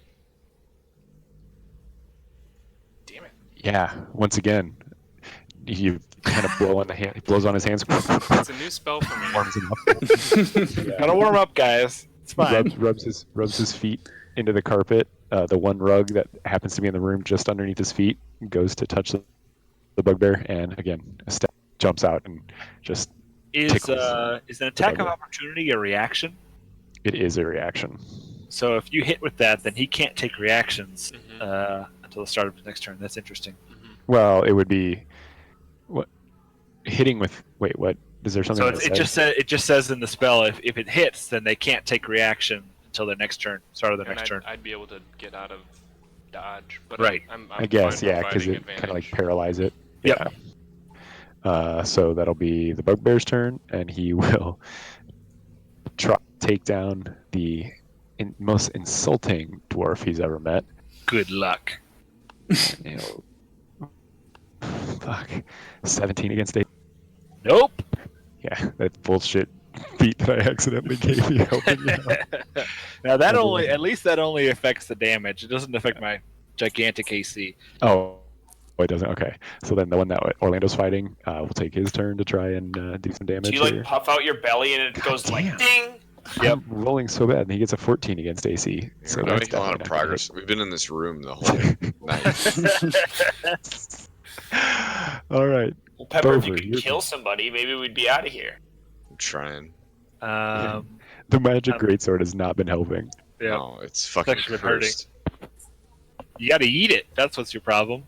Damn it. Yeah. Once again, you kind of blow on the hand. He blows on his hands. It's a new spell for me. Warms him up. Gotta warm up, guys. It's fine. Rubs his feet into the carpet. The one rug that happens to be in the room just underneath his feet goes to touch the bugbear, and again, a step jumps out and just Is tickles. is an attack of bugbear. opportunity a reaction? It is a reaction. So if you hit with that, then he can't take reactions Mhm. until the start of the next turn. That's interesting. Well, it would be what hitting with. Wait, what? Is there something? So that it just says in the spell if it hits, then they can't take reaction until their next turn, start of the And next turn. I'd be able to get out of dodge, but Right. I'm I guess, fine yeah, because providing it kind of like advantage. paralyze it. Yep. Yeah. So that'll be the bugbear's turn, and he will try to take down the most insulting dwarf he's ever met. Good luck. You know, fuck, 17 against 8. Nope. Yeah, that bullshit feat that I accidentally gave you. Helping you out. Now at least that only affects the damage. It doesn't affect my gigantic AC. Oh, it doesn't. Okay, so then the one that Orlando's fighting will take his turn to try and do some damage. Do you like here. puff out your belly and it God goes damn. like ding? Yep. I'm rolling so bad, and he gets a 14 against AC. So We're that's making a lot definitely of not progress. We've been in this room the whole night. gonna hit. All right. Well, Pepper, if you Dover, could you're- kill somebody, maybe we'd be out of here. I'm trying. The magic greatsword has not been helping. Yeah. No, it's fucking actually been hurting. cursed. You got to eat it. That's what's your problem.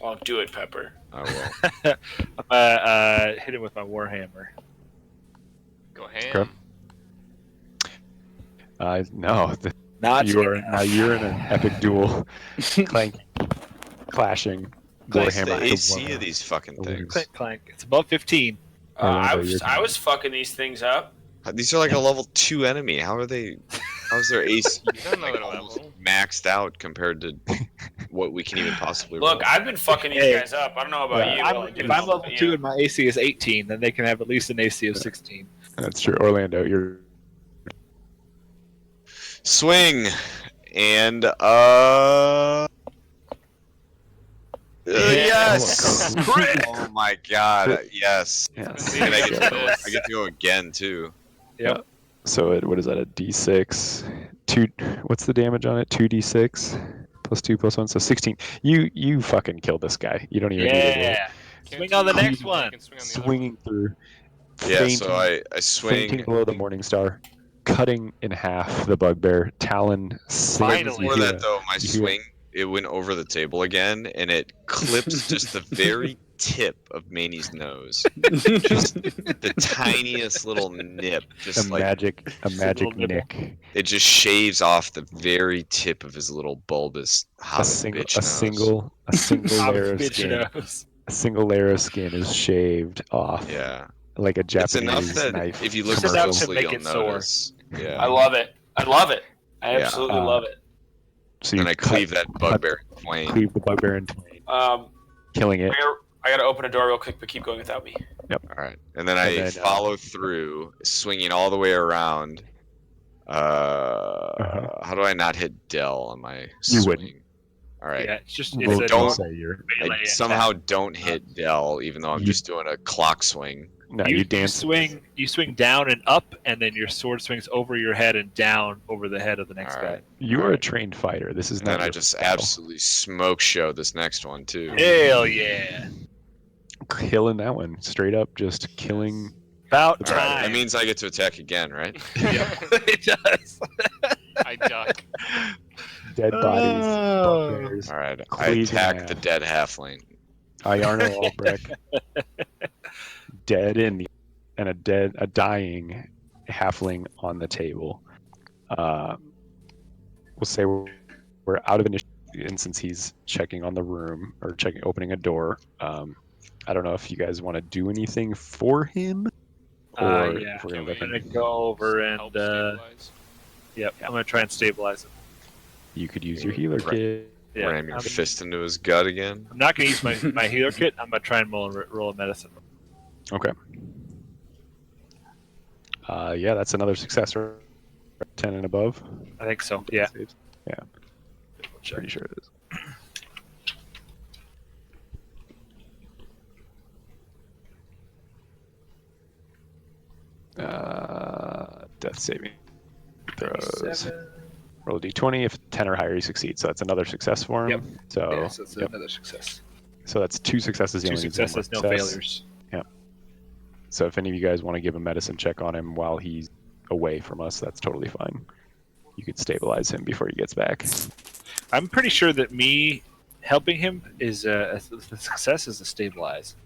Oh, do it, Pepper. I will. I'm hit him with my warhammer. Go ham. Okay. No, Not you're in an epic duel, clashing. What's the Warhammer to AC one. of these fucking things? clank clank. It's above 15. Orlando, your turn. I was fucking these things up. These are like a level 2 enemy. How are they? How's their AC You don't know like their almost level. maxed out compared to what we can even possibly Look, roll? I've been fucking these Hey. guys up. I don't know about Yeah. you. If I'm level 2 and my AC is 18, then they can have at least an AC of 16. That's true. Orlando, you're Swing and yes. Oh my god, yes. yes. And I get, to go, This. I get to go again too. So what is that? A D6. What's the damage on it? 2d6 plus 2 plus 1, so 16. You fucking killed this guy. You don't even need to do it. Yeah. Can't Swing you- on the you next can one. swing on the other Swinging through. Yeah, fainting, so I swing. fainting below the morning star, cutting in half the bugbear. Talon sings. Finally. Before You that hear- though, my you hear- swing it went over the table again, and it clipped just the very tip of Manny's nose. Just the tiniest little nip, just a like magic little nibble. nick. it just shaves off the very tip of his little bulbous A hobbit single, bitch a nose. single layer of Bitch skin. nose. A single layer of skin is shaved off, Yeah, like a it's Japanese enough that knife. if you look It's enough to closely, make you'll it sore. notice. Yeah, I love it. I love it. I Yeah. absolutely love it. So you and I cleave that bugbear in twain. cleave the bugbear in twain, killing it. I gotta open a door real quick, but keep going without me. All right, and then I And then, follow through, swinging all the way around. How do I not hit Dell on my You swing? wouldn't. All right, Yeah, it's just We'll it's don't- say you're. melee I attack. somehow don't hit Dell, even though I'm You- just doing a clock swing. No, you you dance. swing down and up, and then your sword swings over your head and down over the head of the next All guy. right. You are a Alright. trained fighter. This is And not. then I your just style. absolutely smoke show this next one too. Hell yeah! killing that one straight up. Just killing. About All right, time. that means I get to attack again, right? yeah, it does. I duck. Dead bodies. Oh. Bugbears. All right, I Cleave in attack half. the dead halfling. Iarno Albrecht. Dead and a dying halfling on the table. We'll say we're out of initiative. and since he's checking on the room or opening a door, I don't know if you guys want to do anything for him, or Yeah. if we're Can gonna let I'm we- gonna go over and Help stabilize. yep, I'm gonna try and stabilize him. you could use your healer Right. kit. Yeah, Ram your I'm, fist into his gut again. I'm not gonna use my healer kit. I'm gonna try and roll a medicine. Okay. Yeah, that's another success. Right? 10 and above. I think so. Yeah. Saves. Double check. Pretty sure it is. Death saving throws. 7. Roll a d20. If 10 or higher, you succeed. So that's another success for him. Yep. So, Yeah, so it's yep. another success. So that's 2 successes. He Two only needs one more successes, no success. failures. So if any of you guys want to give a medicine check on him while he's away from us, that's totally fine. You could stabilize him before he gets back. I'm pretty sure that me helping him is the success is a stabilize.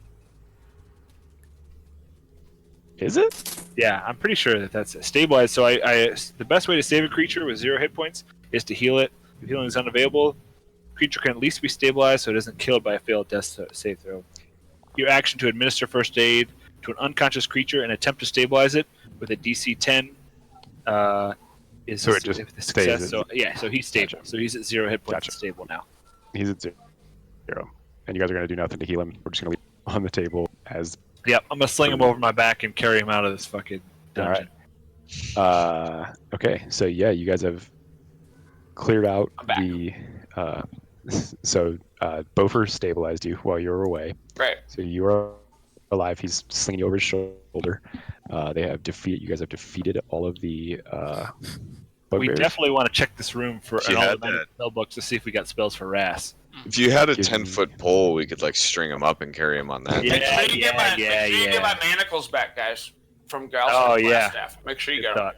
Is it? Yeah, I'm pretty sure that that's a stabilize. So I the best way to save a creature with 0 hit points is to heal it. If healing is unavailable, creature can at least be stabilized so it isn't killed by a failed death save throw. Your action to administer first aid to an unconscious creature and attempt to stabilize it with a DC 10 is So it just the stays success. at- So yeah, so he's stable. Gotcha. So he's at 0 hit points Gotcha. and stable now. He's at 0. And you guys are going to do nothing to heal him. We're just going to leave him on the table as. Yep, I'm gonna sling him over my back and carry him out of this fucking dungeon. Okay, so yeah, you guys have cleared out I'm back. the. So Bofer stabilized you while you were away. Right. So you are alive. He's slinging you over his shoulder. They have You guys have defeated all of the We bugbears. definitely want to check this room for If you all had the magic spell books to see if we got spells for Ras. If you had a Give him- 10-foot pole, we could like string him up and carry him on that. Yeah, Make sure you get my, yeah, make sure you yeah. get my manacles back, guys, from Gals Oh, and yeah. Staff. Make sure you Good get 'em. thought.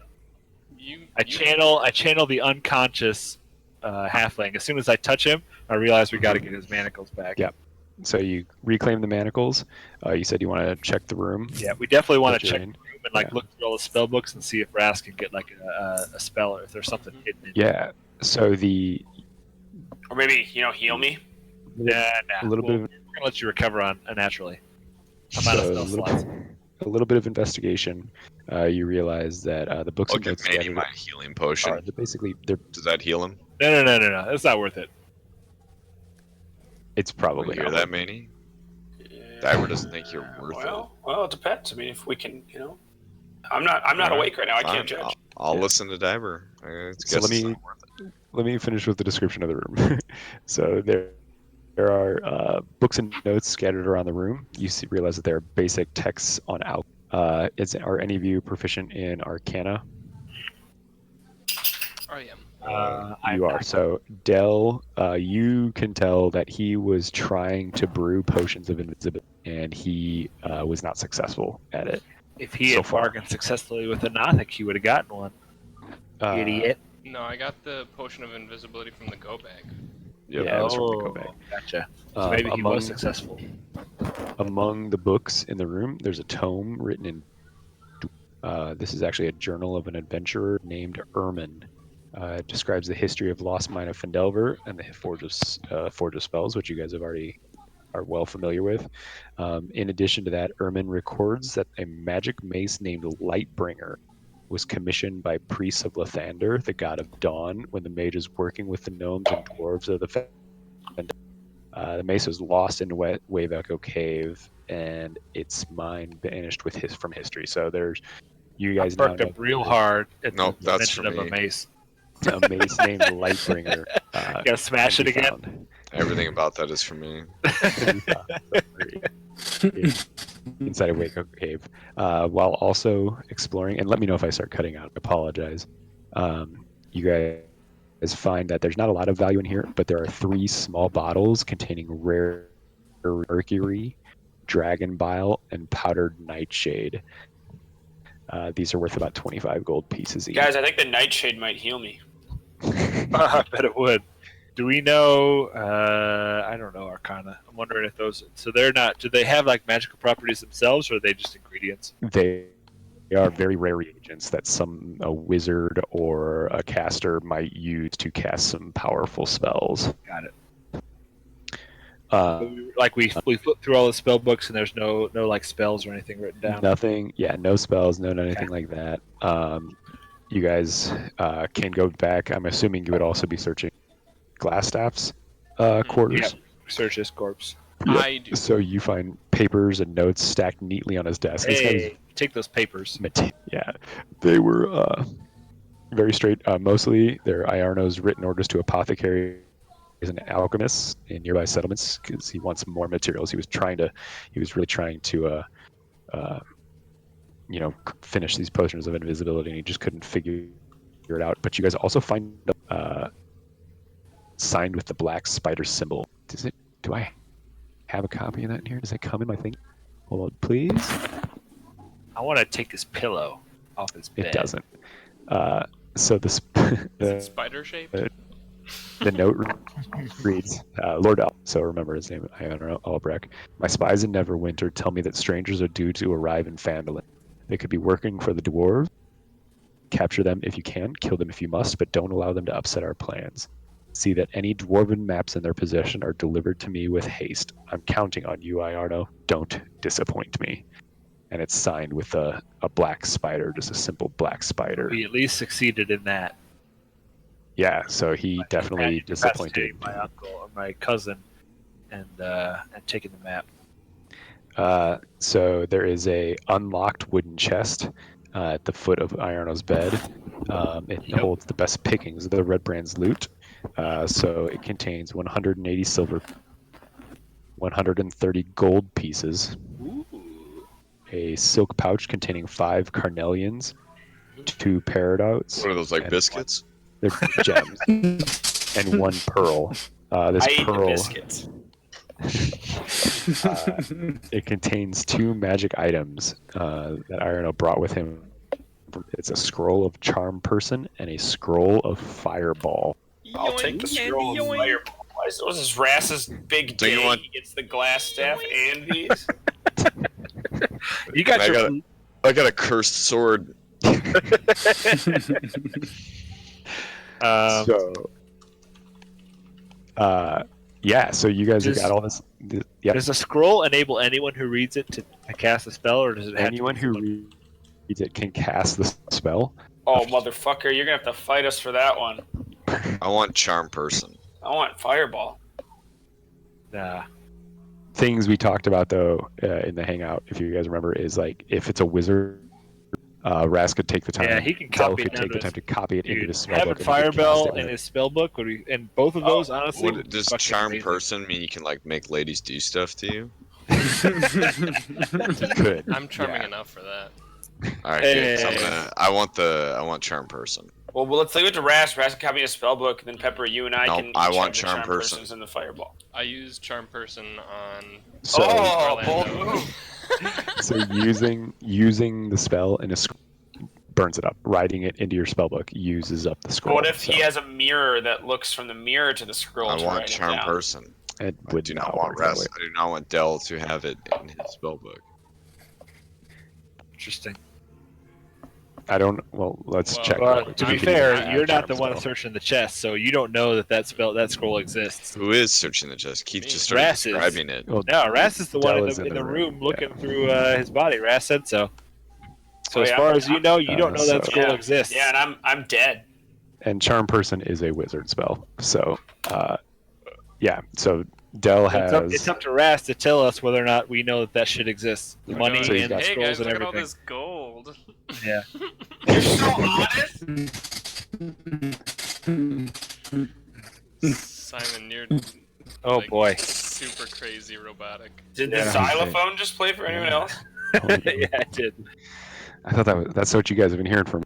You, I channel the unconscious halfling. As soon as I touch him, I realize we got to get his manacles back. Yeah. So you reclaim the manacles. You said you want to check the room. Yeah, we definitely want that to you're check in. the room and like Yeah. look through all the spell books and see if Ras can get like a spell or if there's something hidden. In Yeah. So the Or maybe, heal me. Yeah, a little bit of we're gonna let you recover on naturally. I'm out of So spell a little, slots. a little bit of investigation. You realize that the books I'll and give notes Manny scattered my healing are potion. basically they're. Does that heal him? No. It's not worth it. It's You probably hear not. that, Manny? Diver doesn't think you're worth Well, it depends. I mean, if we can, I'm not Alright, awake right now. I Fine, can't judge. I'll Yeah. listen to Diver. I So guess let it's me- not worth it. Let me finish with the description of the room. So there are books and notes scattered around the room. You realize that there are basic texts on out. Are any of you proficient in Arcana? I am. You are. So Dell, you can tell that he was trying to brew potions of invisibility, and he was not successful at it. If he So had far. bargained successfully with a Nothic, he would have gotten one. Idiot. No, I got the potion of invisibility from the go bag. Yep. Yeah, it was from the Oh, go bag. gotcha. So Uh, maybe he among- was successful. Among the books in the room, there's a tome written in. This is actually a journal of an adventurer named Ermin. It describes the history of Lost Mine of Fendelver and the Forge of Spells, which you guys have already are well familiar with. In addition to that, Ermin records that a magic mace named Lightbringer was commissioned by priests of Lathander, the god of dawn, when the mage is working with the gnomes and dwarves of the the mace was lost in Wave Echo Cave, and its mine vanished from history. So there's you I guys now perked know up real hard at Nope, the that's mention for of a me. mace. a mace named Lightbringer. Gotta smash it can be again. found. Everything about that is for me. Inside of Wave Echo Cave, while also exploring. And let me know if I start cutting out. I apologize. You guys find that there's not a lot of value in here, but there are 3 small bottles containing rare mercury, dragon bile, and powdered nightshade. These are worth about 25 gold pieces each. Guys, I think the nightshade might heal me. I bet it would. Do we know? I don't know Arcana. I'm wondering if those. So they're not. Do they have like magical properties themselves, or are they just ingredients? They are very rare reagents that a wizard or a caster might use to cast some powerful spells. Got it. Uh, Like we flip through all the spell books and there's no like spells or anything written down. Nothing. Yeah, no spells, no anything like that. You guys can go back. I'm assuming you would also be searching Glassstaff's quarters. Yeah. Search his corpse. I do. So you find papers and notes stacked neatly on his desk. This guy's Hey, take those papers. Yeah, they were very straight. Mostly, they're Iarno's written orders to apothecaries and alchemists in nearby settlements because he wants more materials. He was really trying to, finish these potions of invisibility, and he just couldn't figure it out. But you guys also find signed with the black spider symbol. Do I have a copy of that in here? Does it come in my thing? Hold on, please. I want to take his pillow off his bed. It doesn't. So Is it spider shaped? the note reads, Lord Al, so remember his name, Ion Albrecht. My spies in Neverwinter tell me that strangers are due to arrive in Phandalin. They could be working for the dwarves. Capture them if you can, kill them if you must, but don't allow them to upset our plans. See that any dwarven maps in their possession are delivered to me with haste. I'm counting on you, Iarno. Don't disappoint me. And it's signed with a black spider, just a simple black spider. We at least succeeded in that. Yeah, so he definitely disappointed. Incapacitating my uncle or my cousin, and taking the map. So there is a unlocked wooden chest at the foot of Iarno's bed. It holds the best pickings of the Red Brand's loot. So it contains 180 silver, 130 gold pieces, a silk pouch containing 5 carnelians, 2 peridots. What are those, like and biscuits? They're gems, and 1 pearl. This I eat the pearl, biscuits. it contains 2 magic items that Iarno brought with him. It's a scroll of Charm Person and a scroll of Fireball. I'll take the scroll of fireball. Why is this Rass's big Do you day? want- He gets the glass staff and these. You got I got a cursed sword. So you guys have Does- got all this. Yeah, Does a scroll enable anyone who reads it to cast a spell, or does it have anyone to who be reads it can cast the spell. Oh, motherfucker, you're gonna have to fight us for that one. I want charm person. I want fireball. Nah. Things we talked about though in the hangout, if you guys remember, is like if it's a wizard, Ras could take the time. Yeah, he can Del copy it could down take the to time to copy it into Dude, the spell having book. and he could cast Fireball it in with- his spell book, and both of those, honestly, What, does fucking charm amazing. person mean you can like make ladies do stuff to you? Good. I'm charming Yeah. enough for that. All right, good. So Hey. I want charm person. Well, let's leave it to Rass. Rass can copy a spell book, and then Pepper, you and I No, can. I each want have the charm person. persons and the fireball. I use charm person on. So, Oh, Orlando. bold move. so using the spell in a burns it up. Writing it into your spell book uses up the scroll. What if he so has a mirror that looks from the mirror to the scroll? I to want write it charm down? person. it I would do not want work that Ras. way. I do not want Del to have it in his spell book. Interesting. I don't. Well, let's Well, check. Well, real to quick. be You can fair, add you're not the charm one spell. searching the chest, so you don't know that scroll exists. Who is searching the chest? Keith Me. just started Ras is. describing it. Well, No, Ras is the one Del in is the, in in the the room, room looking yeah. through his body. Ras said so. So Oh, as yeah, far as you know, you don't know that so- scroll Yeah. exists. Yeah, and I'm dead. and charm person is a wizard spell. So, yeah. So Del has. It's up to Ras to tell us whether or not we know that shit exists. The money So he's and got- the Hey scrolls guys, and look at all everything. this gold. Yeah. You're so honest. Simon, you're Oh like, boy. super crazy robotic. Did the Yeah. xylophone just play for anyone else? Yeah, I did. I thought that's what you guys have been hearing from.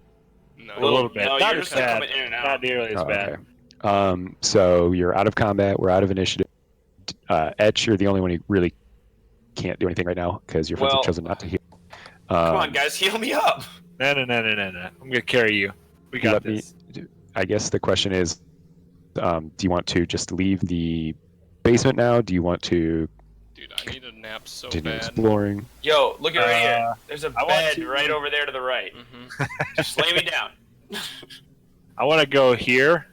No, A little bit. No, Not you're as just bad. coming in and Not out. nearly as Oh, bad. okay. So you're out of combat. We're out of initiative. Etch, you're the only one who really can't do anything right now because your friends Well- have chosen not to heal. Come on, guys, heal me up. No. I'm gonna carry you. We got Let me- this. I guess the question is, do you want to just leave the basement now? Do you want to Dude, I need a nap so Continue bad. exploring. Yo, look at right here. There's a I want bed to- right over there to the right. Mm-hmm. Just lay me down. I want to go here,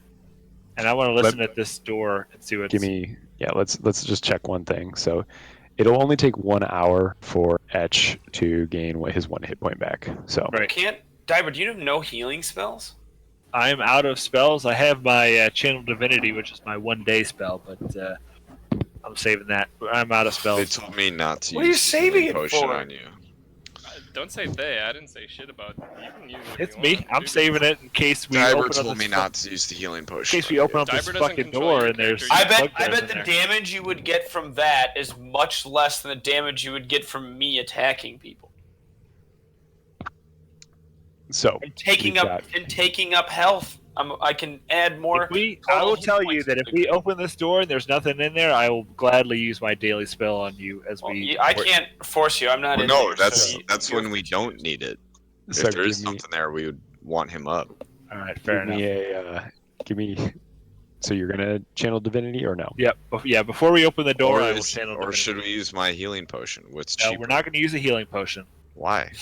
and I want to listen Let- at this door and see what's. Give me. Yeah, let's just check one thing. So, it'll only take 1 hour for Etch to gain his 1 hit point back. So, Right. Can't Diver, do you have no healing spells? I'm out of spells. I have my Channel Divinity, which is my 1-day spell, but I'm saving that. I'm out of They spells. told me not to What are you use the saving healing it potion for? on you. Don't say they. I didn't say shit about it. You can use it if It's you me. want, I'm dude. saving it in case we Diver open up told this me not to use the healing in potion. case we open up this Diver doesn't fucking control door your and there's. character. I bet bugbears the in there. damage you would get from that is much less than the damage you would get from me attacking people so and taking we've up health. I can add more. I will hit tell you points that if to we the- open this door and there's nothing in there, I will gladly use my daily spell on you as Well, we. I can't force you. I'm not. Well, in no, there, that's so that's you- when we don't need it. so If there is give me, something there, we would want him up. All right, fair give enough. me give me. So you're gonna channel divinity or no? Yep. Yeah. Before we open the door, Or, I will is- channel. or Divinity. should we use my healing potion? What's No, cheaper? we're not going to use a healing potion Why?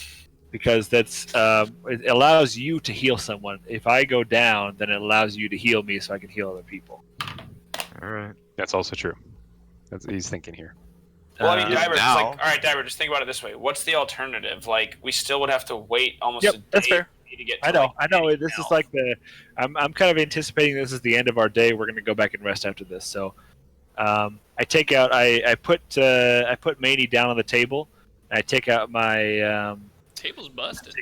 because that's it allows you to heal someone. If I go down, then it allows you to heal me, so I can heal other people. All right. That's also true. He's thinking here. Well, I mean, Yeah, Diver, it's now- like, all right, Diver, just think about it this way. What's the alternative? Like, we still would have to wait almost Yep, a day that's fair. to get. I to, know. like, I know. any This is health. like the. I'm kind of anticipating this is the end of our day. We're going to go back and rest after this. So, I take out. I put Maney down on the table. And I take out my. Table's busted.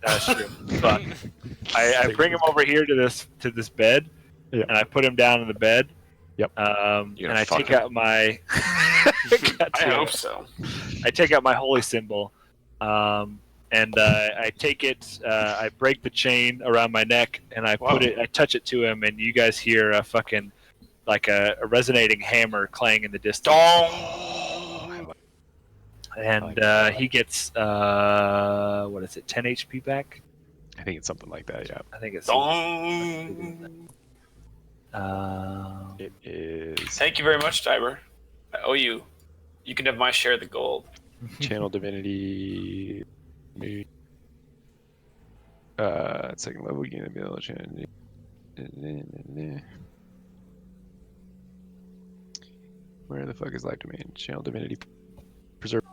That's true. But I bring him over here to this bed, Yeah. and I put him down in the bed. Yep. You And gonna I fuck take him? out my. I hope so. I take out my holy symbol, and I take it. I break the chain around my neck, and I put it. I touch it to him, and you guys hear a fucking like a resonating hammer clang in the distance. Dong. And he gets what is it? 10 HP back. I think it's something like that. Yeah. I think it's. Dong. It is Thank you very much, Diver. I owe you. You can have my share of the gold. channel divinity. Second level, you can ability channel. Where the fuck is life domain? Channel divinity. Preserve.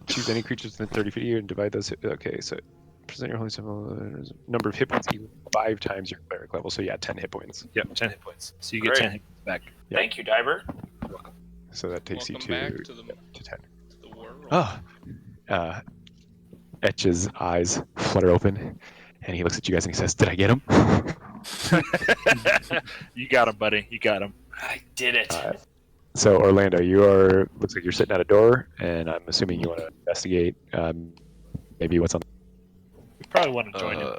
Choose any creatures within 30 feet of you and divide those. Okay, so present your holy symbol. Number of hit points equal 5 times your cleric level. So yeah, 10 hit points. Yep, 10 hit points. So you get Great. 10 hit points back. Yeah. Thank you, Diver. So that takes Welcome you back to to the 10. world. Oh. Etch's eyes flutter open, and he looks at you guys and he says, "Did I get him?" You got him, buddy. You got him. I did it. So Orlando, you are looks like you're sitting at a door, and I'm assuming you want to investigate maybe what's on. You probably want to join him.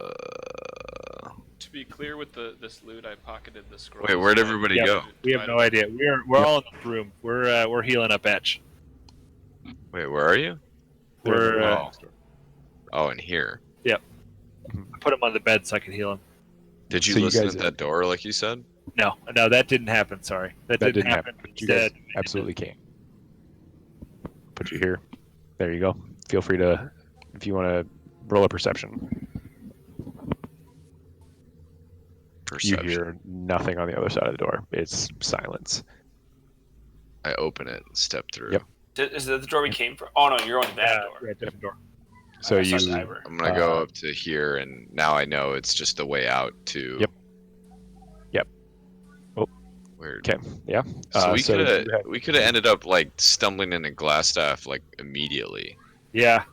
To be clear with this loot, I pocketed the scroll. Wait, where'd everybody Yeah. go? We have no idea. We're all in the room. We're healing up Etch. Wait, where are you? We're Oh, in here. I put him on the bed so I could heal him. Did you So you listen guys- at that door like you said? No, that didn't happen. Sorry, that didn't happen. but you guys Instead, absolutely can. Put you here. There you go. Feel free to, if you want to roll a perception. Perception. You hear nothing on the other side of the door. It's silence. I open it and step through. Yep. Is that the door we came from? Oh no, you're going to that door. Right, different door. So I saw you, Diver. I'm gonna go up to here, and now I know it's just the way out to. Yep. Oh. Weird. okay, yeah. So So we could have ended up like stumbling into Glassstaff like immediately. Yeah,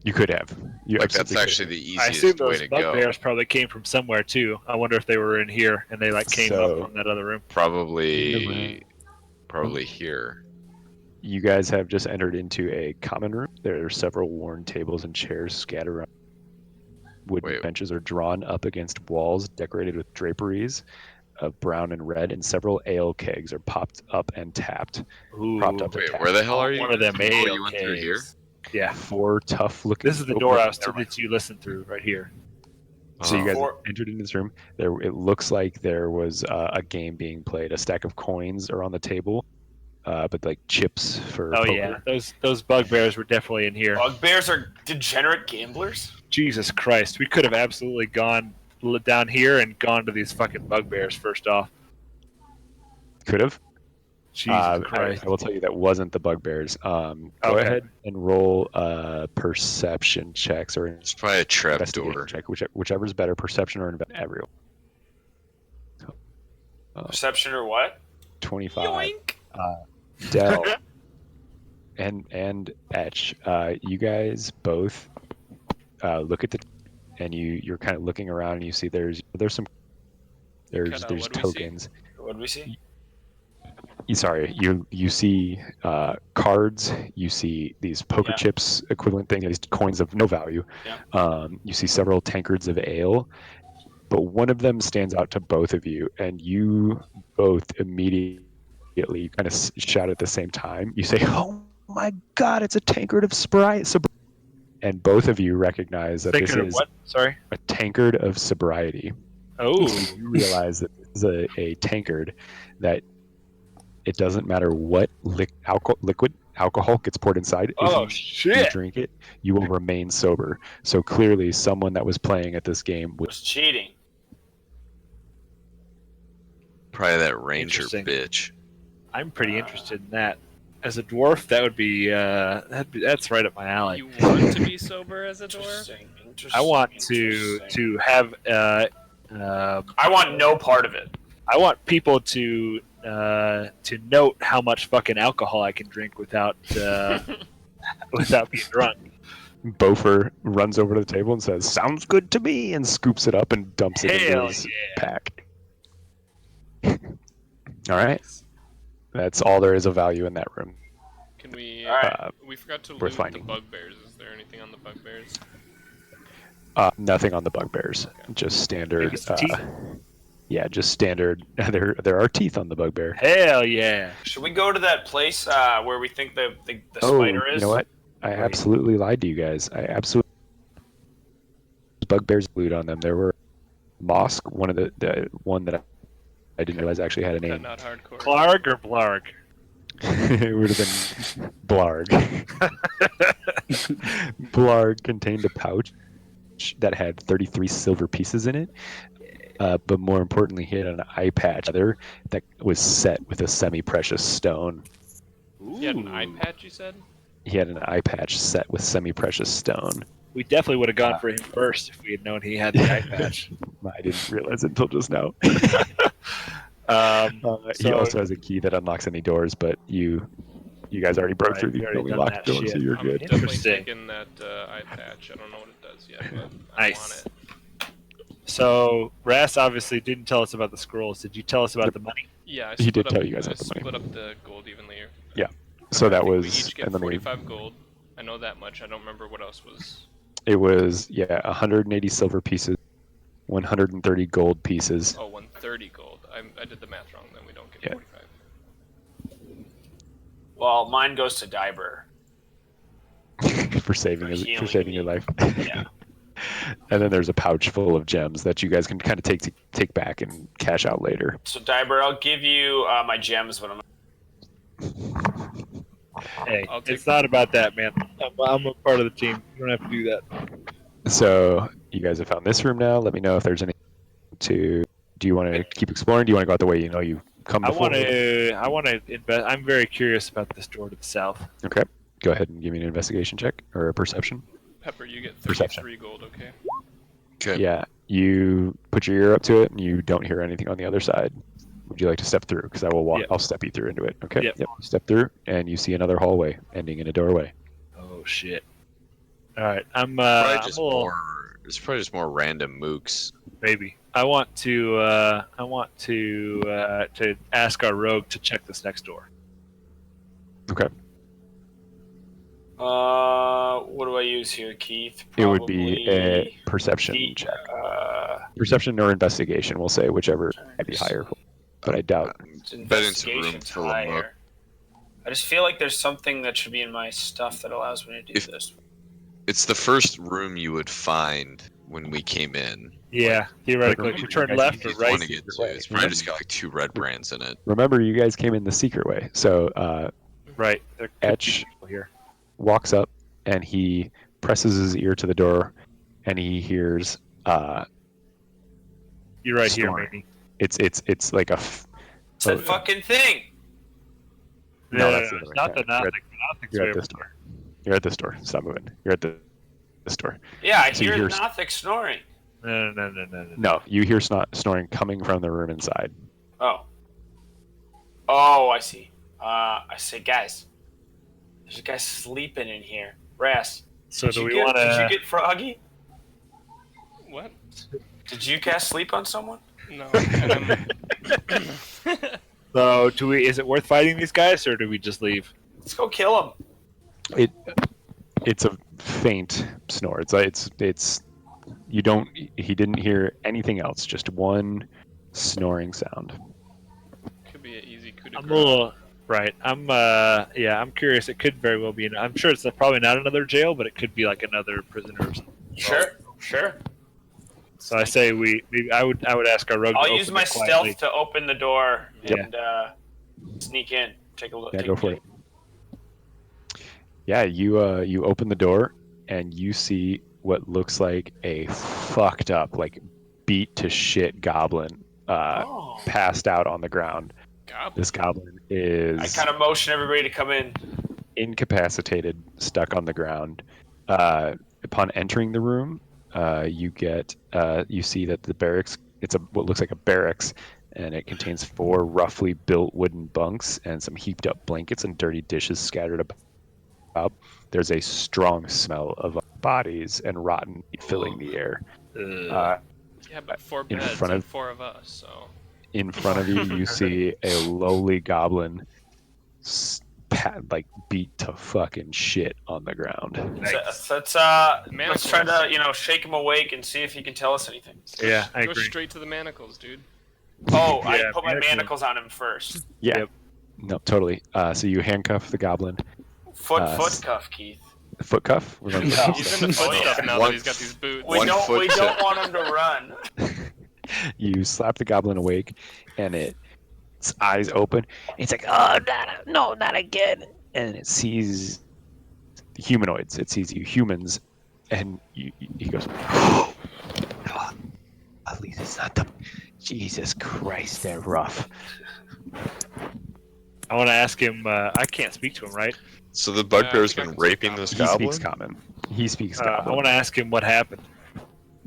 You could have. You Like that's absolutely could. actually the I assume easiest way those to go. bugbears probably came from somewhere too. I wonder if they were in here and they like came So- up from that other room. Probably here. You guys have just entered into a common room. There are several worn tables and chairs scattered around. Wooden Wait. benches are drawn up against walls decorated with draperies of brown and red, and several ale kegs are popped up and tapped. Ooh, Propped up. Wait, where the hell are you? one of them Oh, ale you went through here? kegs. Yeah, 4 tough looking. this is the door I was that you listened through right here. So you guys Four- entered into this room. It looks like there was a game being played. A stack of coins are on the table, but like chips for Oh poker. yeah, those bugbears were definitely in here. Bugbears are degenerate gamblers. Jesus Christ, we could have absolutely gone down here and gone to these fucking bugbears first off. Could have. Jesus Christ. I will tell you that wasn't the bugbears. Go Okay. ahead and roll perception checks or It's probably a trap investigation door. check, whichever's better, perception or everyone. Perception or what? 25. Yoink! Dell and Etch, you guys both look at and you're kind of looking around and you see there's some Kinda, there's what do we see? tokens. What do we see? You see cards. You see these poker Yeah. chips equivalent things. These coins of no value. Yeah. You see several tankards of ale, but one of them stands out to both of you, and you both immediately kind of shout at the same time. You say, "Oh my God! It's a tankard of Sprite!" And both of you recognize that this Tankard of is what? Sorry. a tankard of sobriety. Oh. You realize that this is a tankard that it doesn't matter what liquid alcohol gets poured inside. Oh if you shit. drink it, you will remain sober. So clearly, someone that was playing at this game was Was cheating. Probably that ranger Interesting. bitch. I'm pretty interested in that. As a dwarf, that would be that's right up my alley. You want to be sober as a dwarf? Interesting. I want Interesting. to have I want no part of it. I want people to note how much fucking alcohol I can drink without without being drunk. Bofer runs over to the table and says, "Sounds good to me," and scoops it up and dumps it into Hell his yeah. pack. All right, that's all there is of value in that room. Can we? All right. We forgot to Worth loot the finding. bugbears. Is there anything on the bugbears? Nothing on the bugbears, just standard. Maybe some teeth? Yeah, just standard. There are teeth on the bugbear. Hell yeah. Should we go to that place where we think the Oh, spider is? you know what? I absolutely lied to you guys. I absolutely bugbears loot on them. There were mosque, one of the one that I didn't realize actually had a name. Not hardcore. Clark or Blarg? It would have been Blarg. Blarg contained a pouch that had 33 silver pieces in it. But more importantly, he had an eye patch that was set with a semi-precious stone. You had an eye patch, you said? He had an eye patch set with semi-precious stone. We definitely would have gone for him first if we had known he had the eye patch. I didn't realize it until just now. He So- also has a key that unlocks any doors, but you guys already broke Right, through we the already only done locked that door, so shit. you're I'm good. definitely Interesting. taking that eye patch. I don't know what it does yet, but I Nice. want it. So Ras obviously didn't tell us about the scrolls. Did you tell us about the money? Yeah, I He did split tell up- you guys I about the money. split up the gold evenly. So I that think we was, each get and then 45 gold. I know that much. I don't remember what else was. it was 180 silver pieces, 130 gold pieces. Oh, 130 gold. I did the math wrong. Then we don't get Yeah. 45. Well, mine goes to Diber. for saving healing for saving your me. life. Yeah. And then there's a pouch full of gems that you guys can kind of take back and cash out later. So Diber, I'll give you my gems, but I'm Hey, I'll take- it's not about that, man. I'm a part of the team. You don't have to do that. So you guys have found this room now. Let me know if there's any to. Do you want to keep exploring? Do you want to go out the way you know you come I before? want to invest. I'm very curious about this door to the south. Okay. Go ahead and give me an investigation check or a perception. Pepper, you get Perception. 33 gold, okay? Okay. Yeah. You put your ear up to it and you don't hear anything on the other side. Would you like to step through? Because I will walk. Yep. I'll step you through into it. Okay. Yep. Step through, and you see another hallway ending in a doorway. Oh shit! All right, I'm Probably I'm just a little, more. It's probably just more random mooks. maybe. I want to ask our rogue to check this next door. Okay. what do I use here, Keith? It would be a Probably perception the, check. Perception Or investigation, we'll say, whichever might be higher. But I doubt. Bet into room investigation's full of mook. higher. I just feel like there's something that should be in my stuff that allows me to do If- this. It's the first room you would find when we came in. Yeah, theoretically, if you turn left or He's right. want to get to. It's probably just got like 2 red brands in it. Remember, you guys came in the secret way. So Right. There could be Etch people here. walks up and he presses his ear to the door, and he hears You're right here, Storm. maybe. it's like a It's that fucking thing. No, that's the other way. not the Yeah, Nothic. you're at this door. You're at this door. Stop moving. You're at this door. Yeah, I So you hear hear- Nothic snoring. No. No, you hear snoring coming from the room inside. Oh. Oh, I see. I say, guys, there's a guy sleeping in here. Ras, So did do you we get- want Did you to? get Froggy? What? Did you cast sleep on someone? No. And I'm- So do we? Is it worth fighting these guys, or do we just leave? Let's go kill him. It's a faint snore. It's you don't. He didn't hear anything else. Just one snoring sound. could be an easy coup de I'm a grace. little right. I'm curious. It could very well be. I'm sure it's probably not another jail, but it could be like another prisoner or something. Sure. So I say I would ask our rogue. to I'll open use my it quietly. stealth to open the door Yeah. and sneak in. Take a look. Yeah, take go a for peek. it. Yeah, you open the door and you see what looks like a fucked up, like beat to shit goblin Oh. passed out on the ground. Goblin. This goblin is I kind of motion everybody to come in. incapacitated, stuck on the ground. Upon entering the room, you see that the barracks. It's what looks like a barracks, and it contains 4 roughly built wooden bunks and some heaped up blankets and dirty dishes scattered about. There's a strong smell of bodies and rotten meat filling the air. Yeah, but 4 in beds front and of- 4 of us, so. In front of you, you see a lowly goblin, beat to fucking shit on the ground. So let's try to shake him awake and see if he can tell us anything. Yeah, I Go agree. straight to the manacles, dude. Oh, I Yeah, put my manacles. manacles on him first. Yeah, Yep. no, totally. So you handcuff the goblin. Foot s- cuff, Keith. Foot cuff. We're going No. He's in the foot Oh, yeah. stuff now One- that he's got these boots. We One don't foot don't to- want him to run. You slap the goblin awake, and its eyes open. It's like, oh, not again. And it sees humanoids. It sees you humans, and he goes, oh, at least it's not them. Jesus Christ, they're rough. I want to ask him. I can't speak to him, right? So the bugbear's I think I been can speak raping common. this He goblin. speaks common. He speaks I goblin. want to ask him what happened.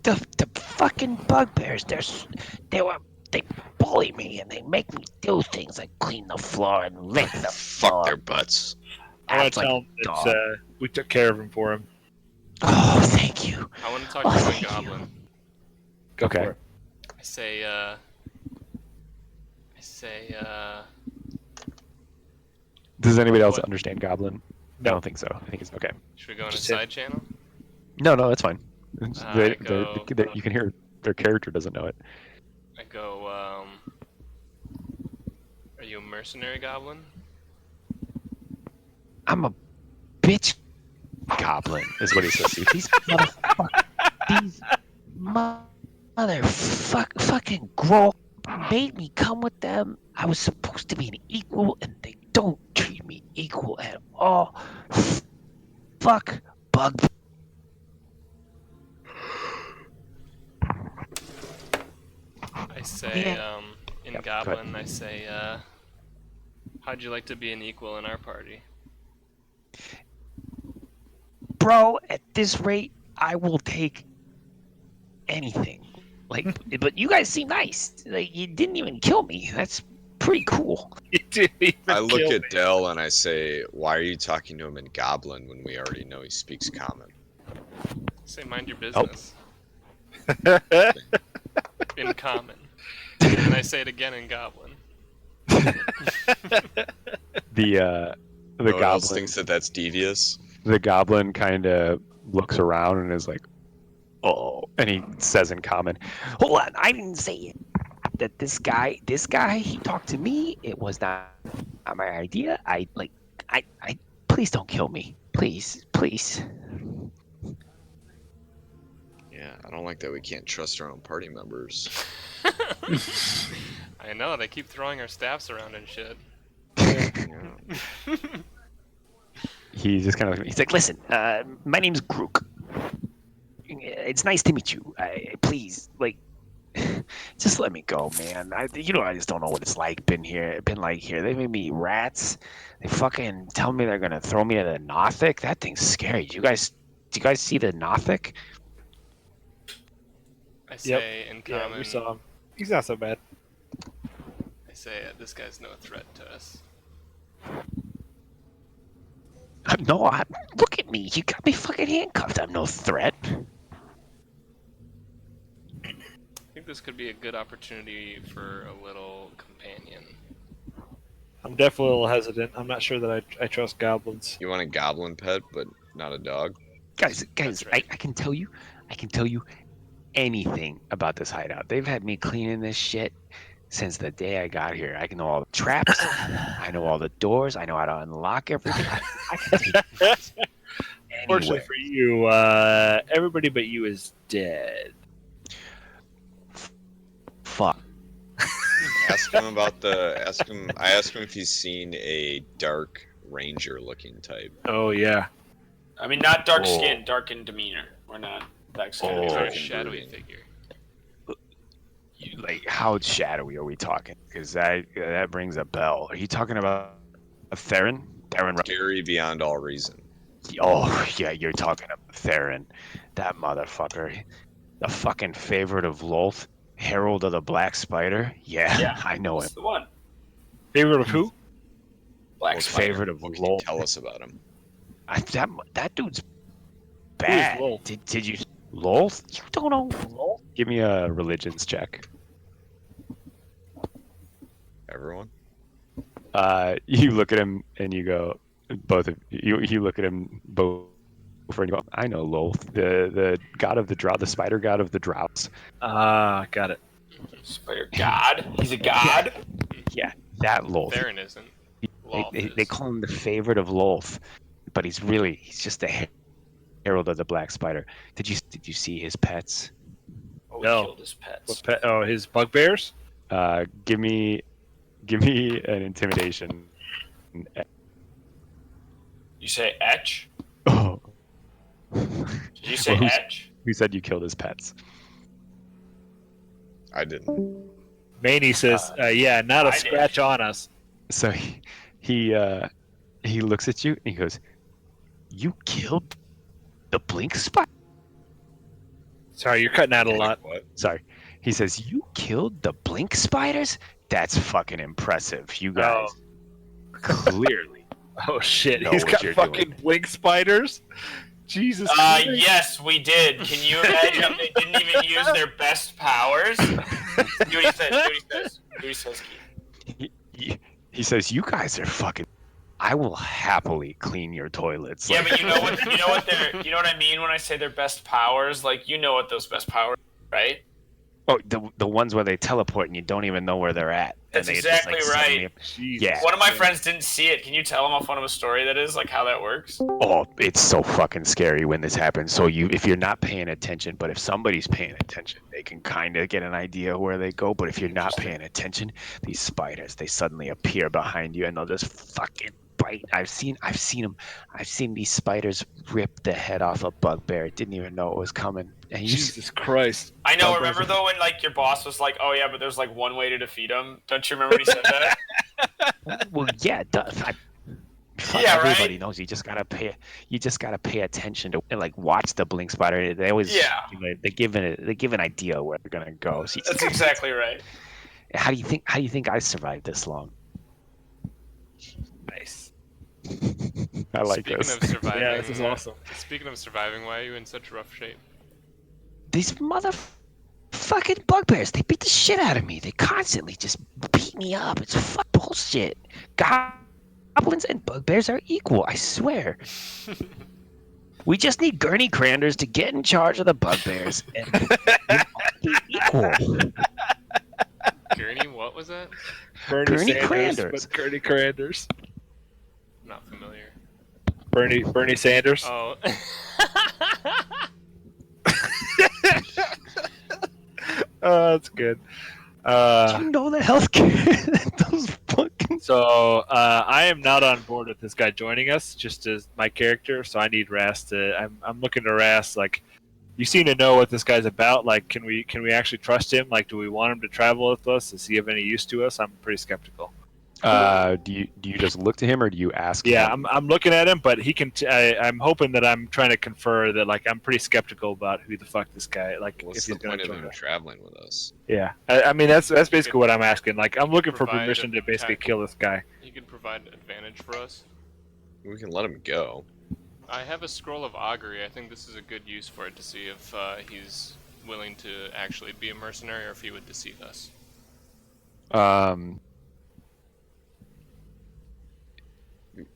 The fucking bugbears, they bully me and they make me do things like clean the floor and lick the Fuck floor. their butts. I want Act to like tell a him it's, dog. we took care of him for him. Oh, thank you. I want to talk Oh, to one thank you. goblin. Go Okay. for it. I say, Does anybody else What? understand goblin? No. I don't think so. I think it's okay. should we go in a Just hit- side channel? No, that's fine. I go- You can hear their character doesn't know it. I go, are you a mercenary goblin? I'm a bitch. Goblin is what he says. to you. These fucking grow made me come with them. I was supposed to be an equal, and they don't treat me equal at all. Fuck bug. I say, in Yep, go goblin, I say, how'd you like to be an equal in our party? Bro, at this rate, I will take anything. Like, but you guys seem nice. Like, you didn't even kill me. That's pretty cool. He didn't even I look kill at me. Dell and I say, "Why are you talking to him in Goblin when we already know he speaks Common?" Say, mind your Oh. business. In common. And I say it again in goblin. The No one else goblin thinks that that's devious. the goblin kind of looks around and is like, oh, and he says in common, Hold on, I didn't say it. That this guy, he talked to me. It was not my idea. I please don't kill me. Please. Yeah, I don't like that we can't trust our own party members. I know, they keep throwing our staffs around and shit. He just kind of he's like, listen, my name's Grook. It's nice to meet you. Please, like, just let me go, man. I just don't know what it's like. Been like here. They made me eat rats. They fucking tell me they're gonna throw me to the Nothic. That thing's scary. Do you guys see the Nothic? I say in Yeah, common, we saw him. He's not so bad. I say this guy's no threat to us. No, look at me. You got me fucking handcuffed. I'm no threat. I think this could be a good opportunity for a little companion. I'm definitely a little hesitant. I'm not sure that I trust goblins. You want a goblin pet, but not a dog? Guys, That's right. I can tell you anything about this hideout. They've had me cleaning this shit since the day I got here. I know all the traps. I know all the doors. I know how to unlock everything. I can take this Fortunately anywhere. for you, everybody but you is dead. Fuck. Ask him about I asked him if he's seen a dark ranger looking type. Oh yeah. I mean, not dark skin, dark in demeanor. We're not that Oh. skin. He's a Fucking shadowy brooding. figure. Like, how shadowy are we talking? Because that rings a bell. Are you talking about a Theron? Theron. Scary beyond all reason. Oh yeah, you're talking about Theron. That motherfucker. The fucking favorite of Lolth. Herald of the Black Spider. Yeah. I know him. That's the one. Favorite of who? Black Spider. Favorite of What can you Lolth. tell us about him? That dude's bad. Lolth? Did you Lolth? You don't know Lolth? Give me a religions check. Everyone? You look at him and you go, both of you look at him both and you go, I know Lolth, the god of the drought, the spider god of the droughts. Got it. Spider God. He's a god. Yeah, that Lolth. Theron isn't. Lolth They is. call him the favorite of Lolth, but he's just the herald of the Black Spider. Did you see his pets? Oh, he No. killed his pets. What pet? Oh, his bugbears. Give me an intimidation. You say etch? Oh, Did you say Well, who's- etch? who said you killed his pets? I didn't. Manny says, "Yeah, not a I did. scratch on us." So he looks at you and he goes, You killed the Blink Spider? Sorry, you're cutting out a lot. What? Sorry. He says, you killed the Blink Spiders? That's fucking impressive. You guys clearly. Oh shit, Know he's what got you're fucking blink spiders. Jesus. Christ. Yes, we did. Can you imagine they didn't even use their best powers? Do what he says. Do what he says. Do what he says, Keith. He says, you guys are fucking. I will happily clean your toilets. Yeah, Like, but you know what I mean when I say their best powers? Like, you know what those best powers are, right? oh, the ones where they teleport and you don't even know where they're at. That's and they exactly just, like, suddenly right. appear. Jesus. Yeah. One of my friends didn't see it. Can you tell him how fun of a story that is? Like how that works? Oh, it's so fucking scary when this happens. So if you're not paying attention, but if somebody's paying attention, they can kind of get an idea where they go. But if you're not paying attention, these spiders, they suddenly appear behind you and they'll just fucking bite. I've seen them. I've seen these spiders rip the head off a bugbear. Didn't even know it was coming. And you, Jesus Christ. I know. Bugbears Remember though when like your boss was like, "Oh yeah, but there's like one way to defeat him." Don't you remember when he said that? well, yeah, Yeah, right? everybody knows you just gotta pay attention to and like watch the blink spider. They always they give an idea where they're gonna go. So That's exactly right. how do you think I survived this long? Nice. I like Speaking this. of surviving, Yeah, this is awesome. Speaking of surviving, why are you in such rough shape? These motherfucking bugbears, they beat the shit out of me. They constantly just beat me up. It's bullshit. Goblins and bugbears are equal, I swear. We just need Gurney Cranders to get in charge of the bugbears and be equal. Gurney, what was that? Gurney Sanders, Cranders. but Gurney Cranders. Not familiar. Bernie Sanders. Oh. That's good. Do you know the healthcare? Those fucking. So I am not on board with this guy joining us, just as my character. So I need Rast to. I'm looking to Rast. Like, you seem to know what this guy's about. Like, can we actually trust him? Like, do we want him to travel with us? Is he of any use to us? I'm pretty skeptical. Do you just look to him or do you ask? Yeah, him? I'm looking at him, but he can. I'm hoping that I'm trying to confer that like I'm pretty skeptical about who the fuck this guy. Like, What's if the he's going point to of join him us. traveling with us? Yeah, I mean that's basically what I'm asking. Like, I'm looking for Provide permission to basically attack. kill this guy. He could provide advantage for us. We can let him go. I have a scroll of augury. I think this is a good use for it to see if he's willing to actually be a mercenary or if he would deceive us.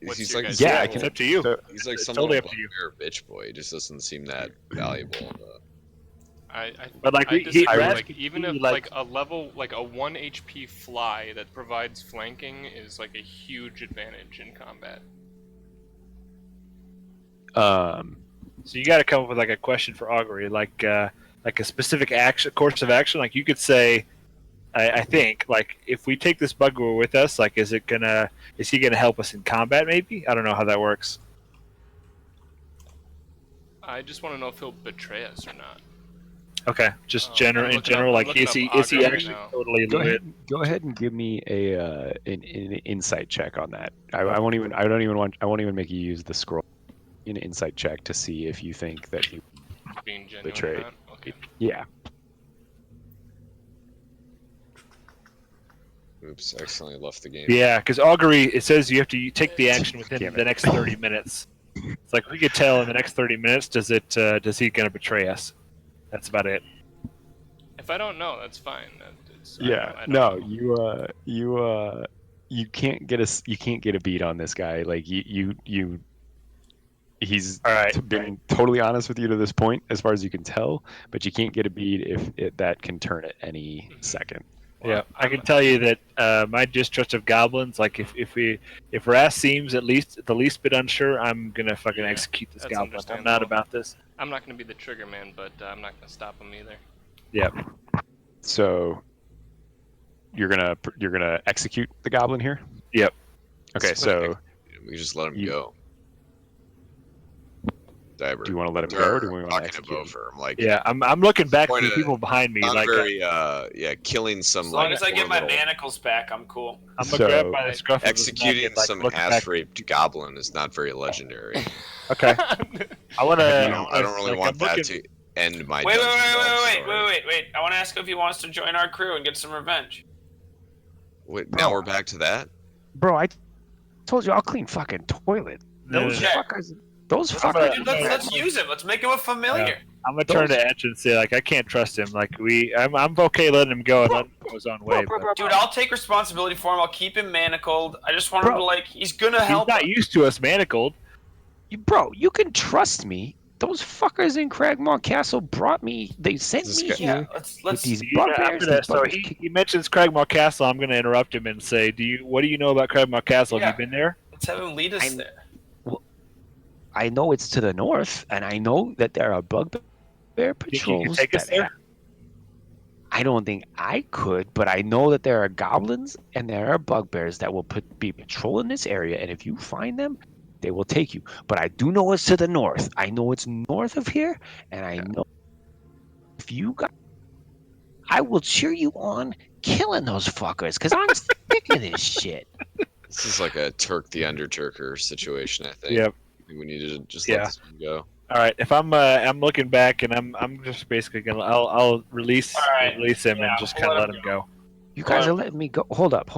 What's He's your like guys' Yeah, I It's can. up to you. he's like It's some totally little up to you. bugbear bitch boy. He just doesn't seem that valuable. But, like, I he- disagree. Raz Like, could even be, if like- a level like a 1 HP fly that provides flanking is like a huge advantage in combat. So you got to come up with like a question for augury, like a specific action, course of action. Like, you could say, I think, like, if we take this bugbear with us, like, is he gonna help us in combat? Maybe, I don't know how that works. I just want to know if he'll betray us or not. Okay, just I'm in looking general, up- I'm like, looking is he up augury actually now. totally Go lit? ahead and give me an insight check on that. I won't even make you use the scroll. An insight check to see if you think that he. Being genuine. Betray. Or not? Okay. Yeah. Oops, I accidentally left the game. Yeah, because augury, it says you have to take the action within Damn it. the next 30 minutes. It's like, we could tell in the next 30 minutes, does he gonna betray us? That's about it. If I don't know, that's fine. I don't No, know. you can't get a beat on this guy. Like he's All right. been totally honest with you to this point, as far as you can tell. But you can't get a beat if that can turn at any second. Yeah, I can tell you that my distrust of goblins, like, if Rast seems at least the least bit unsure, I'm gonna fucking Yeah, execute this that's goblin. I'm not understandable. about this. I'm not going to be the trigger man, but I'm not going to stop him either. Yeah. So you're gonna execute the goblin here. Yep. Okay, so We just let him You- go. Diver. do you want to let him go, or do we want to talking to execute him? Bofer? I'm like, Yeah, I'm looking back to Point the of- people behind me. I'm Like, very killing some As long like as I poor get my little- manacles back, I'm cool. I'm So- gonna grab by the scruff of his executing neck and, like, some look back. ass-raped goblin is not very legendary. Okay. I wanna. I don't really want I'm that looking- to end my. Wait. Dungeon Delve story. Wait. I want to ask if he wants to join our crew and get some revenge. Wait, now we're back to that. Bro, I told you I'll clean fucking toilet. Those Yeah. fuckers. Those I'm fuckers. a- Dude, let's use him. Let's make him a familiar. I'm gonna turn to Etch and say, like, I can't trust him. Like, I'm okay letting him go and letting him go his own way. But Dude, I'll take responsibility for him. I'll keep him manacled. I just want him Bro. to, like, he's gonna he's help. not used to us manacled. Bro, you can trust me. Those fuckers in Cragmore Castle brought me. They sent This me guy- here Yeah, let's with these Yeah, I'm bugbears. gonna- These so bugbears he mentions Cragmore Castle. I'm gonna interrupt him and say, what do you know about Cragmore Castle? Yeah. Have you been there? let's have him lead us I'm- there. I know it's to the north, and I know that there are bugbear You think you patrols. can take us that there? have- I don't think I could, but I know that there are goblins and there are bugbears that will be patrolling this area, and if you find them, they will take you. But I do know it's to the north. I know it's north of here, and I know if you got, I will cheer you on killing those fuckers, because I'm sick of this shit. This is like a Turk the Underturker situation. I think. Yep. I think we need to just Yeah. let this one go. All right. If I'm looking back and I'm just basically gonna I'll release All right. him Yeah, and just we'll kind of let let him him go. You guys are letting me go. Hold up,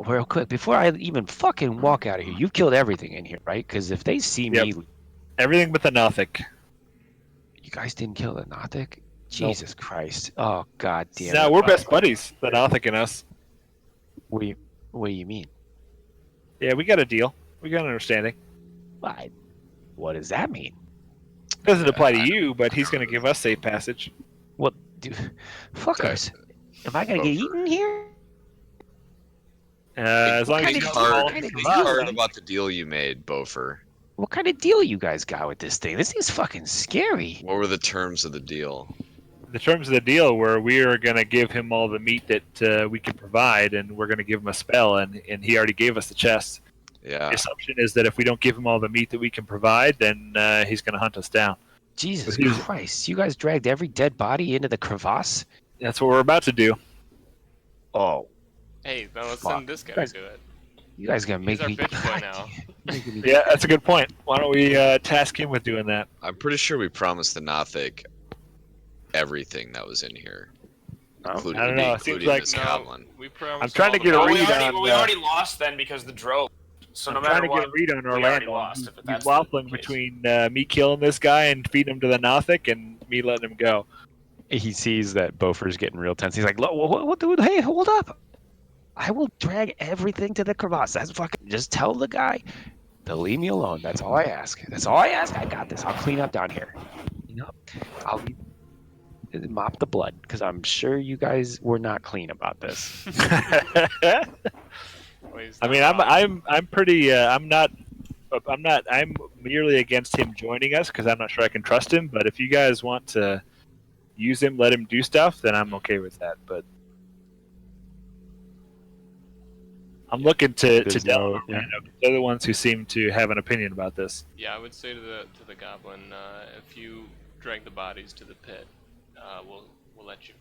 real quick. Before I even fucking walk out of here, you've killed everything in here, right? Because if they see me, Everything but the Nothic. you guys didn't kill the Nothic? Jesus Christ. Oh, god damn No, it. we're best buddies. The Nothic and us. What do you mean? Yeah, we got a deal. We got an understanding. What does that mean? Doesn't apply to you, but he's gonna give us safe passage. What? Fuckers. Am I gonna get eaten here? As long as kind you of don't hard- call kind of him Be out. hard about the deal you made, Bofer. What kind of deal you guys got with this thing? This thing's fucking scary. What were the terms of the deal? the terms of the deal were we are going to give him all the meat that we can provide, and we're going to give him a spell, and he already gave us the chest. Yeah. The assumption is that if we don't give him all the meat that we can provide, then he's going to hunt us down. Jesus But he's- Christ! You guys dragged every dead body into the crevasse. That's what we're about to do. Oh, Hey, now let's Fuck. send this guy Guys- to do it. you guys gonna make He's our me bitch boy now. making me- Yeah, that's a good point. Why don't we task him with doing that? I'm pretty sure we promised the Nothic everything that was in here, Oh, including, I don't know, it seems including like- this No, goblin. we promised. I'm trying to all get the a Well, read we on, already lost then because the drove. So no I'm matter trying to what, get a read on we already Orlando. lost, He's, if he's that's the waffling case. between me killing this guy and feeding him to the Nothic and me letting him go. He sees that Bofer's getting real tense. He's like, what, dude? Hey, hold up. I will drag everything to the crevasse. That's fucking. Just tell the guy to leave me alone. That's all I ask. That's all I ask. I got this. I'll clean up down here. Clean up. I'll mop the blood because I'm sure you guys were not clean about this. I mean, I'm pretty. I'm merely against him joining us because I'm not sure I can trust him. But if you guys want to use him, let him do stuff, then I'm okay with that. But I'm looking to There's Del no- and Orlando, 'cause they're the ones who seem to have an opinion about this. Yeah, I would say to the goblin, if you drag the bodies to the pit, we'll let you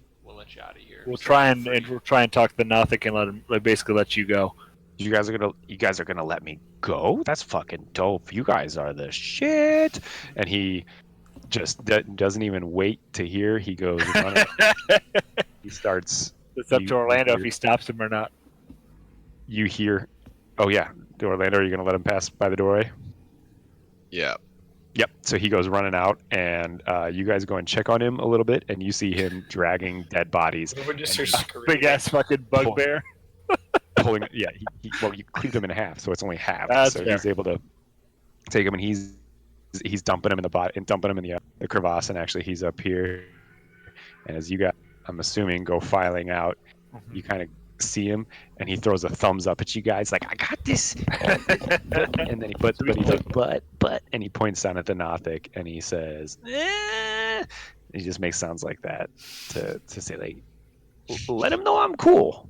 out of here. We'll So try free. and we'll try and talk to the Nothic and basically let you go. You guys are gonna let me go? That's fucking dope. You guys are the shit. And he just doesn't even wait to hear. He goes running. He starts. It's up You- to Orlando if you- he stops him or not. You hear. Oh yeah, Orlando. Are you gonna let him pass by the doorway? Yeah. Yep. So he goes running out, and you guys go and check on him a little bit, and you see him dragging dead bodies, we just hear Big ass fucking bugbear. pulling. Yeah. Well, you cleaved him in half, so it's only half. That's so fair. he's able to take him, and he's dumping him in the bot and dumping him in the crevasse, and actually he's up here. And as you got, I'm assuming, go filing out, you kind of see him, and he throws a thumbs up at you guys, like, I got this. And then but he's like, but, and he points down at the Nothic, and he says, eh. He just makes sounds like that to say, like, let him know I'm cool.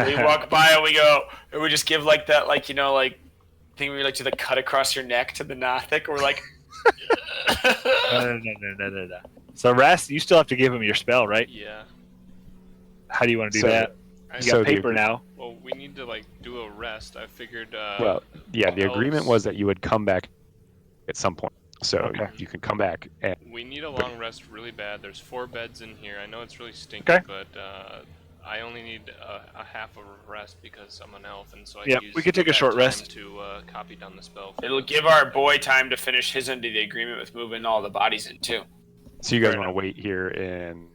we walk by and we go, and we just give like that, like, you know, like thing where you like do the cut across your neck to the Nothic. We're like, No. So Rast, you still have to give him your spell, right? Yeah. How do you want to do So- that? I, You So got the- paper now. well, we need to like do a rest. I figured. Well, yeah, the agreement elves- was that you would come back at some point. So Okay. you can come back, and We need a long rest really bad. There's 4 beds in here. I know it's really stinky, Okay. but I only need a half of a rest because I'm an elf, and so I Yep, use we could take a that short time rest. to copy down the spell. it'll give our boy time to finish his end of the agreement with moving all the bodies in too. so you guys Fair want to wait here, and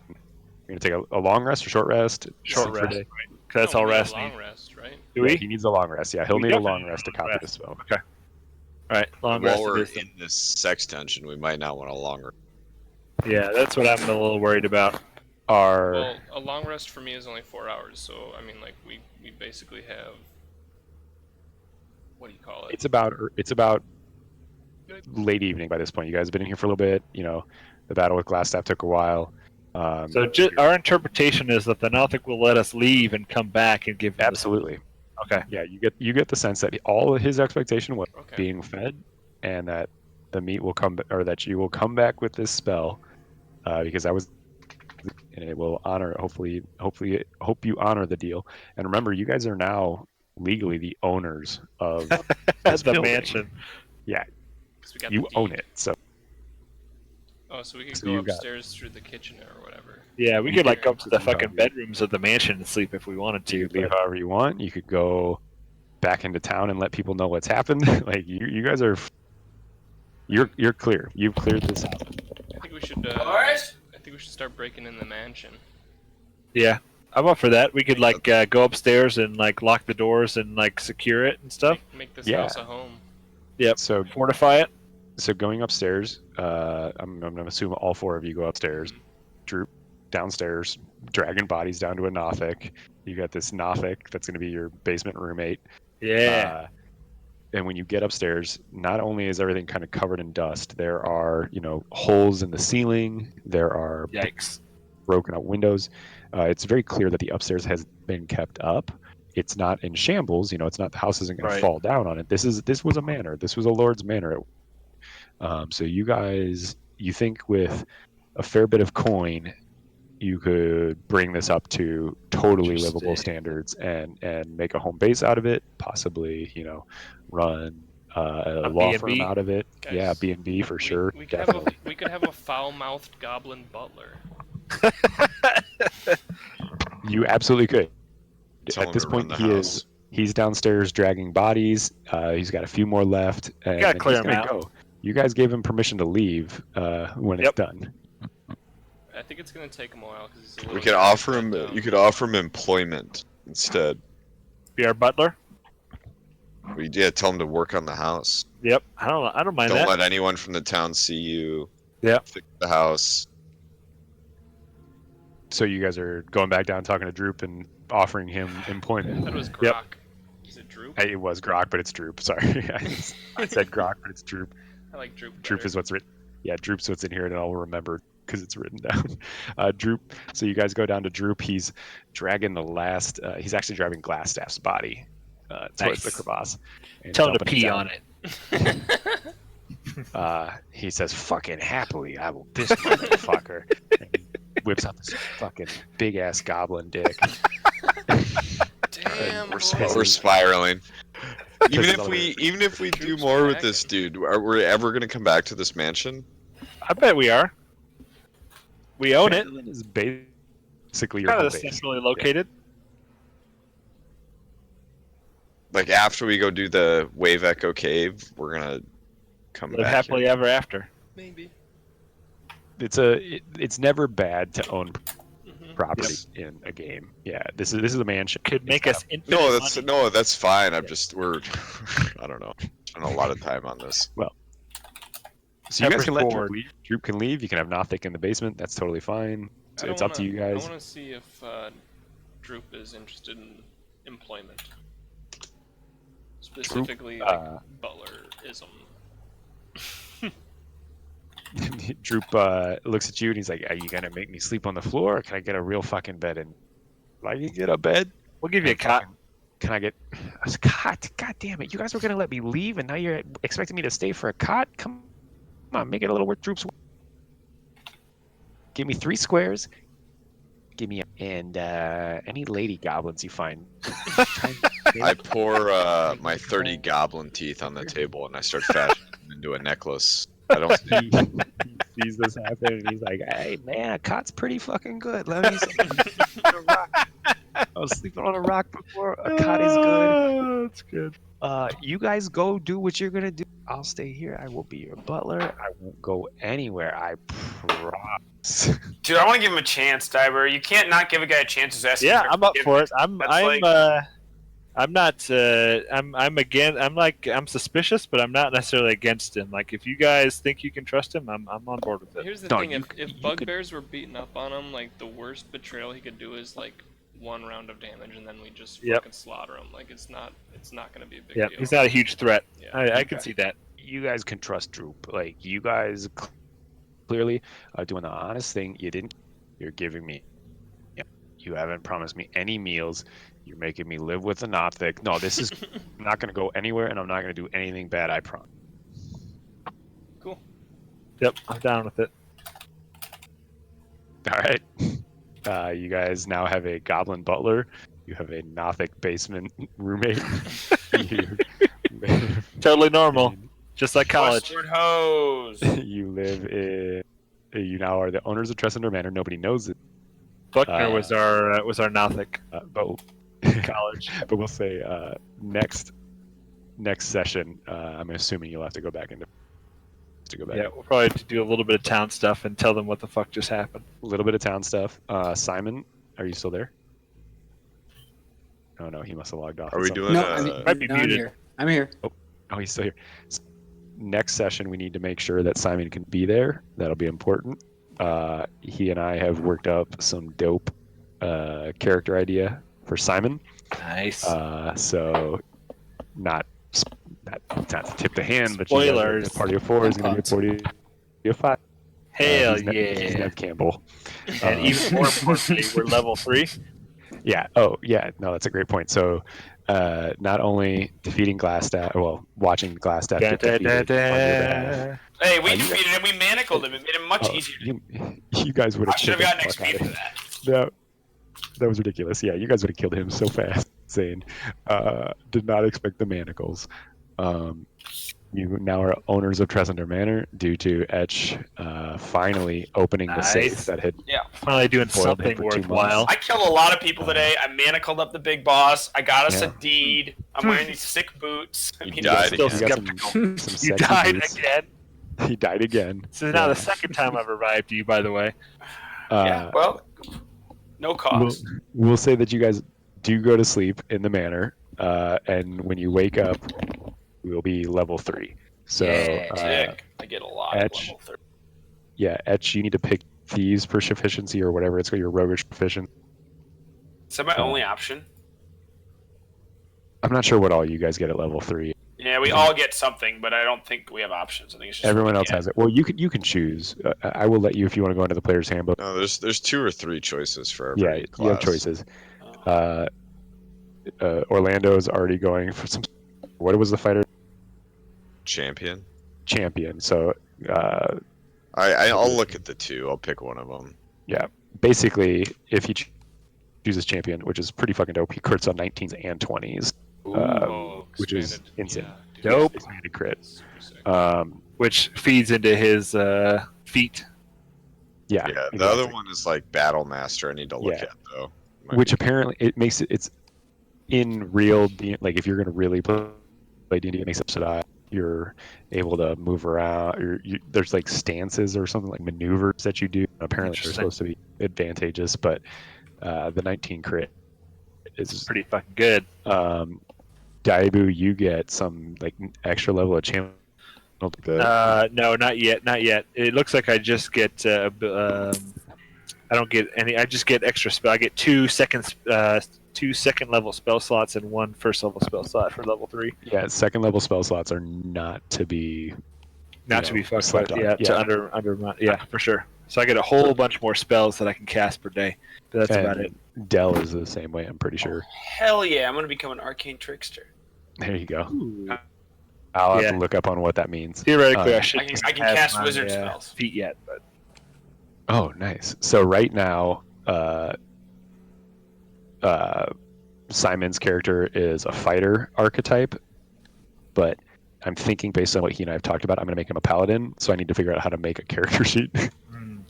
you're gonna take a long rest or short rest? Short Sleep for a rest. day? 'Cause that's No, all we need a Rast long needs. rest, right? Do Yeah, we? he needs a long rest. Yeah, he'll We need a definitely long need rest a to long copy the rest. spell. All right, long rest. While it we're is then. in this sex tension, we might not want a longer. Yeah, that's what I'm a little worried about. Our Well, a long rest for me is only 4 hours, so I mean, like we basically have. What do you call it? it's about late evening by this point. You guys have been in here for a little bit. You know, the battle with Glassstaff took a while. So our interpretation is that the Nothic will let us leave and come back and give him the- absolutely, Okay. yeah. You get the sense that all of his expectation was Okay. being fed, and that the meat will come, or that you will come back with this spell, because that was, and it will honor. Hopefully, hope you honor the deal. And remember, you guys are now legally the owners of this the building. mansion. 'Cause we got You the own deed. it. So Oh, so we could So go you got- upstairs through the kitchen or whatever. Yeah, we You could like can- go to the fucking bedrooms of the mansion and sleep if we wanted to. you could leave but- however you want. You could go back into town and let people know what's happened. Like you guys are, you're clear. You've cleared this out. I think we should. Boris? I think we should start breaking in the mansion. Yeah, I'm up for that. We could like go upstairs and like lock the doors and like secure it and stuff. Make this Yeah. house a home. Yep. So Fortify it. going upstairs. I'm gonna assume all 4 of you go upstairs. Droop downstairs, dragging bodies down to a Nothic. You got this Nothic that's gonna be your basement roommate. Yeah. and when you get upstairs, not only is everything kind of covered in dust, there are holes in the ceiling. There are Yikes. broken out windows. It's very clear that the upstairs has been kept up. It's not in shambles. It's not, the house isn't going Right. to fall down on it. This was a manor. This was a lord's manor. So you guys, you think with a fair bit of coin, you could bring this up to totally livable Interesting. standards and make a home base out of it. Possibly, run a law firm B&B? out of it. Guys, Yeah, B&B for sure. We could Definitely. have a foul-mouthed goblin butler. You absolutely could. Tell At him this to run point, the he's downstairs dragging bodies. He's got a few more left. And gotta clear he's him gonna out. go. You guys gave him permission to leave when it's Yep. done. I think it's gonna take him a while because he's a We little. could offer him. You could offer him employment instead. Be our butler. Tell him to work on the house. Yep. I don't mind Don't that. let anyone from the town see you. Yeah. Fix the house. So you guys are going back down, talking to Droop, and offering him employment. That was Grok. Yep. Is it Droop? It was Grok, but it's Droop. Sorry, I said Grok, but it's Droop. I like Droop. Droop better. is what's written. Yeah, Droop's what's in here, and I'll remember because it's written down. Droop. So you guys go down to Droop. He's dragging the last. He's actually driving Glassstaff's body towards the Nice. crevasse. and Tell him to dumping pee down. on it. He says, "Fucking happily, I will this motherfucker." And he whips out this fucking big ass goblin dick. Damn. We're boy. We're spiraling. Even Pisses if all we do Droop's more with back. this dude, are we ever gonna come back to this mansion? I bet we are. We own it. Mandolin is basically your Kind home of base. centrally located. Like after we go do the Wave Echo Cave, we're gonna come Live back. happily here. ever after. Maybe. It's never bad to own Mhm. property in a game. Yeah, this is a mansion. Could make It's us infinite No, money. that's fine. We're I don't know. Spent a lot of time on this. So you guys Pepper's can let Droop forward. leave. Droop can leave. You can have Nothic in the basement. That's totally fine. So I don't it's up to wanna- you guys. I want to see if Droop is interested in employment. Specifically, like butlerism. Droop looks at you and he's like, "Are you gonna make me sleep on the floor, or can I get a real fucking bed?" And like, you get a bed. We'll give you a cot. Can I get a cot? God damn it! You guys were gonna let me leave, and now you're expecting me to stay for a cot? Come on, make it a little worth Droop's. Give me 3 squares. Give me any lady goblins you find. I pour my 30 goblin teeth on the table and I start fashioning them into a necklace. I don't he sees this happen and he's like, "Hey man, a cot's pretty fucking good. Let me sleep on a rock. I was sleeping on a rock before. A cot is good. Oh, that's good. You guys go do what you're gonna do. I'll stay here. I will be your butler. I won't go anywhere. I promise." Dude, I want to give him a chance, Diver. You can't not give a guy a chance who's asking. Yeah, for I'm up for forgiveness. it. I'm That's I'm suspicious, but I'm not necessarily against him. Like if you guys think you can trust him, I'm on board with it. Here's the No, thing: you if, could- if you could- bugbears were beating up on him, like the worst betrayal he could do is like 1 round of damage, and then we just Yep. fucking slaughter him. Like it's not gonna be a big Yeah, deal. he's not a huge threat. Yeah. I can see that. You guys can trust Droop. Like you guys clearly are doing the honest thing. You're giving me. You haven't promised me any meals. You're making me live with a Nothic. No, this is I'm not gonna go anywhere, and I'm not gonna do anything bad. I promise. Cool. Yep, I'm down with it. All right. You guys now have a goblin butler. You have a Nothic basement roommate. you, live Totally normal, in- just like college. Westward hose. you live in. You now are the owners of Tressender Manor. Nobody knows it, Buckner was our Nothic but college. but we'll say next session. I'm assuming you'll have to go back into. Yeah, we'll probably have to do a little bit of town stuff and tell them what the fuck just happened. A little bit of town stuff. Simon, are you still there? Oh no, he must have logged off. Are at we some doing point. Might be I'm muted. here. I'm here. Oh, he's still here. Next session, we need to make sure that Simon can be there. That'll be important. He and I have worked up some dope character idea for Simon. Nice. So, not not to tip the hand, but you guys are Spoilers. a party of 4 is going to be a party of 5. Hell He's yeah. Nev Campbell. And even more importantly, we're level 3. Yeah. Oh, yeah. No, that's a great point. So, not only defeating Glassstaff, well, watching Glassstaff get defeated on your behalf. Hey, we you defeated him. We manacled him. It made him much easier. You guys would I have should have killed gotten the fuck out XP of for him. that. That was ridiculous. Yeah, you guys would have killed him so fast. Insane. Did not expect the manacles. You now are owners of Tressender Manor due to Etch finally opening the safe Nice. that had Finally doing Spoiled him something for 2 months. worthwhile. I killed a lot of people today. I manacled up the big boss. I got us Yeah. a deed. I'm wearing these sick boots. I You mean, died Still again. you got some skeptical. sexy You died boots. again. He died again. This is now Yeah. the second time I've revived you, by the way. yeah, well, no we'll, cost. we'll say that you guys do go to sleep in the manor, and when you wake up, we'll be level 3. So, Sick. I get a lot of Etch. level 30. yeah, Etch, you need to pick thieves proficiency or whatever it's called, your roguish proficiency. Is that my only option? I'm not sure what all you guys get at level 3. Yeah, we all get something, but I don't think we have options. I think it's just Everyone what we else get. has it. Well, you can choose. I will let you if you want to go into the player's handbook. No, there's 2 or 3 choices for every Yeah, you class. have choices. Oh. Orlando's already going for some. What was the fighter? Champion. Champion. So I'll look at the 2. I'll pick one of them. basically, if he chooses champion, which is pretty fucking dope, he crits on 19s and 20s. Which is expanded. insane. Yeah, dude. Dope. Expanded crit. Super sick. Which feeds into his feat. Yeah. Yeah, the exactly. other one is like Battle Master. I need to look Yeah. at though. Might Which be- apparently it makes it's in real like if you're going to really play D&D, it makes it so that you're able to move around. There's like stances or something like maneuvers that you do. Apparently they're Interesting. supposed to be advantageous, but the 19 crit is Pretty fucking good. Daibu, you get some like extra level of channel. No, not yet. Not yet. It looks like I just get. I don't get any. I just get extra spell. I get 2 second level spell slots and 1 first level spell slot for level 3. Yeah, second level spell slots are not to be Not you to know, be fucked slept with. on. Yeah, Yeah. to under. Yeah, for sure. So I get a whole bunch more spells that I can cast per day. But that's about it. Dell is the same way, I'm pretty sure. Hell yeah, I'm gonna become an arcane trickster. There you go. I'll have Yeah. to look up on what that means. Theoretically, I Um, should. I can have cast my, wizard spells. Feet yet, but Oh, nice. So right now, Simon's character is a fighter archetype, but I'm thinking based on what he and I have talked about, I'm going to make him a paladin. So I need to figure out how to make a character sheet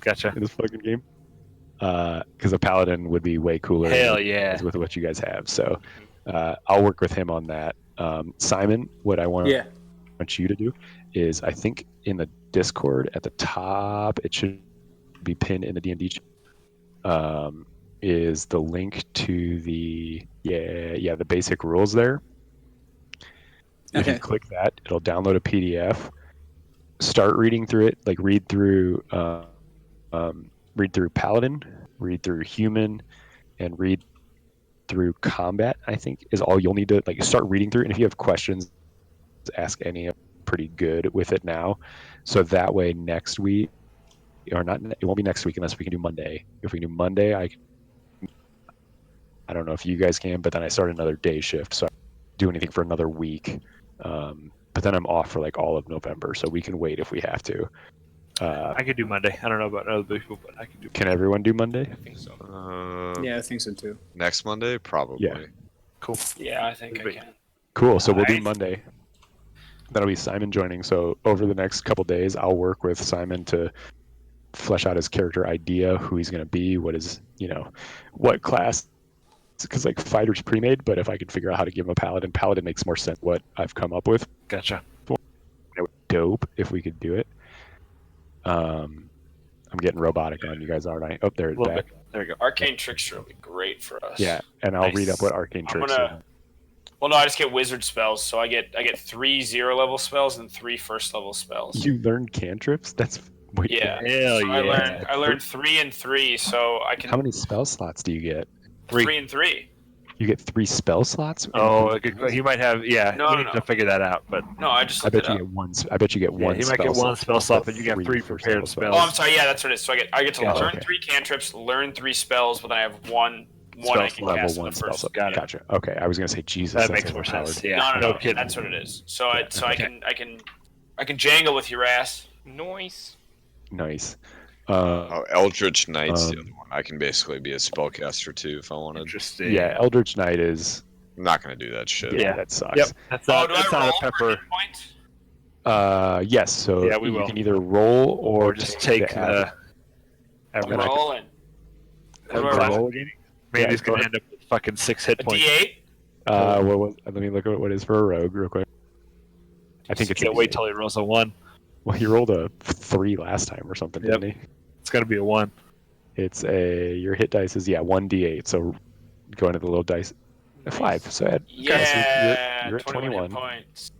gotcha. in this fucking game. Because a paladin would be way cooler Hell yeah. with what you guys have. So I'll work with him on that. Simon, what I want you to do is, I think in the Discord at the top, it should be pinned in the D&D is the link to the the basic rules there. If you click that, it'll download a PDF. Start reading through it, like read through Paladin, read through Human, and read through Combat. I think is all you'll need to like start reading through. And if you have questions, ask any. I'm pretty good with it now, so that way next week, or not, it won't be next week unless we can do Monday. If we can do Monday, I don't know if you guys can, but then I start another day shift, so I don't do anything for another week. But then I'm off for like all of November, so we can wait if we have to. I could do Monday. I don't know about other people, but I can do. Can everyone do Monday? I think so. Yeah, I think so too. Next Monday, probably. Yeah. Cool. Yeah, I think I Wait. can. Cool. So we'll do Nice. Monday. That'll be Simon joining. So over the next couple days, I'll work with Simon to flesh out his character idea, who he's going to be, what is, what class. Because like fighter's pre-made, but if I could figure out how to give him a paladin makes more sense. What I've come up with, Gotcha. it would be dope if we could do it. I'm getting robotic on you guys, aren't I? Oh, there it's Little back. bit. There we go. Arcane trickster will be great for us. Yeah, and I'll read Nice. up what arcane I'm tricks. gonna- Well, no, I just get wizard spells, so I get 3 0-level spells and 3 first-level spells. You learned cantrips? That's wait, Yeah. Hell So yeah. I learned 3 and 3, so I can How many spell slots do you get? 3 and 3. You get 3 spell slots. Oh, he might have. Yeah, No, we no, need no. to figure that out. But No, I just I looked bet it you up. get one. I bet you get one. he might get one spell slot, but you got 3 for prepared single spells. Oh, I'm sorry. Yeah, that's what it is. So I get to Gotcha. learn Okay. 3 cantrips, learn 3 spells, but then I have one I can Level cast in 1 the spell first. slot. Got it. Gotcha. Okay, I was gonna say Jesus. That that's makes more overpowered. sense. Yeah, No, kidding. that's what it is. So I can jangle with your ass. Noise. Nice. Oh, Eldritch Knight's the Um, other one. I can basically be a spellcaster too if I wanted. Interesting. yeah, Eldritch Knight is. I'm not gonna do that shit. Yeah, Yeah. that sucks. Yep. That's Oh, not. do That's I not roll a for pepper. hit points? Yes. So Yeah, we you will. can either roll or Just take the the. average. I'm average. rolling. Have What do I class roll? beginning. Mandy's Yeah, go gonna ahead. end up with fucking 6 hit A points. D8. Let me look at what it is for a rogue real quick. I think it's. Can't wait till he rolls a 1. Well, he rolled a 3 last time or something, Yep. didn't he? It's gonna be a 1. It's your hit dice is 1d8. So go into the little dice. A 5. So add. Yeah, you're at 21 hit 21. points.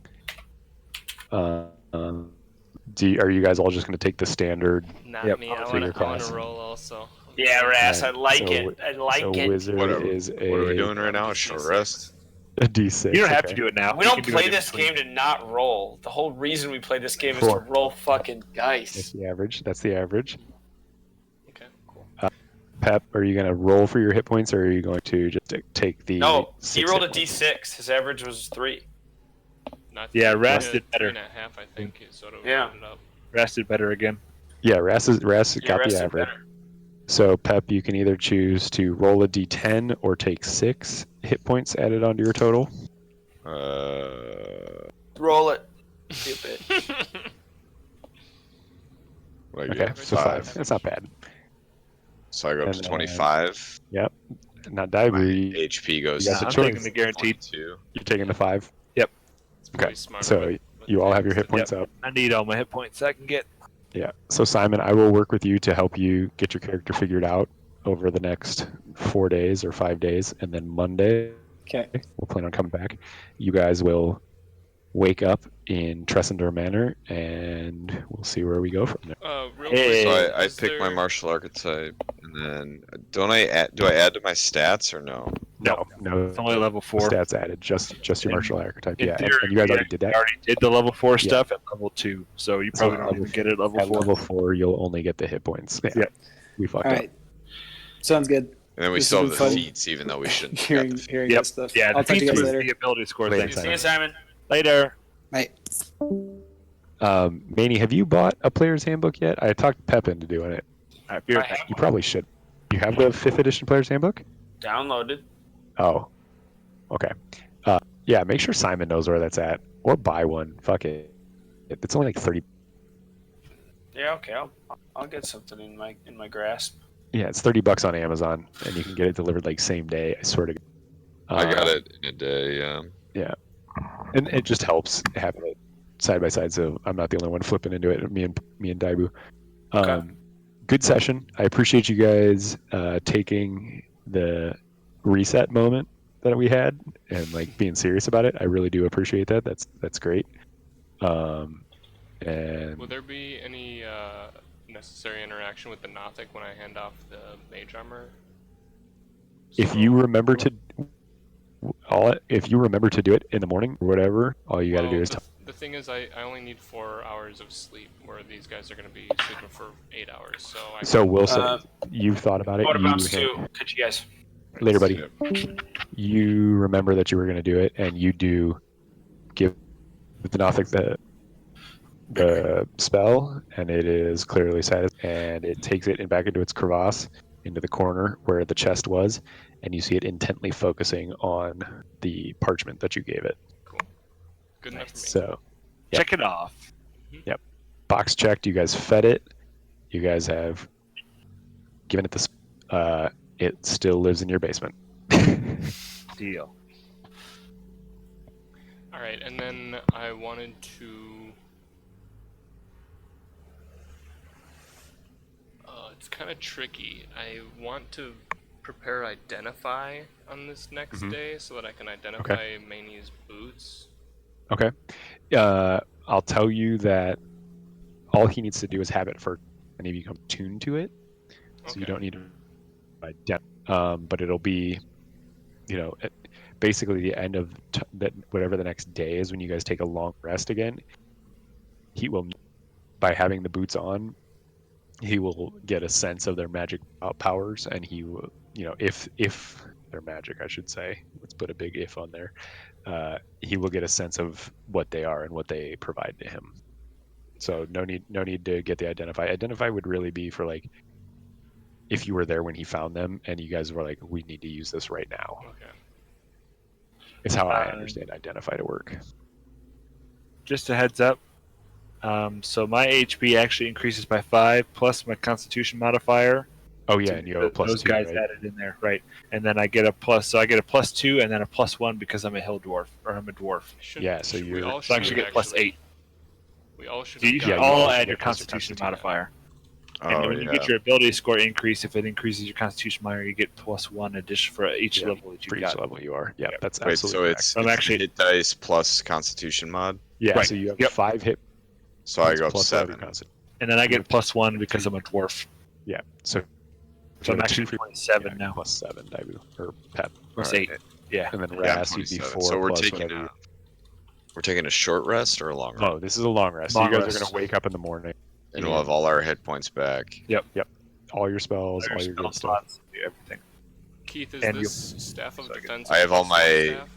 Are you guys all just going to take the standard? Not Yep. me. I For your want class. to roll also. Yeah, Ras, I Alright, like so- it. I like so it. wizard What are, is a what are we doing right now? A short rest? A d6. You don't have okay. to do it now. We You don't can do play it in this between. game to not roll. The whole reason we play this game is 4. to roll fucking That's dice. the average. That's the average. Okay, cool. Pep, are you going to roll for your hit points, or are you going to just take the? No, he 6 rolled a hit points? D6. His average was 3. Not Yeah, three, Ras uh, did better. 3.5, I think. Is sort of Yeah. rounded up. Rested better again. Yeah, Ras Yeah, got Ras the did average. better. So Pep, you can either choose to roll a d10 or take 6 hit points added onto your total. Roll it. Stupid. What I Okay, get? so 5. That's not bad. So I go up And to then- 25. Not My Daibu, HP goes You Yeah, got the I'm choice. taking the guaranteed. 22. you're taking the 5. It's probably Okay, smarter so with you all have your hit things points up. I need all my hit points I can get. Yeah. So Simon, I will work with you to help you get your character figured out over the next 4 days or 5 days, and then Monday Okay. we'll plan on coming back. You guys will wake up in Tressender Manor, and we'll see where we go from there. Real Hey. quick, So I is pick my there- martial archetype, and then do I add to my stats or no? No It's only level 4. stats added, just your In- martial archetype. in Yeah, theory, and you guys we already did that. already did the level 4 Yeah. stuff at level 2, so you So probably don't level- even get it at level At 4. level 4, you'll only get the hit points. Yeah, Yeah. we fucked All up. right. Sounds good. And then we This still has have been the fun. feats, even though we shouldn't. have Hearing got the feats. hearing Yep. this stuff. Yeah, I'll the talk to you feats guys was later. the ability score Later, thing. See you, Simon. Later. Bye. Manny, have you bought a player's handbook yet? I talked Pep into doing it. All right, be right I back. have You probably should. You have the 5th edition player's handbook? Downloaded. Oh, okay. Yeah, make sure Simon knows where that's at, or buy one. Fuck it. It's only like 30. Yeah, okay. I'll get something in my grasp. Yeah, it's $30 on Amazon, and you can get it delivered like same day. I swear to God. I got it in a day. And it just helps having it side by side, so I'm not the only one flipping into it. Me and Daibu. Okay. Good session. I appreciate you guys taking the reset moment that we had and like being serious about it. I really do appreciate that. That's great. And Will there be any necessary interaction with the Nothic when I hand off the mage armor? if you remember to do it in the morning or whatever, all you got to do is the thing is, I only need 4 hours of sleep, where these guys are going to be sleeping for 8 hours. So I So Wilson, Uh, you've thought about it. What You about Stu? Catch you guys. later, buddy. You remember that you were going to do it, and you do give the Nothic the spell, and it is clearly satisfied, and it takes it back into its crevasse, into the corner where the chest was, and you see it intently focusing on the parchment that you gave it. good enough for me. So, yeah. Check it off. Box checked. You guys fed it. You guys have given it this. It still lives in your basement. Deal. All right, and then I wanted to. It's kind of tricky. I want to prepare identify on this next Mhm. day so that I can identify Manny's boots. Okay. I'll tell you that all he needs to do is have it first, and he becomes tuned to it. So you Okay. don't need to identify. But it'll be basically the end of that whatever the next day is when you guys take a long rest again, he will, by having the boots on, he will get a sense of their magic powers, and he will, if they're magic, I should say, let's put a big if on there, he will get a sense of what they are and what they provide to him. So no need to get the identify. Identify would really be for like if you were there when he found them and you guys were like, we need to use this right now. Okay. Is how I understand identify to work. Just a heads up. So my HP actually increases by 5 plus my Constitution modifier. Oh yeah, and you have a plus those 2, guys right? added in there, right? And then I get a plus. So I get a +2 and then a +1 because I'm a hill dwarf or I'm a dwarf. Yeah, so we you're- all So I should actually get +8. We all should. So you have should Yeah, gotten- all also add get your plus your Constitution Constitution. modifier. And Oh when you yeah. get your ability score increase, if it increases your Constitution modifier, you get +1 addition for each Yeah, level that For you each got. level you are. Yeah, that's Wait, absolutely so correct. it's, I'm it's actually- hit dice plus Constitution mod. Yeah, right. so you have Yep. 5 hit So I points go up plus whatever 7. consti- And then I get +1 because I'm a dwarf. Yeah, so So I'm you have actually 2 27 yeah, now. +7, Daibu, or Pep, +8. Yeah. and then Yeah, Ras you'd be 27. 4 So we're plus taking whatever. we're taking a short rest or a long rest, Oh, this is a long rest. Long so you guys rest. are gonna wake up in the morning. and we'll have all our hit points back. All your spells, all your Spell good stuff. slots, do everything. Keith, is And this staff of so I get- defense? I have all +1 my- staff?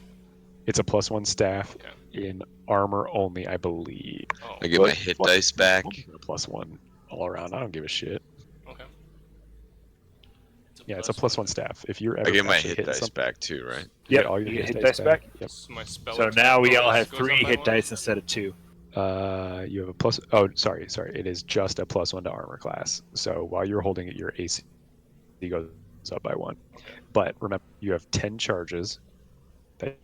It's a +1 staff Okay. in armor only, I believe. Oh, I get What? my hit What? dice back. +1 all around. I don't give a shit. okay. Yeah, it's a +1 staff. If you're ever I get my actually hit hitting dice something, back too, right? you Yep, get all your you get hit hit dice dice back. Yep. So my spell So attack now we all bonus have goes up 3 by hit 1? dice instead of 2. You have a plus. Oh, sorry. It is just a +1 to armor class. So while you're holding it, your AC goes up by 1. Okay. But remember, you have 10 charges that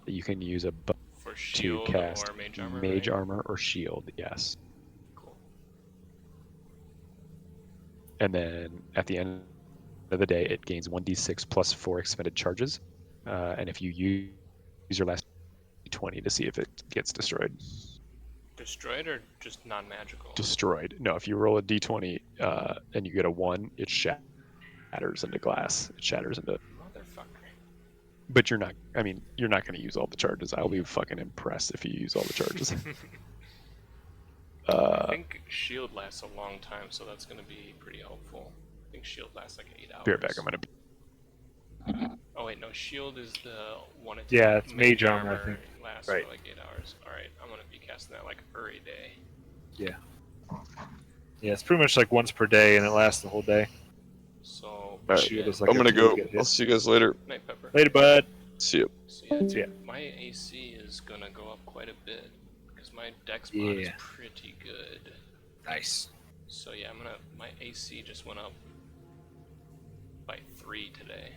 you can use a For to shield cast or mage armor. mage right? armor or shield. Yes. Cool. And then at the end of the day, it gains 1d6 plus 4 expended charges. And if you use your last 20 to see if it gets destroyed. Destroyed or just non-magical? Destroyed. No, if you roll a d20 and you get a 1, it shatters into glass. It shatters into. Motherfucker. But you're not. I mean, you're not going to use all the charges. I'll be fucking impressed if you use all the charges. I think shield lasts a long time, so that's going to be pretty helpful. I think shield lasts like 8 hours. Be right back. I'm gonna. Oh wait, no, shield is the one. Yeah, it's mage armor, I think. Lasts Right. for like 8 hours. All right, I'm gonna be casting that like every day. Yeah, it's pretty much like once per day, and it lasts the whole day. So Alright, Shield is like I'm a gonna tool go. to get hit. I'll see you guys later. Night Pepper. Later, bud. See you. So yeah, Yeah. my AC is gonna go up quite a bit because my dex mod is Yeah. pretty good. Nice. So yeah, my AC just went up by 3 today.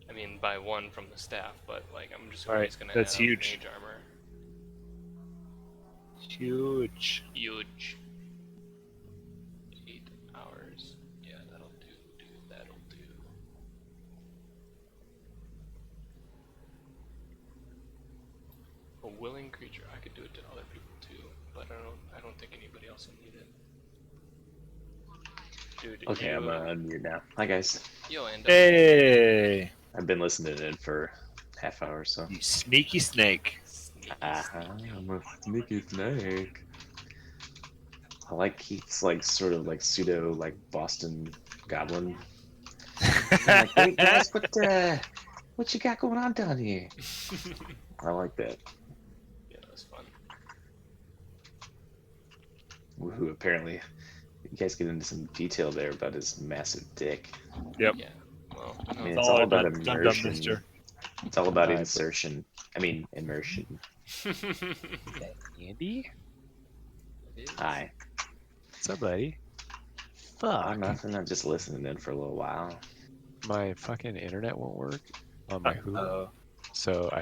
I mean by 1 from the staff, but like I'm just Alright, always gonna that's add up huge. mage armor. Huge. Huge. 8 hours. Yeah, that'll do, dude. That'll do. A willing creature. I could do it to other people too, but I don't think anybody else will need it. Dude, Okay, you, I'm unmute now. Hi guys. Yo, and Hey, I've been listening in for half hour, so. you sneaky snake. I'm a sneaky snake. I like Keith's like sort of like pseudo like Boston Goblin. I'm like, hey guys, what you got going on down here? I like that. Yeah, that was fun. Woohoo! Apparently, you guys get into some detail there about his massive dick. Yep. Yeah. Well, I mean, It's it's all all about done, immersion. mister. It's all about Alright, insertion. I mean, immersion. Andy, Hi. what's up, buddy? Oh, Fuck. nothing. I'm just listening in for a little while. My fucking internet won't work on my Hulu, Uh, so I